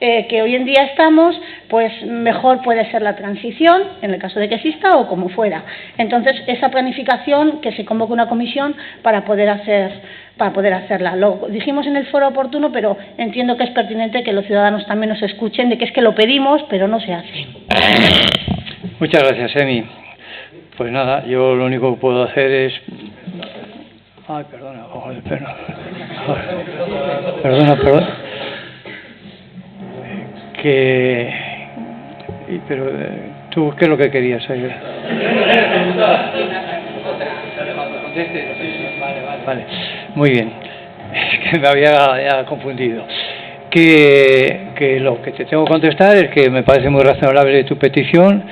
que hoy en día estamos, pues mejor puede ser la transición, en el caso de que exista o como fuera. Entonces, esa planificación, que se convoque una comisión para poder hacerla. Lo dijimos en el foro oportuno, pero entiendo que es pertinente que los ciudadanos también nos escuchen, de que es que lo pedimos, pero no se hace. Muchas gracias, Emi. Pues nada, yo lo único que puedo hacer es... Ay, perdona, perdona. Pero tú, ¿qué es lo que querías? Vale, muy bien. Es que me había ya confundido. Que lo que te tengo que contestar es que me parece muy razonable tu petición.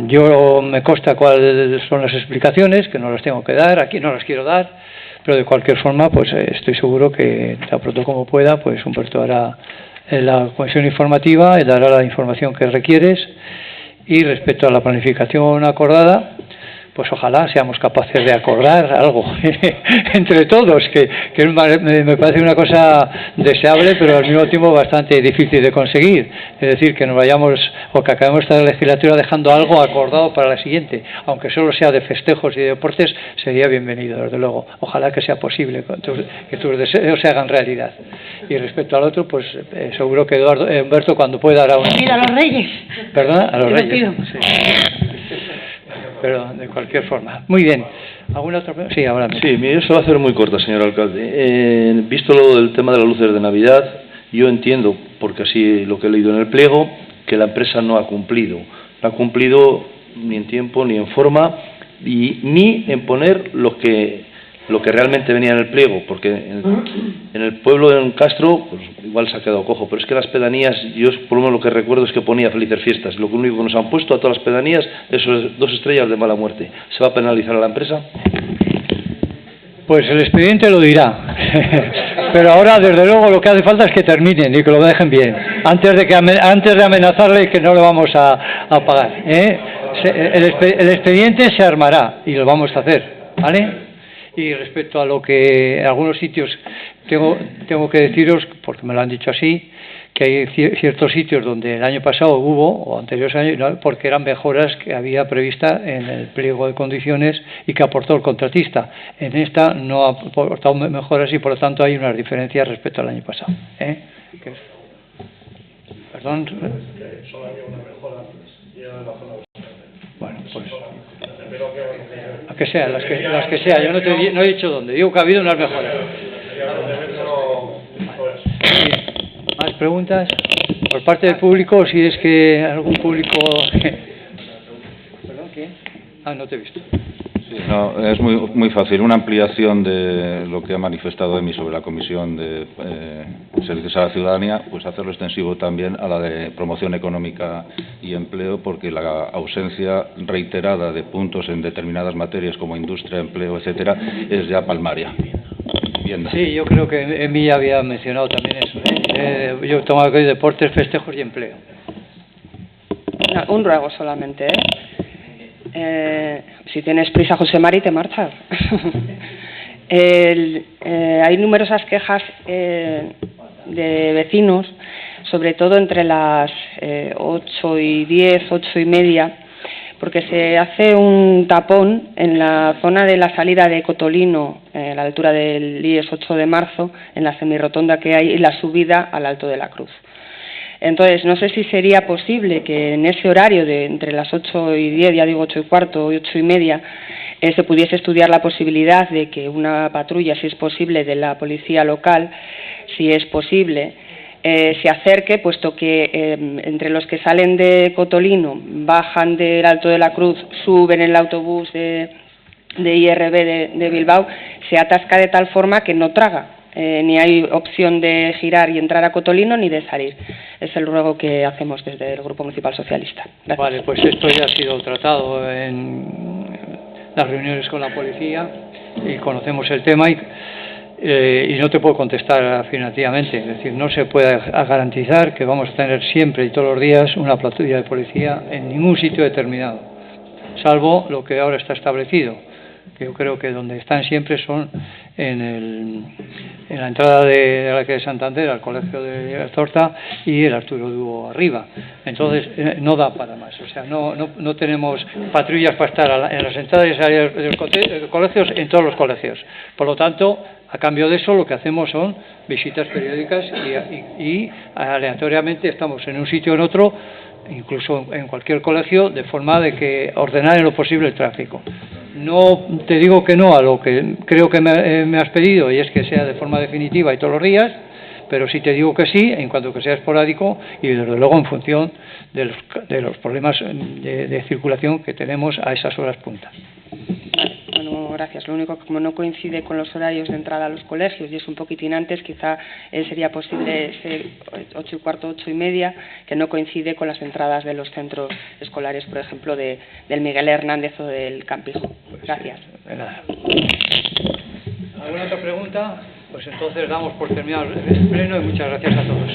Yo me consta cuáles son las explicaciones, que no las tengo que dar, aquí no las quiero dar, pero de cualquier forma, pues estoy seguro que tan pronto como pueda, pues Humberto hará la comisión informativa y dará la información que requieres. Y respecto a la planificación acordada, pues ojalá seamos capaces de acordar algo entre todos, que me parece una cosa deseable, pero al mismo tiempo bastante difícil de conseguir. Es decir, que nos vayamos, o que acabemos esta legislatura dejando algo acordado para la siguiente, aunque solo sea de festejos y de deportes, sería bienvenido, desde luego. Ojalá que sea posible, que tus deseos se hagan realidad. Y respecto al otro, pues seguro que Humberto, cuando pueda, hará una... Mira, a los Reyes. ¿Perdona? A los Reyes. Sí. Pero de cualquier forma. Muy bien. ¿Alguna otra pregunta? Sí, ahora mismo. Sí, mire, eso va a ser muy corta, señor alcalde. Visto lo del tema de las luces de Navidad, yo entiendo, porque así lo que he leído en el pliego, que la empresa no ha cumplido. No ha cumplido ni en tiempo, ni en forma, ni en poner lo que realmente venía en el pliego, porque en el pueblo de Castro, pues igual se ha quedado cojo, pero es que las pedanías, yo por lo menos lo que recuerdo es que ponía Felices Fiestas. Lo único que nos han puesto a todas las pedanías, eso es 2 estrellas de mala muerte. ¿Se va a penalizar a la empresa? Pues el expediente lo dirá. Pero ahora, desde luego, lo que hace falta es que terminen y que lo dejen bien, antes de amenazarle que no le vamos a pagar. El expediente se armará y lo vamos a hacer, ¿vale? Y respecto a lo que en algunos sitios tengo que deciros, porque me lo han dicho así, que hay ciertos sitios donde el año pasado hubo, o anteriores años, no, porque eran mejoras que había prevista en el pliego de condiciones y que aportó el contratista. En esta no ha aportado mejoras y por lo tanto hay unas diferencias respecto al año pasado. ¿Perdón? Solo había una mejora y era de la zona de... Bueno, pues... A que sea, las que sea. Yo no he dicho dónde. Digo que ha habido unas mejoras. ¿Más preguntas? Por parte del público, si es que algún público... ¿Qué? Ah, no te he visto. Sí, no, es muy fácil. Una ampliación de lo que ha manifestado Emi sobre la Comisión de Servicios a la Ciudadanía, pues hacerlo extensivo también a la de promoción económica y empleo, porque la ausencia reiterada de puntos en determinadas materias como industria, empleo, etcétera, es ya palmaria. Vivienda. Sí, yo creo que Emi ya había mencionado también eso. Yo he tomado aquí deportes, festejos y empleo. Un ruego solamente, si tienes prisa, José Mari, te marchas. Hay numerosas quejas de vecinos, sobre todo entre las 8 y 10, 8 y media, porque se hace un tapón en la zona de la salida de Cotolino, a la altura del IES 8 de marzo, en la semirrotonda que hay, y la subida al Alto de la Cruz. Entonces, no sé si sería posible que en ese horario de entre las 8 y 10, ya digo 8 y cuarto y 8 y media, se pudiese estudiar la posibilidad de que una patrulla, si es posible, de la policía local, si es posible, se acerque, puesto que entre los que salen de Cotolino, bajan del Alto de la Cruz, suben en el autobús de IRB de Bilbao, se atasca de tal forma que no traga. Ni hay opción de girar y entrar a Cotolino ni de salir. Es el ruego que hacemos desde el Grupo Municipal Socialista. Gracias. Vale, pues esto ya ha sido tratado en las reuniones con la policía y conocemos el tema y no te puedo contestar afirmativamente. Es decir, no se puede garantizar que vamos a tener siempre y todos los días una patrulla de policía en ningún sitio determinado, salvo lo que ahora está establecido. Que yo creo que donde están siempre son en la entrada de la calle de Santander al colegio de Azorta y el Arturo Dúo arriba. Entonces no da para más, o sea, no tenemos patrullas para estar en las entradas y salidas de los colegios, en todos los colegios. Por lo tanto, a cambio de eso, lo que hacemos son visitas periódicas y aleatoriamente estamos en un sitio o en otro, incluso en cualquier colegio, de forma de que ordenar en lo posible el tráfico. No te digo que no a lo que creo que me has pedido, y es que sea de forma definitiva y todos los días, pero sí te digo que sí, en cuanto que sea esporádico y desde luego en función de los problemas de circulación que tenemos a esas horas puntas. Bueno, gracias. Lo único que como no coincide con los horarios de entrada a los colegios y es un poquitín antes, quizá sería posible ser 8 y cuarto, 8 y media, que no coincide con las entradas de los centros escolares, por ejemplo, del Miguel Hernández o del Campijo. Gracias. De nada. ¿Alguna otra pregunta? Pues entonces damos por terminado el pleno y muchas gracias a todos.